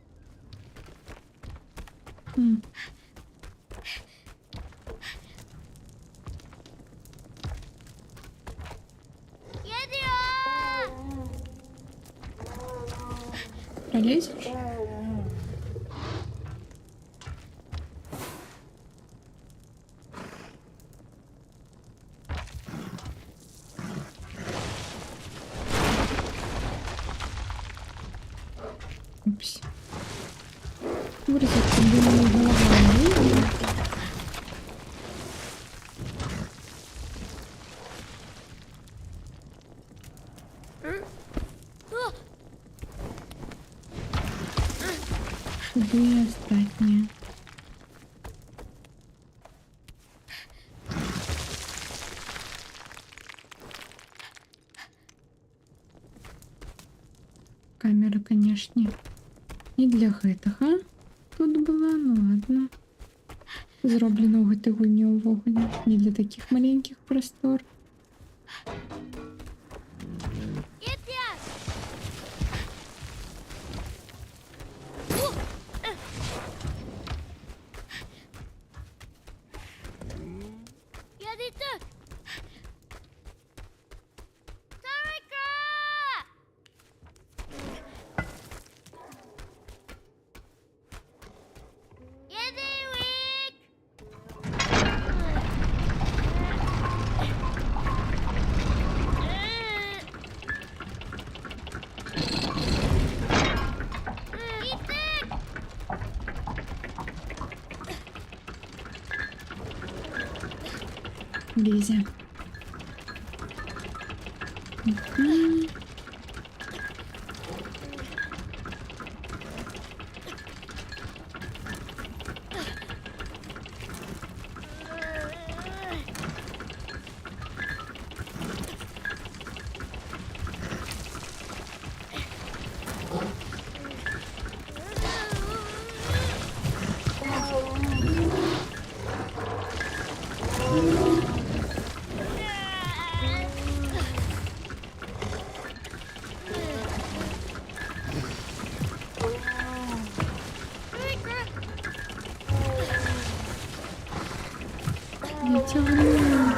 Пролезешь? Упс. Вырезать голова не худые остатние. Камера, конечно, не для гэтага тут была, ну ладно. Зроблена ў гэтай гульні ўвогуле не для таких маленьких простор. Лезя. Я тягну.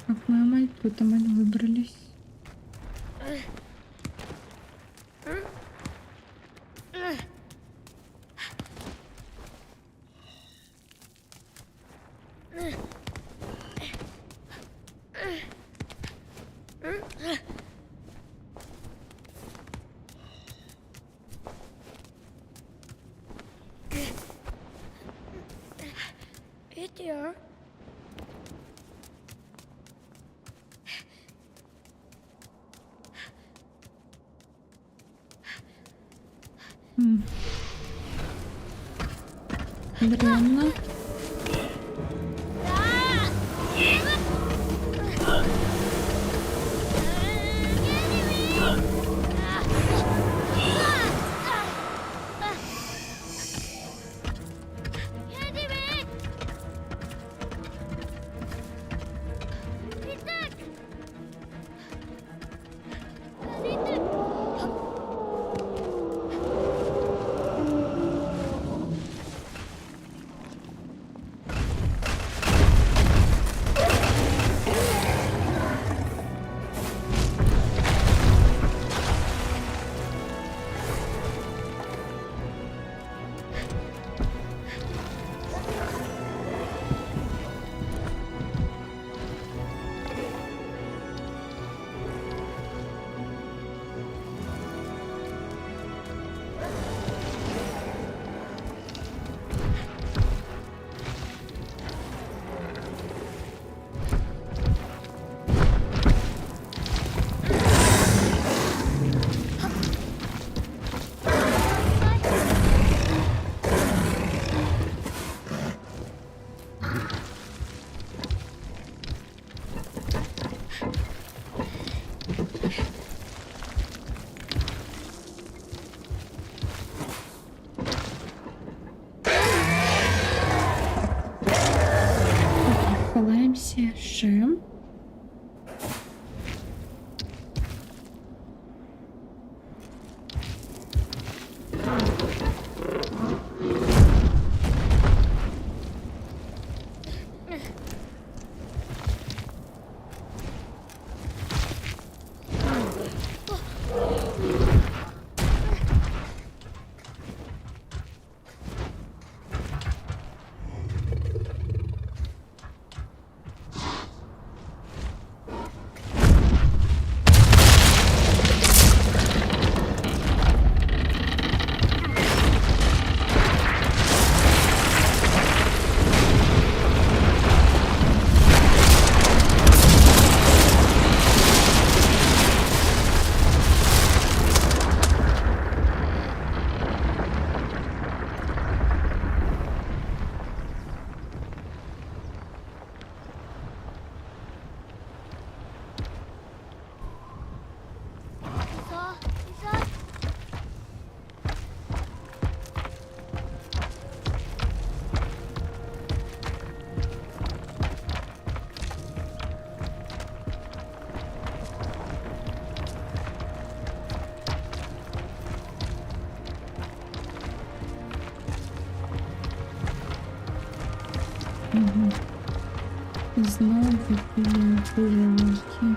Как мы Амаль-тут выбрались. dear. Дрянно. Ховаємося ще. Знову пулемети.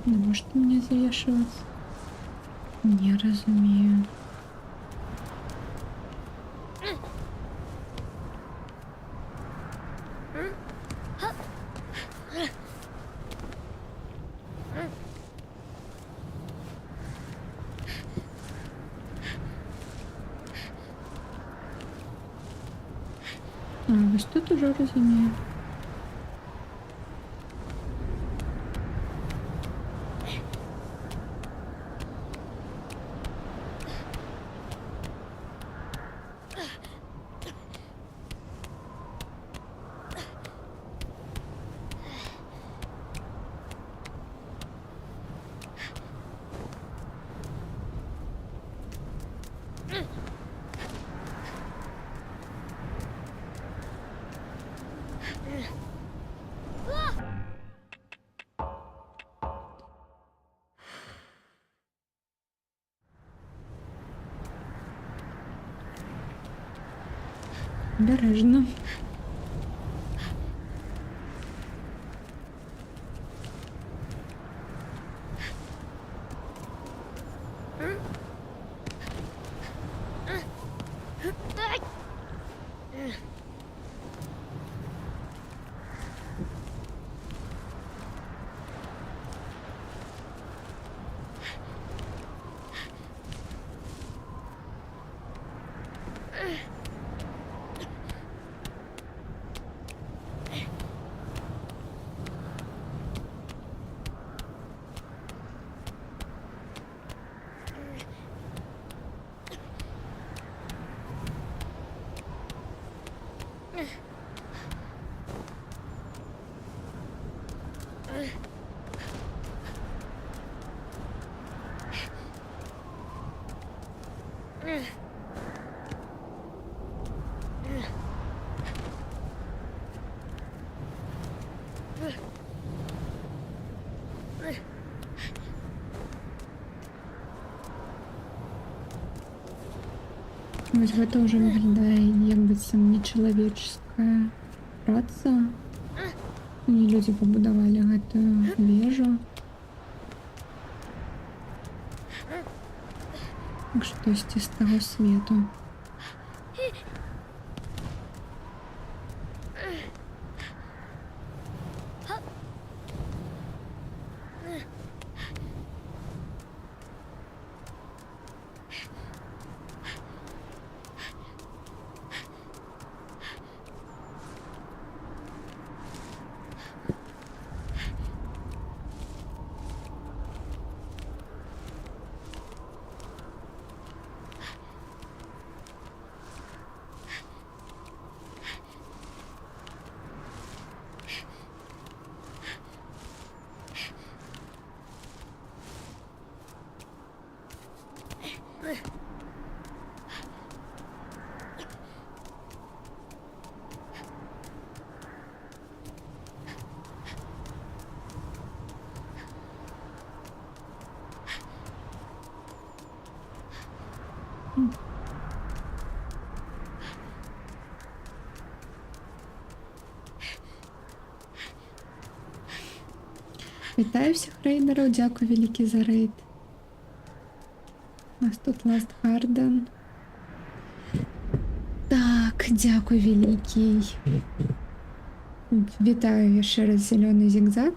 Не можете мені завішувати? Не розумію. А, ось тут уже розумію. Бережно. Ось гэта ўжо выглядае, як быццам нечалавеческая праца. Не людзі пабудавалі гэтую вежу. Як штосьці з таго свету. Вітаю всіх рейдерів, дякую велике за рейд. У нас тут Last Garden. Так, дякую великий. Вітаю ще раз зелений зигзаг.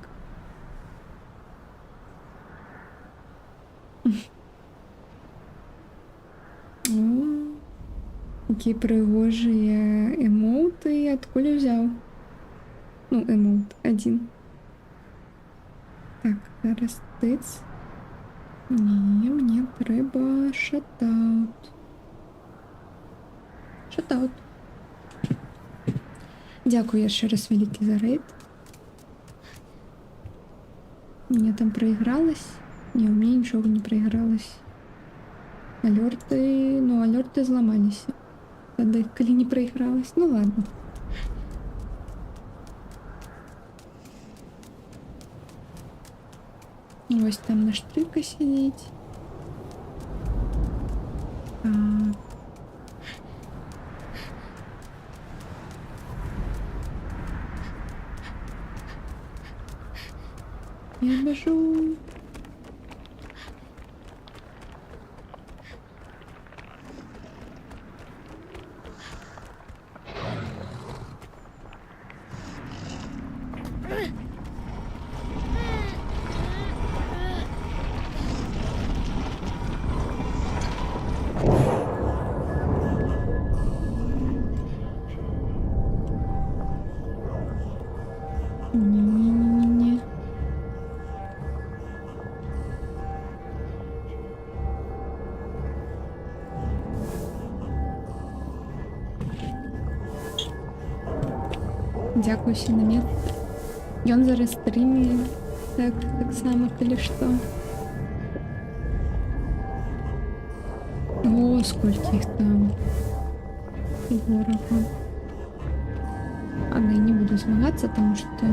О, які пригожі емоути. Откуда взяв? Ну, емоут один. Так, зараз тиц. Ні, мені треба шатаут. Шатаут. Дякую ще раз великий за рейд. Мне там проигралось? Не, у меня ничего не проигралось. Алерты, ну алерты сломались. Тогда коли не проигралось, ну ладно. Ось там наш трика сидеть. Так. Я бежу. Ні-ні-ні-ні. Дякую, що на місце. Ён зараз стрімі. Так само, или что? О, сколько их там. Дорого. Ладно, я не буду змагаться, потому что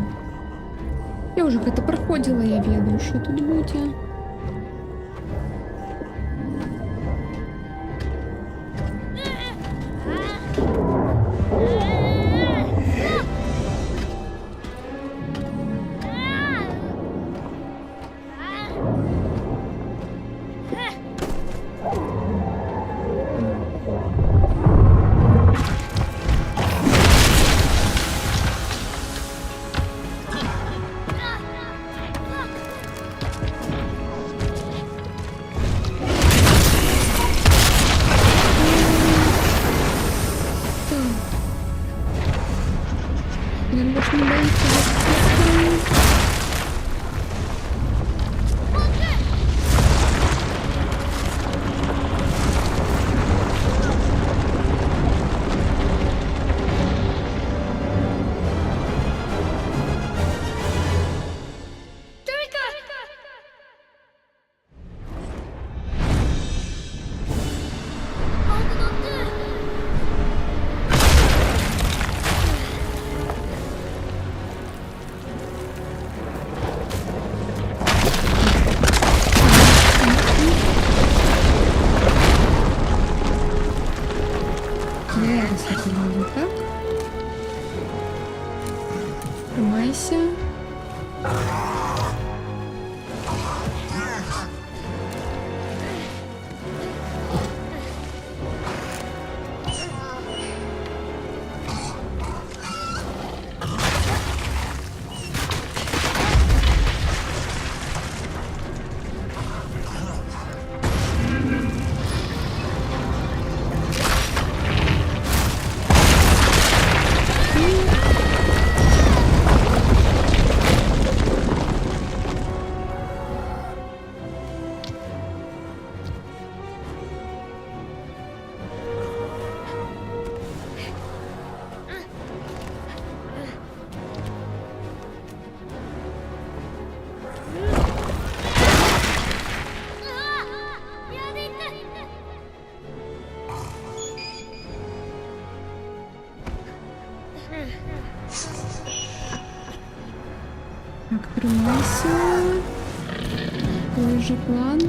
я уже как-то проходила, я ведаю, что тут будет. Він больше не боится. Зараз я помогу, так? Тримайся. Так, тримайся. Той же план.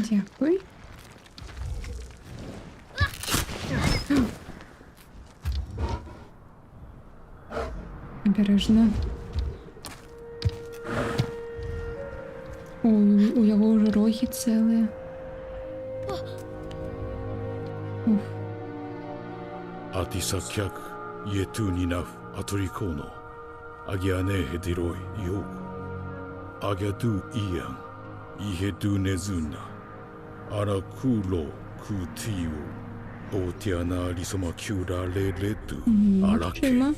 Дякую. Обережно. Ой, у його вже роги цілі. Уф. アティサキャク、イエトゥニナフ、アトリコーノ、アギアネヘディロイ、ヨー、アギャトゥイヤン、イヘトゥネズナ、アラクーロ、クーティオ、オティアナリソマキュラレレトゥ、アラケ。 Чума.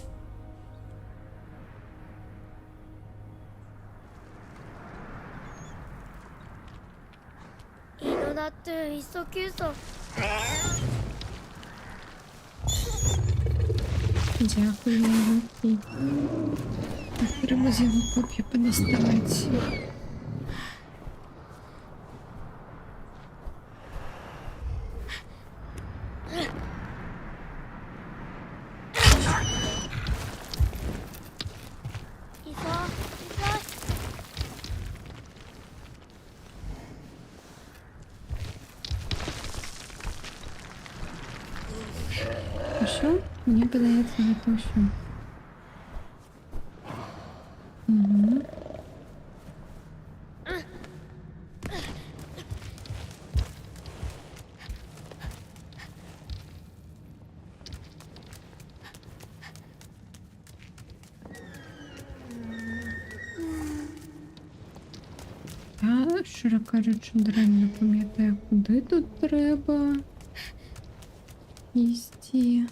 いいのだっていっそ急速 Дякую, Луки. Треба з його коп'я подоставати. все? Мені подається, це все. Угу. Я, щиро кажучи, древно пам'ятаю, куди тут треба йти.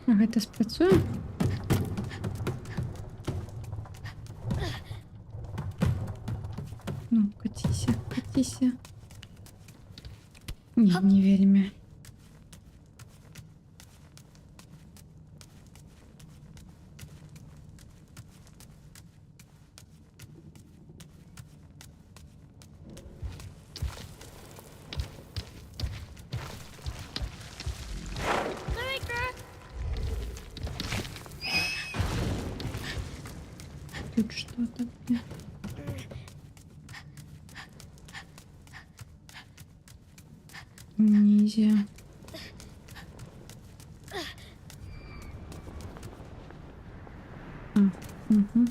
А гэта спрацуе? Ну, каціся, каціся. Ні, не вельмі. Тут что-то. Нельзя. Угу.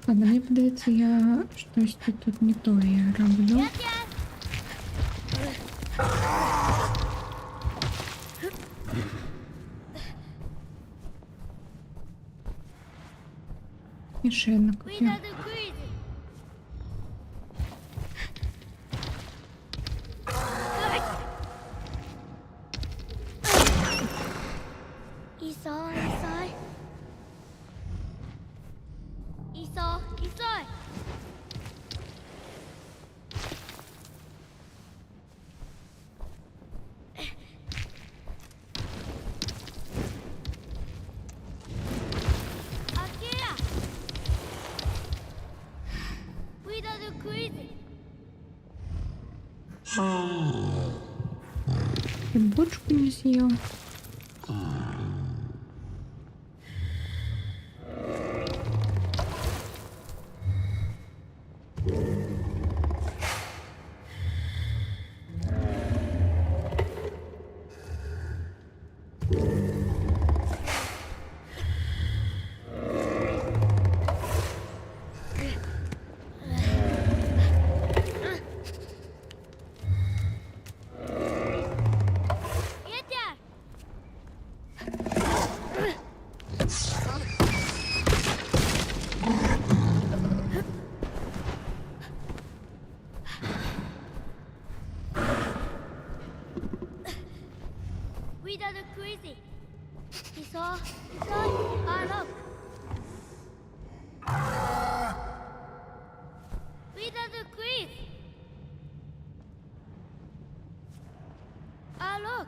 Ладно, мені подається, я щось тут не то я роблю. І ще одна купила. И бочку не съел. We done the crazy. He saw, I look. We done the crazy. I look.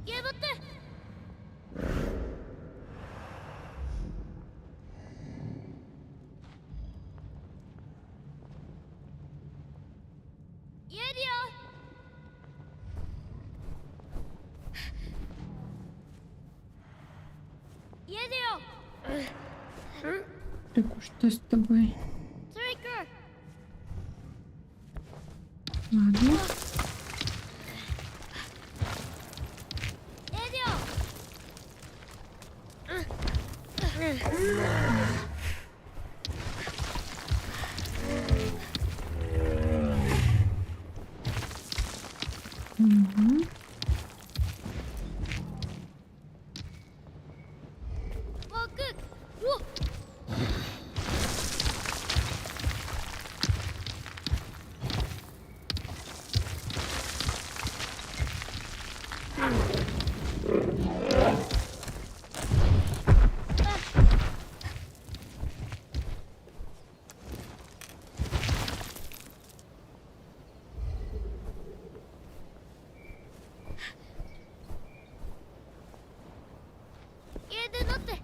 Yeah, but the. Yeah, dear. Yeah, dear. Рику, що з тобою? Trigger. Ладно. Yeah, dear. Угу. Oh, good. Whoa. Yeah, they're not there.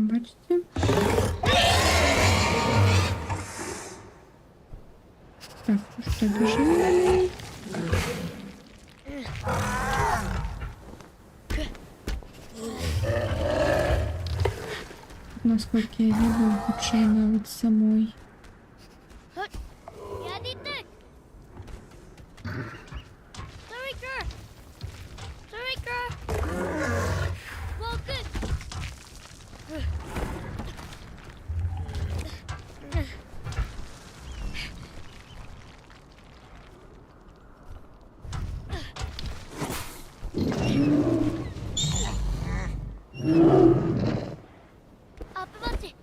Бачите? Так, ну что, бежим. Насколько я видела, лучше навіть самой. Yeah, they think. Trigger. Trigger. Well, good. Up about it.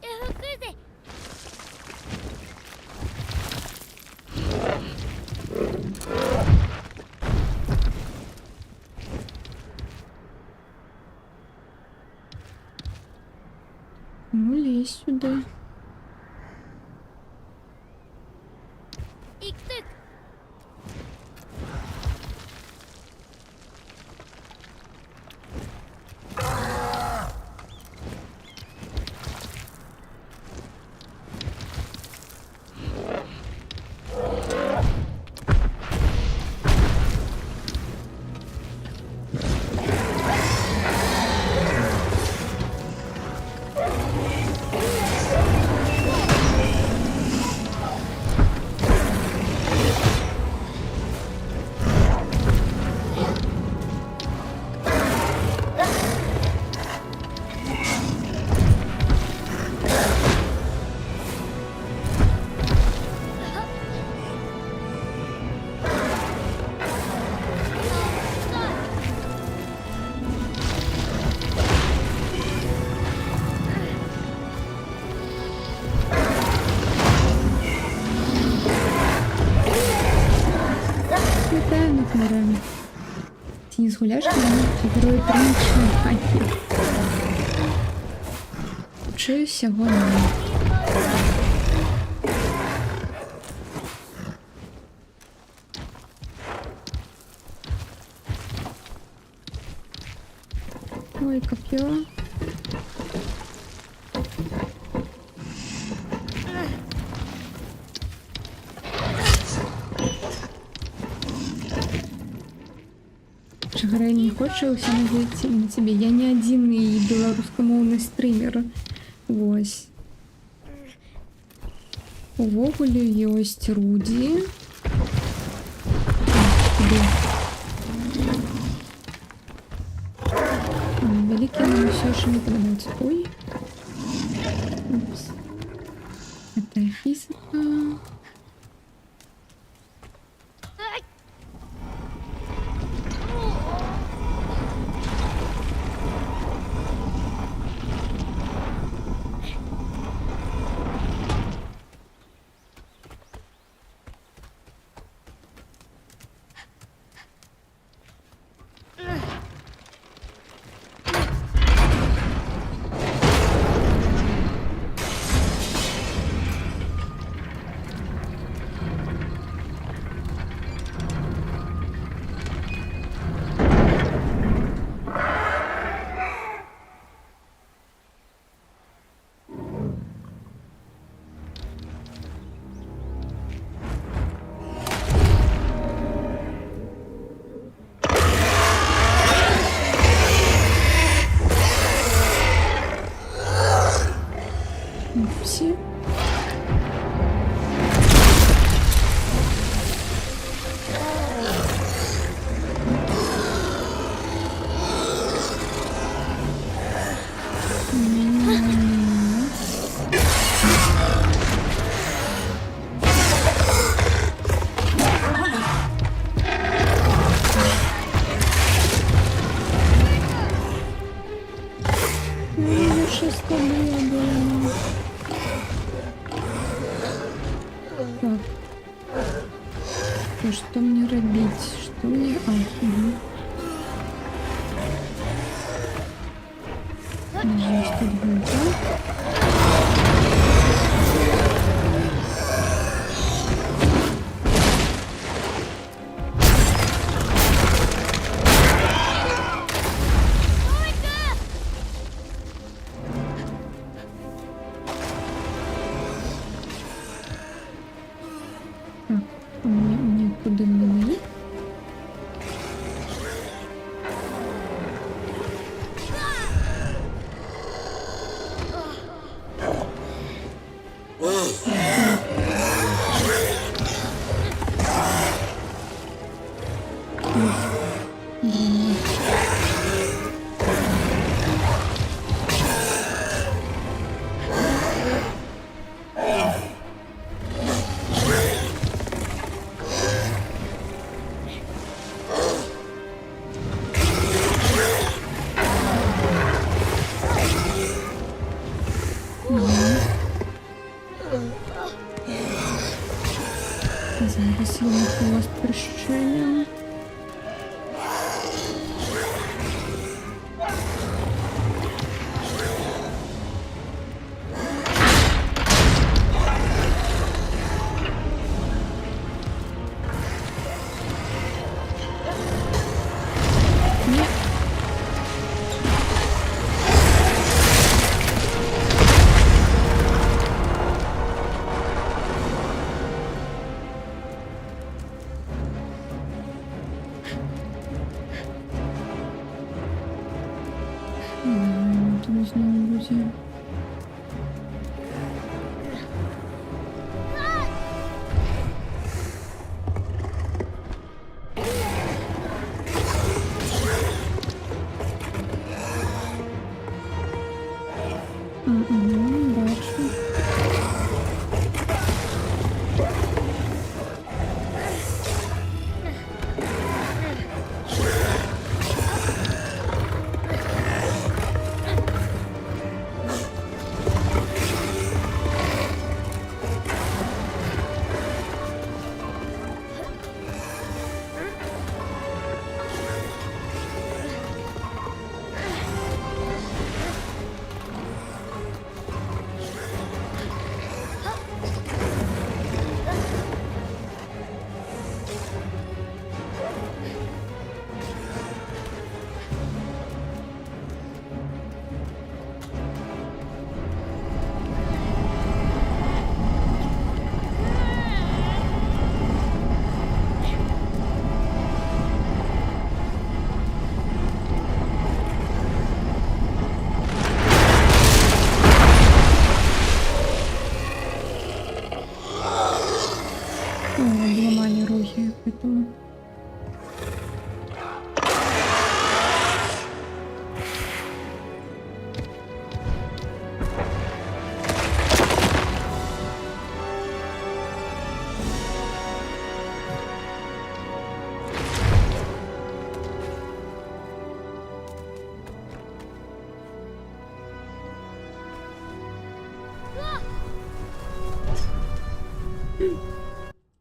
Yeah, who is it? Ну, лезь сюда. Ик-тык. Добре. Ті з гуляшки герої примічні. Чи всього не. Ой, копье. Шаграй не хоче усе надіятися на тебе. Я не єдиний білоруськомовний стример. Ось. Увогуле есть Руді. Великий нам все еще не подобается. Ой. Упс. Это физика. Упси. Лучше с тобой было. Так. Ну, что мне робить? Что мне... угу. Нажать тут глаза. Так, мне куда мне? Зараз я на хвост прищемим. Тут знову друзі. Бачу.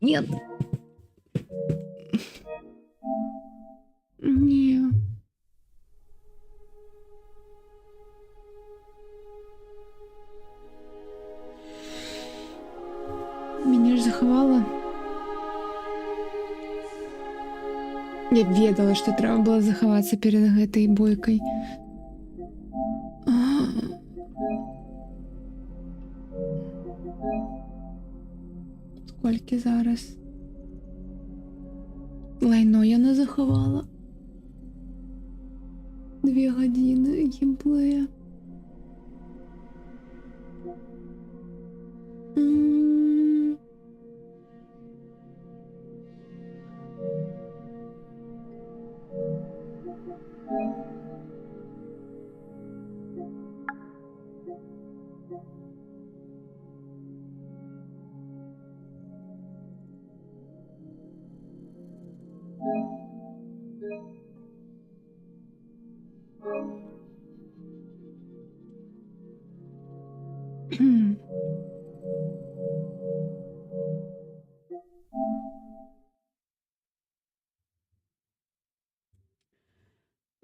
Нет. Не. Меня ж захавала. Я ведала, што трэба было захавацца перад гэтай бойкай. Сколькі зараз? Лайно яна захавала. 2 гадзіны геймплея.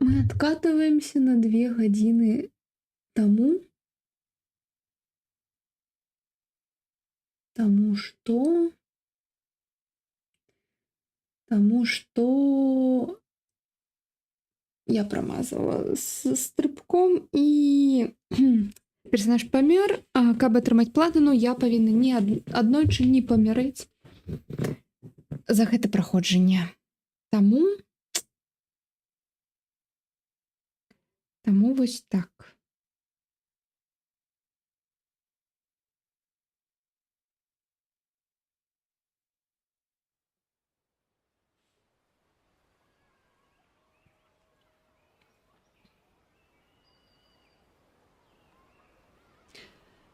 Мы откатываемся на 2 гадзіны тому, Тому что я промазала с стрибком і персонаж памёр, а каб атрымаць платыну, я павінна не аднойчы не памярэць за гэта праходжанне. Таму вось так.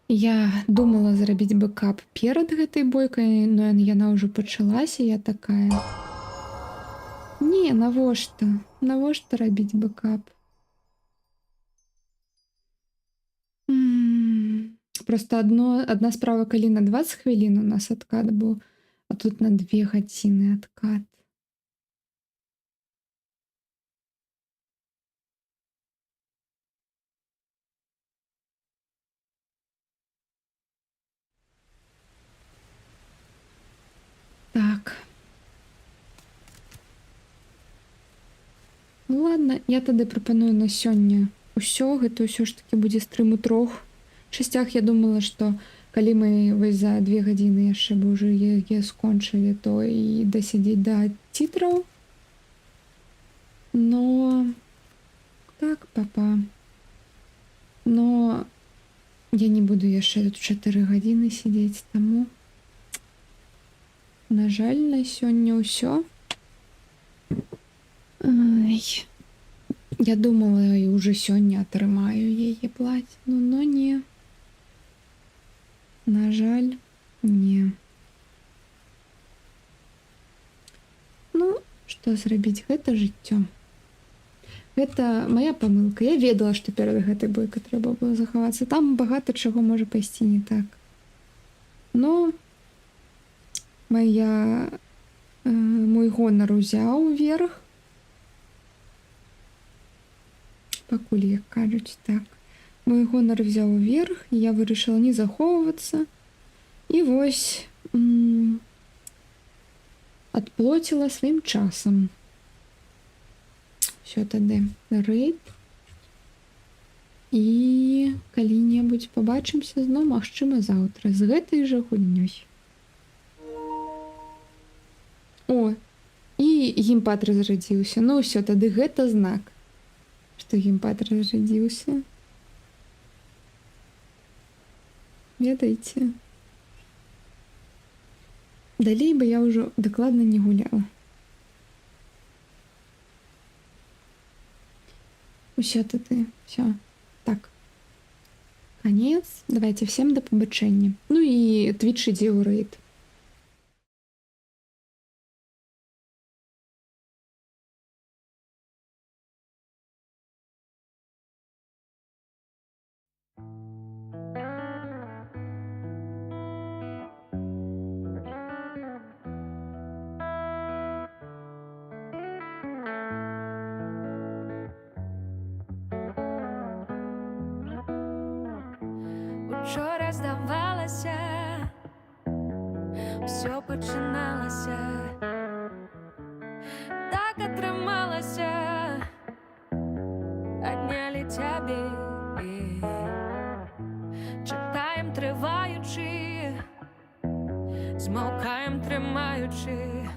Я думала зрабіць бэкап перад гэтай бойкай, но яна ўжо пачалася, я такая: не, навошта? Навошта рабіць бэкап? Просто адна справа, калі на 20 хвілін у нас адкат быў, а тут на 2 гадзіны адкат. Так. Ну ладно, я тады прапаную на сёння ўсё, гэта ўсё ж такі будзе стрым у 3 часцях. Я думала, што калі мы вось за 2 гадзіны яшчэ бы ўжо яе скончылі, то і дасядзець да цітраў. Но так, папа. Но я не буду яшчэ тут 4 гадзіны сидзець, таму на жаль, на сёння ўсё. Ай. Я думала, і ўжо сёння атрымаю яе плаціну, но не. На жаль, не. Ну, што зрабіць, гэта жыццё. Гэта моя памылка. Я ведала, што перад гэтай бойкай трэба было захавацца. Там багата чаго можа пайсці не так. Но мой гонар узяў верх. Пакуль, як кажуць, так. Мой гонар взяў верх, і я вырашыла не захоўвацца. І вось адплоціла сваім часам. Всё тады рэйд. І калі-небудзь пабачымся зноў, магчыма, заўтра з гэтай жа гульнёй. О, і геймпад разрадзіўся. Ну ўсё, тады гэта знак, што геймпад разрадзіўся. Ведаеце? Далей бы я ўжо дакладна не гуляла. Усё тады, всё. Так. Конец. Давайте всем до побачення. Ну і Twitch ідзе ў рэйд. Вчора здавалося, все починалося, так і трималося, одняли тебе. Чекаєм триваючи, змовкаєм тримаючи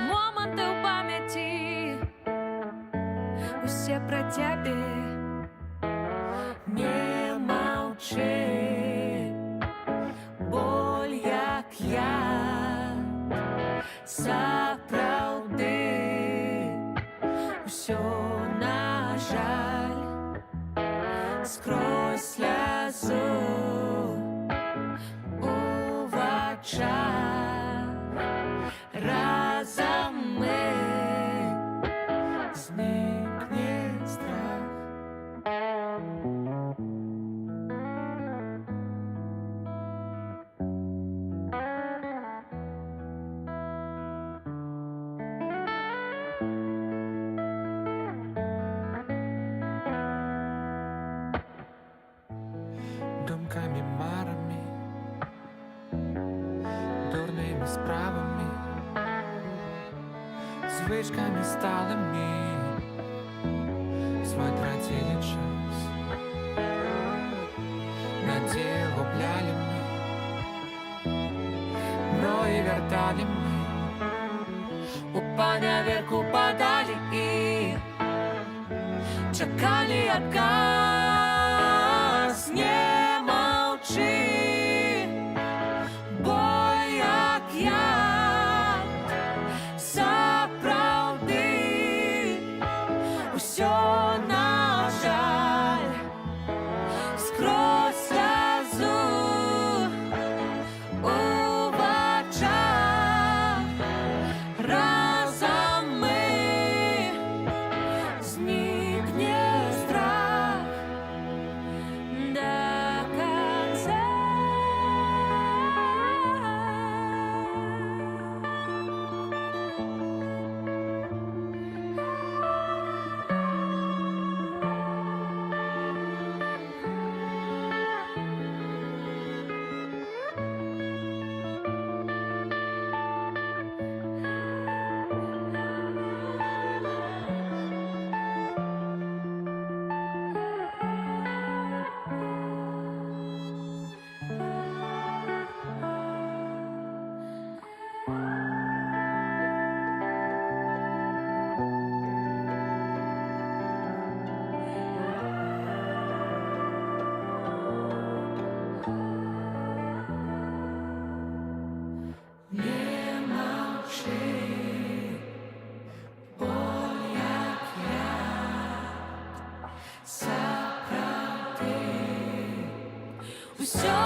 моменти в пам'яті, усе про тебе. Не мовчи, боль як яд, сапраўды, усё на жаль, скрозь слязу у вачах, разом мы зникне страх. Думками, марами, дурними справами, звичками сталими, свой тратили час. Надею губляли мы, мрої вертали мы, у паняверку падали и чекали отказ. Не мовчи, боль як яд, сапраўды, усё на жаль, скрозь слязу у вачах, разом мы зникне страх до конца. Не мовчи, боль як яд, сапраўды, усё